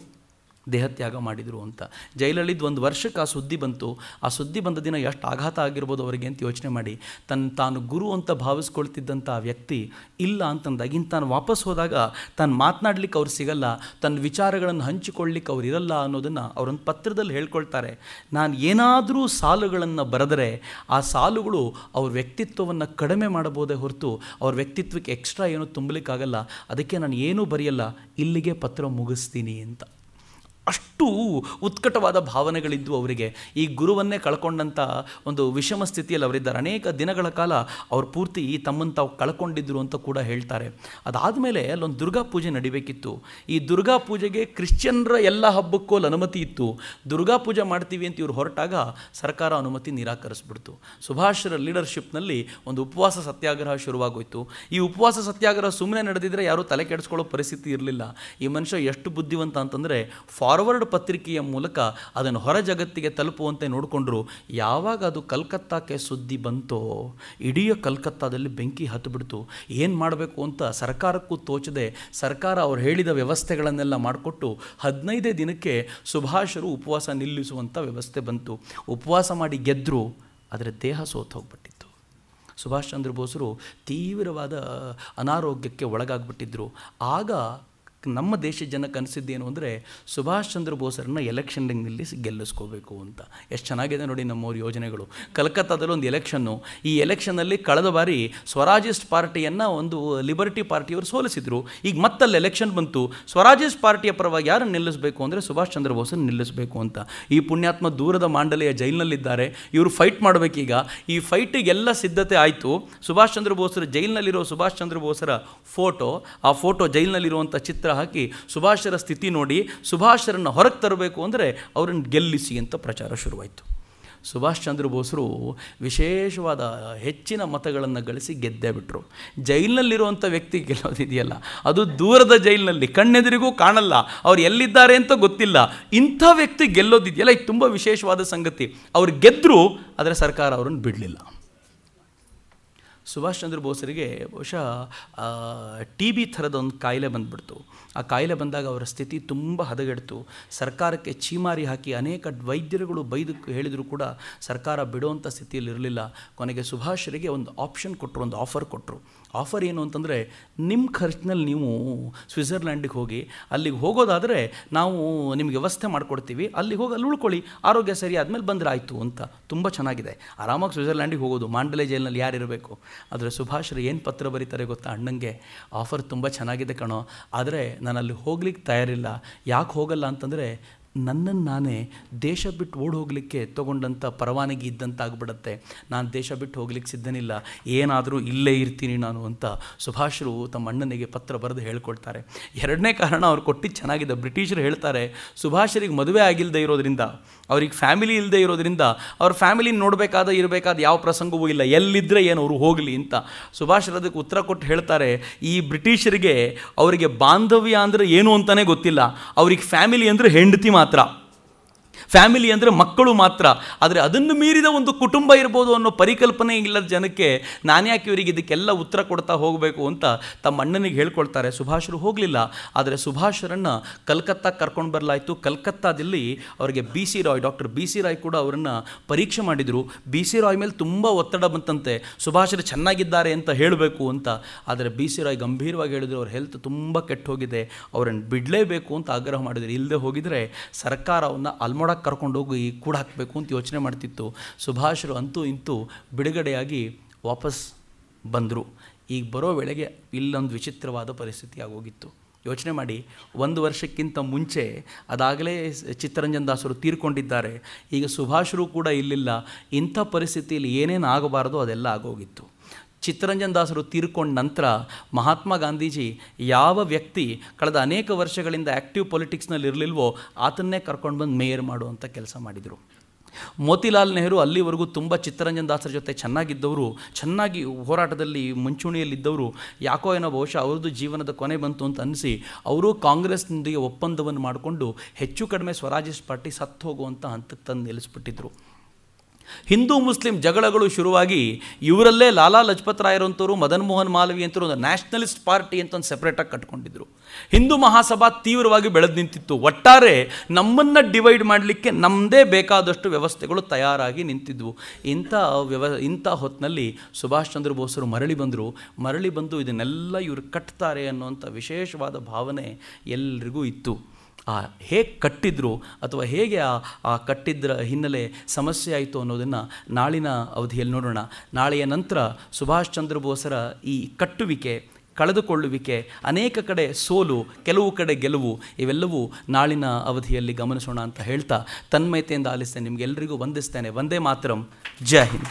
ದೇಹತ್ಯಾಗ ಮಾಡಿದರು ಅಂತ. ಜೈಲಲ್ಲಿದ್ದು 1 ವರ್ಷಕ್ಕೆ ಆ ಸುದ್ದಿ ಬಂತು. ಆ ಸುದ್ದಿ ಬಂದ ದಿನ ಎಷ್ಟು ಆಘಾತ ಆಗಿರ್ಬೋದು ಅವರಿಗೆ ಅಂತ ಯೋಚನೆ ಮಾಡಿ. ತಾನು ಗುರು ಅಂತ ಭಾವಿಸ್ಕೊಳ್ತಿದ್ದಂಥ ಆ ವ್ಯಕ್ತಿ ಇಲ್ಲ ಅಂತಂದಾಗ, ಇನ್ನು ತಾನು ವಾಪಸ್ ಹೋದಾಗ ತಾನು ಮಾತನಾಡ್ಲಿಕ್ಕೆ ಅವ್ರು ಸಿಗಲ್ಲ, ತನ್ನ ವಿಚಾರಗಳನ್ನು ಹಂಚಿಕೊಳ್ಳಿಕ್ಕೆ ಅವ್ರು ಇರಲ್ಲ ಅನ್ನೋದನ್ನು ಅವರೊಂದು ಪತ್ರದಲ್ಲಿ ಹೇಳ್ಕೊಳ್ತಾರೆ. ನಾನು ಏನಾದರೂ ಸಾಲುಗಳನ್ನು ಬರೆದರೆ ಆ ಸಾಲುಗಳು ಅವ್ರ ವ್ಯಕ್ತಿತ್ವವನ್ನು ಕಡಿಮೆ ಮಾಡಬಹುದೇ ಹೊರತು ಅವ್ರ ವ್ಯಕ್ತಿತ್ವಕ್ಕೆ ಎಕ್ಸ್ಟ್ರಾ ಏನೂ ತುಂಬಲಿಕ್ಕಾಗಲ್ಲ. ಅದಕ್ಕೆ ನಾನು ಏನೂ ಬರೆಯಲ್ಲ, ಇಲ್ಲಿಗೆ ಪತ್ರ ಮುಗಿಸ್ತೀನಿ ಅಂತ. ಅಷ್ಟು ಉತ್ಕಟವಾದ ಭಾವನೆಗಳಿದ್ದು ಅವರಿಗೆ. ಈ ಗುರುವನ್ನೇ ಕಳ್ಕೊಂಡಂಥ ಒಂದು ವಿಷಮ ಸ್ಥಿತಿಯಲ್ಲಿ ಅವರಿದ್ದಾರೆ. ಅನೇಕ ದಿನಗಳ ಕಾಲ ಅವ್ರು ಪೂರ್ತಿ ತಮ್ಮನ್ನು ತಾವು ಕಳ್ಕೊಂಡಿದ್ರು ಅಂತ ಕೂಡ ಹೇಳ್ತಾರೆ. ಅದಾದಮೇಲೆ ಅಲ್ಲೊಂದು ದುರ್ಗಾ ಪೂಜೆ ನಡಿಬೇಕಿತ್ತು. ಈ ದುರ್ಗಾ ಪೂಜೆಗೆ ಕ್ರಿಶ್ಚಿಯನ್ರ ಎಲ್ಲ ಹಬ್ಬಕ್ಕೂ ಅಲ್ಲಿ ಅನುಮತಿ ಇತ್ತು. ದುರ್ಗಾ ಪೂಜೆ ಮಾಡ್ತೀವಿ ಅಂತ ಇವ್ರು ಹೊರಟಾಗ ಸರ್ಕಾರ ಅನುಮತಿ ನಿರಾಕರಿಸ್ಬಿಡ್ತು. ಸುಭಾಷರ ಲೀಡರ್ಶಿಪ್ನಲ್ಲಿ ಒಂದು ಉಪವಾಸ ಸತ್ಯಾಗ್ರಹ ಶುರುವಾಗೋಯ್ತು. ಈ ಉಪವಾಸ ಸತ್ಯಾಗ್ರಹ ಸುಮ್ಮನೆ ನಡೆದಿದ್ರೆ ಯಾರೂ ತಲೆ ಕೆಡಿಸ್ಕೊಳ್ಳೋ ಪರಿಸ್ಥಿತಿ ಇರಲಿಲ್ಲ. ಈ ಮನುಷ್ಯ ಎಷ್ಟು ಬುದ್ಧಿವಂತ ಅಂತಂದರೆ, ಫಾರ್ವರ್ಡ್ ಪತ್ರಿಕೆಯ ಮೂಲಕ ಅದನ್ನು ಹೊರ ಜಗತ್ತಿಗೆ ತಲುಪುವಂತೆ ನೋಡಿಕೊಂಡ್ರು. ಯಾವಾಗ ಅದು ಕಲ್ಕತ್ತಾಕ್ಕೆ ಸುದ್ದಿ ಬಂತೋ, ಇಡೀ ಕಲ್ಕತ್ತಾದಲ್ಲಿ ಬೆಂಕಿ ಹತ್ತಿಬಿಡ್ತು. ಏನು ಮಾಡಬೇಕು ಅಂತ ಸರ್ಕಾರಕ್ಕೂ ತೋಚದೆ ಸರ್ಕಾರ ಅವ್ರು ಹೇಳಿದ ವ್ಯವಸ್ಥೆಗಳನ್ನೆಲ್ಲ ಮಾಡಿಕೊಟ್ಟು 15 ದಿನಕ್ಕೆ ಸುಭಾಷರು ಉಪವಾಸ ನಿಲ್ಲಿಸುವಂಥ ವ್ಯವಸ್ಥೆ ಬಂತು. ಉಪವಾಸ ಮಾಡಿ ಗೆದ್ದರು, ಆದರೆ ದೇಹ ಸೋತು ಹೋಗ್ಬಿಟ್ಟಿತ್ತು. ಸುಭಾಷ್ ಚಂದ್ರ ಬೋಸರು ತೀವ್ರವಾದ ಅನಾರೋಗ್ಯಕ್ಕೆ ಒಳಗಾಗ್ಬಿಟ್ಟಿದ್ರು. ಆಗ ನಮ್ಮ ದೇಶದ ಜನಕ್ಕೆ ಅನಿಸಿದ್ದೇನು ಅಂದರೆ ಸುಭಾಷ್ ಚಂದ್ರ ಬೋಸರನ್ನ ಎಲೆಕ್ಷನ್ನಲ್ಲಿ ಗೆಲ್ಲಿಸ್ಕೋಬೇಕು ಅಂತ. ಎಷ್ಟು ಚೆನ್ನಾಗಿದೆ ನೋಡಿ ನಮ್ಮವ್ರ ಯೋಜನೆಗಳು. ಕಲ್ಕತ್ತಾದಲ್ಲಿ ಒಂದು ಎಲೆಕ್ಷನ್ನು, ಈ ಎಲೆಕ್ಷನ್ನಲ್ಲಿ ಕಳೆದ ಬಾರಿ ಸ್ವರಾಜಿಸ್ಟ್ ಪಾರ್ಟಿಯನ್ನು ಒಂದು ಲಿಬರ್ಟಿ ಪಾರ್ಟಿಯವರು ಸೋಲಿಸಿದರು. ಈಗ ಮತ್ತಲ್ಲಿ ಎಲೆಕ್ಷನ್ ಬಂತು, ಸ್ವರಾಜಿಸ್ಟ್ ಪಾರ್ಟಿಯ ಪರವಾಗಿ ಯಾರನ್ನು ನಿಲ್ಲಿಸಬೇಕು ಅಂದರೆ ಸುಭಾಷ್ ಚಂದ್ರ ಬೋಸನ್ನು ನಿಲ್ಲಿಸಬೇಕು ಅಂತ. ಈ ಪುಣ್ಯಾತ್ಮ ದೂರದ ಮಾಂಡಲೆಯ ಜೈಲಿನಲ್ಲಿದ್ದಾರೆ, ಇವರು ಫೈಟ್ ಮಾಡಬೇಕೀಗ. ಈ ಫೈಟಿಗೆಲ್ಲ ಸಿದ್ಧತೆ ಆಯಿತು. ಸುಭಾಷ್ ಚಂದ್ರ ಬೋಸರ ಜೈಲಿನಲ್ಲಿರೋ ಸುಭಾಷ್ ಚಂದ್ರ ಬೋಸರ ಫೋಟೋ, ಆ ಫೋಟೋ ಜೈಲಿನಲ್ಲಿರುವಂಥ ಚಿತ್ರ ಹಾಕಿ ಸುಭಾಷರ ಸ್ಥಿತಿ ನೋಡಿ ಸುಭಾಷರನ್ನು ಹೊರಗೆ ತರಬೇಕು ಅಂದರೆ ಅವರನ್ನು ಗೆಲ್ಲಿಸಿ ಅಂತ ಪ್ರಚಾರ ಶುರುವಾಯಿತು. ಸುಭಾಷ್ ಚಂದ್ರ ಬೋಸರು ವಿಶೇಷವಾದ ಹೆಚ್ಚಿನ ಮತಗಳನ್ನು ಗಳಿಸಿ ಗೆದ್ದೇ ಬಿಟ್ಟರು. ಜೈಲಿನಲ್ಲಿರುವಂಥ ವ್ಯಕ್ತಿ ಗೆಲ್ಲೋದಿದೆಯಲ್ಲ, ಅದು ದೂರದ ಜೈಲಿನಲ್ಲಿ, ಕಣ್ಣೆದುರಿಗೂ ಕಾಣಲ್ಲ, ಅವ್ರು ಎಲ್ಲಿದ್ದಾರೆ ಅಂತ ಗೊತ್ತಿಲ್ಲ. ಇಂಥ ವ್ಯಕ್ತಿ ಗೆಲ್ಲೋದಿದೆಯಲ್ಲ, ಇದು ತುಂಬ ವಿಶೇಷವಾದ ಸಂಗತಿ. ಅವ್ರು ಗೆದ್ದರು, ಆದರೆ ಸರ್ಕಾರ ಅವರನ್ನು ಬಿಡಲಿಲ್ಲ. ಸುಭಾಷ್ ಚಂದ್ರ ಬೋಸರಿಗೆ ಬಹುಶಃ TB ಥರದ ಒಂದು ಕಾಯಿಲೆ ಬಂದುಬಿಡ್ತು. ಆ ಕಾಯಿಲೆ ಬಂದಾಗ ಅವರ ಸ್ಥಿತಿ ತುಂಬ ಹದಗೆಡ್ತು. ಸರ್ಕಾರಕ್ಕೆ ಚೀಮಾರಿ ಹಾಕಿ ಅನೇಕ ವೈದ್ಯರುಗಳು ಬೈದು ಹೇಳಿದರೂ ಕೂಡ ಸರ್ಕಾರ ಬಿಡುವಂಥ ಸ್ಥಿತಿಯಲ್ಲಿ ಇರಲಿಲ್ಲ. ಕೊನೆಗೆ ಸುಭಾಷರಿಗೆ ಒಂದು ಆಪ್ಷನ್ ಕೊಟ್ಟರು, ಒಂದು ಆಫರ್ ಕೊಟ್ಟರು. ಆಫರ್ ಏನು ಅಂತಂದರೆ, ನಿಮ್ಮ ಖರ್ಚಿನಲ್ಲಿ ನೀವು ಸ್ವಿಟ್ಜರ್ಲ್ಯಾಂಡಿಗೆ ಹೋಗಿ, ಅಲ್ಲಿಗೆ ಹೋಗೋದಾದರೆ ನಾವು ನಿಮಗೆ ವ್ಯವಸ್ಥೆ ಮಾಡಿಕೊಡ್ತೀವಿ, ಅಲ್ಲಿಗೆ ಹೋಗಿ ಅಲ್ಲಿ ಉಳ್ಕೊಳ್ಳಿ, ಆರೋಗ್ಯ ಸರಿ ಆದಮೇಲೆ ಬಂದರೆ ಆಯಿತು ಅಂತ. ತುಂಬ ಚೆನ್ನಾಗಿದೆ, ಆರಾಮಾಗಿ ಸ್ವಿಟ್ಜರ್ಲ್ಯಾಂಡಿಗೆ ಹೋಗೋದು, ಮಾಂಡಲೆ ಜೈಲಿನಲ್ಲಿ ಯಾರಿರಬೇಕು. ಆದರೆ ಸುಭಾಷರು ಏನು ಪತ್ರ ಬರೀತಾರೆ ಗೊತ್ತಾ ಅಣ್ಣಂಗೆ, ಆಫರ್ ತುಂಬ ಚೆನ್ನಾಗಿದೆ ಕಣೋ, ಆದರೆ ನಾನು ಅಲ್ಲಿ ಹೋಗ್ಲಿಕ್ಕೆ ತಯಾರಿಲ್ಲ. ಯಾಕೆ ಹೋಗಲ್ಲ ಅಂತಂದರೆ, ನನ್ನನ್ನು ನಾನೇ ದೇಶ ಬಿಟ್ಟು ಓಡಿ ಹೋಗಲಿಕ್ಕೆ ತೊಗೊಂಡಂಥ ಪರವಾನಗಿ ಇದ್ದಂತ ಆಗಿಬಿಡುತ್ತೆ. ನಾನು ದೇಶ ಬಿಟ್ಟು ಹೋಗ್ಲಿಕ್ಕೆ ಸಿದ್ಧನಿಲ್ಲ, ಏನಾದರೂ ಇಲ್ಲೇ ಇರ್ತೀನಿ ನಾನು ಅಂತ ಸುಭಾಷರು ತಮ್ಮ ಅಣ್ಣನಿಗೆ ಪತ್ರ ಬರೆದು ಹೇಳ್ಕೊಳ್ತಾರೆ. ಎರಡನೇ ಕಾರಣ ಅವ್ರು ಕೊಟ್ಟಿದ್ದು ಚೆನ್ನಾಗಿದೆ. ಬ್ರಿಟಿಷರು ಹೇಳ್ತಾರೆ, ಸುಭಾಷರಿಗೆ ಮದುವೆ ಆಗಿಲ್ಲದೆ ಇರೋದ್ರಿಂದ, ಅವ್ರಿಗೆ ಫ್ಯಾಮಿಲಿ ಇಲ್ಲದೆ ಇರೋದ್ರಿಂದ, ಅವ್ರ ಫ್ಯಾಮಿಲಿನ ನೋಡಬೇಕಾದ ಇರಬೇಕಾದ ಯಾವ ಪ್ರಸಂಗವೂ ಇಲ್ಲ, ಎಲ್ಲಿದ್ದರೆ ಏನು ಅವರು ಹೋಗಲಿ ಅಂತ. ಸುಭಾಷರು ಅದಕ್ಕೆ ಉತ್ತರ ಕೊಟ್ಟು ಹೇಳ್ತಾರೆ, ಈ ಬ್ರಿಟಿಷರಿಗೆ ಅವರಿಗೆ ಬಾಂಧವ್ಯ ಅಂದರೆ ಏನು ಅಂತಲೇ ಗೊತ್ತಿಲ್ಲ, ಅವ್ರಿಗೆ ಫ್ಯಾಮಿಲಿ ಅಂದರೆ ಹೆಂಡತಿ ಮಾತ್ರ, ಫ್ಯಾಮಿಲಿ ಅಂದರೆ ಮಕ್ಕಳು ಮಾತ್ರ. ಆದರೆ ಅದನ್ನು ಮೀರಿದ ಒಂದು ಕುಟುಂಬ ಇರ್ಬೋದು ಅನ್ನೋ ಪರಿಕಲ್ಪನೆ ಇಲ್ಲದ ಜನಕ್ಕೆ ನಾನ್ಯಾಕೆ ಇವರಿಗೆ ಇದಕ್ಕೆಲ್ಲ ಉತ್ತರ ಕೊಡ್ತಾ ಹೋಗಬೇಕು ಅಂತ ತಮ್ಮ ಅಣ್ಣನಿಗೆ ಹೇಳ್ಕೊಳ್ತಾರೆ. ಸುಭಾಷರು ಹೋಗಲಿಲ್ಲ. ಆದರೆ ಸುಭಾಷರನ್ನು ಕಲ್ಕತ್ತಾಕ್ಕೆ ಕರ್ಕೊಂಡು ಬರಲಾಯಿತು. ಕಲ್ಕತ್ತಾದಲ್ಲಿ ಅವರಿಗೆ BC Roy, doctor BC Roy ಕೂಡ ಅವರನ್ನು ಪರೀಕ್ಷೆ ಮಾಡಿದರು. BC ರಾಯ್ ಮೇಲೆ ತುಂಬ ಒತ್ತಡ ಬಂತಂತೆ, ಸುಭಾಷರು ಚೆನ್ನಾಗಿದ್ದಾರೆ ಅಂತ ಹೇಳಬೇಕು ಅಂತ. ಆದರೆ BC ರಾಯ್ ಗಂಭೀರವಾಗಿ ಹೇಳಿದ್ರು, ಅವ್ರ ಹೆಲ್ತ್ ತುಂಬ ಕೆಟ್ಟು ಹೋಗಿದೆ, ಅವರನ್ನು ಬಿಡಲೇಬೇಕು ಅಂತ ಆಗ್ರಹ ಮಾಡಿದ್ರು. ಇಲ್ಲದೆ ಹೋಗಿದರೆ ಸರ್ಕಾರವನ್ನು ಅಲ್ಮೋಡ ಕರ್ಕೊಂಡೋಗಿ ಕೂಡ ಹಾಕಬೇಕು ಅಂತ ಯೋಚನೆ ಮಾಡ್ತಿತ್ತು. ಸುಭಾಷರು ಅಂತೂ ಇಂತೂ ಬಿಡುಗಡೆಯಾಗಿ ವಾಪಸ್ ಬಂದರು. ಈಗ ಬರೋ ವೇಳೆಗೆ ಇಲ್ಲೊಂದು ವಿಚಿತ್ರವಾದ ಪರಿಸ್ಥಿತಿ ಆಗೋಗಿತ್ತು. ಯೋಚನೆ ಮಾಡಿ, 1 ವರ್ಷಕ್ಕಿಂತ ಮುಂಚೆ ಅದಾಗಲೇ ಚಿತ್ತರಂಜನ್ ದಾಸರು ತೀರ್ಕೊಂಡಿದ್ದಾರೆ. ಈಗ ಸುಭಾಷರು ಕೂಡ ಇಲ್ಲಿಲ್ಲ. ಇಂಥ ಪರಿಸ್ಥಿತಿಯಲ್ಲಿ ಏನೇನು ಆಗಬಾರ್ದು ಅದೆಲ್ಲ ಆಗೋಗಿತ್ತು. ಚಿತ್ತರಂಜನ್ ದಾಸರು ತೀರ್ಕೊಂಡ ನಂತರ ಮಹಾತ್ಮ ಗಾಂಧೀಜಿ ಯಾವ ವ್ಯಕ್ತಿ ಕಳೆದ ಅನೇಕ ವರ್ಷಗಳಿಂದ ಆ್ಯಕ್ಟಿವ್ ಪೊಲಿಟಿಕ್ಸ್ನಲ್ಲಿ ಇರಲಿಲ್ವೋ ಆತನ್ನೇ ಕರ್ಕೊಂಡು ಬಂದು ಮೇಯರ್ ಮಾಡುವಂಥ ಕೆಲಸ ಮಾಡಿದರು. ಮೋತಿಲಾಲ್ ನೆಹರು ಅಲ್ಲಿವರೆಗೂ ತುಂಬ ಚಿತ್ತರಂಜನ್ ದಾಸರ ಜೊತೆ ಚೆನ್ನಾಗಿದ್ದವರು, ಚೆನ್ನಾಗಿ ಹೋರಾಟದಲ್ಲಿ ಮುಂಚೂಣಿಯಲ್ಲಿದ್ದವರು, ಯಾಕೋ ಏನೋ ಬಹುಶಃ ಅವ್ರದ್ದು ಜೀವನದ ಕೊನೆ ಬಂತು ಅಂತ ಅನಿಸಿ ಅವರು ಕಾಂಗ್ರೆಸ್ನೊಂದಿಗೆ ಒಪ್ಪಂದವನ್ನು ಮಾಡಿಕೊಂಡು ಹೆಚ್ಚು ಕಡಿಮೆ ಸ್ವರಾಜಿಸ್ಟ್ ಪಾರ್ಟಿ ಸತ್ತು ಹೋಗುವಂಥ ಹಂತಕ್ಕೆ ತಂದು ನಿಲ್ಲಿಸ್ಬಿಟ್ಟಿದ್ರು. ಹಿಂದೂ ಮುಸ್ಲಿಂ ಜಗಳಗಳು ಶುರುವಾಗಿ ಇವರಲ್ಲೇ ಲಾಲಾ ಲಜಪತ್ ರಾಯರಂಥವರು, ಮದನ್ ಮೋಹನ್ ಮಾಲವೀಯ ಅಂತವರು ಒಂದು ನ್ಯಾಷನಲಿಸ್ಟ್ ಪಾರ್ಟಿ ಅಂತ ಒಂದು ಸೆಪ್ರೇಟಾಗಿ ಕಟ್ಕೊಂಡಿದ್ರು. ಹಿಂದೂ ಮಹಾಸಭಾ ತೀವ್ರವಾಗಿ ಬೆಳೆದು ನಿಂತಿತ್ತು. ಒಟ್ಟಾರೆ ನಮ್ಮನ್ನು ಡಿವೈಡ್ ಮಾಡಲಿಕ್ಕೆ ನಮ್ಮದೇ ಬೇಕಾದಷ್ಟು ವ್ಯವಸ್ಥೆಗಳು ತಯಾರಾಗಿ ನಿಂತಿದ್ವು. ಇಂಥ ಹೊತ್ತಿನಲ್ಲಿ ಸುಭಾಷ್ ಚಂದ್ರ ಬೋಸರು ಮರಳಿ ಬಂದು ಇದನ್ನೆಲ್ಲ ಇವರು ಕಟ್ತಾರೆ ಅನ್ನುವಂಥ ವಿಶೇಷವಾದ ಭಾವನೆ ಎಲ್ರಿಗೂ ಇತ್ತು. ಹೇಗೆ ಕಟ್ಟಿದ್ರು ಅಥವಾ ಹೇಗೆ ಆ ಕಟ್ಟಿದ್ರ ಹಿನ್ನೆಲೆ ಸಮಸ್ಯೆ ಆಯಿತು ಅನ್ನೋದನ್ನು ನಾಳಿನ ಅವಧಿಯಲ್ಲಿ ನೋಡೋಣ. ನಾಳೆಯ ನಂತರ ಸುಭಾಷ್ ಚಂದ್ರ ಬೋಸರ ಈ ಕಟ್ಟುವಿಕೆ, ಕಳೆದುಕೊಳ್ಳುವಿಕೆ, ಅನೇಕ ಕಡೆ ಸೋಲು, ಕೆಲವು ಕಡೆ ಗೆಲುವು, ಇವೆಲ್ಲವೂ ನಾಳಿನ ಅವಧಿಯಲ್ಲಿ ಗಮನಿಸೋಣ ಅಂತ ಹೇಳ್ತಾ ತನ್ಮಯತೆಯಿಂದ ಆಲಿಸ್ತೇನೆ. ನಿಮಗೆಲ್ಲರಿಗೂ ವಂದಿಸ್ತೇನೆ. ವಂದೇ ಮಾತರಂ. ಜೈ ಹಿಂದ್.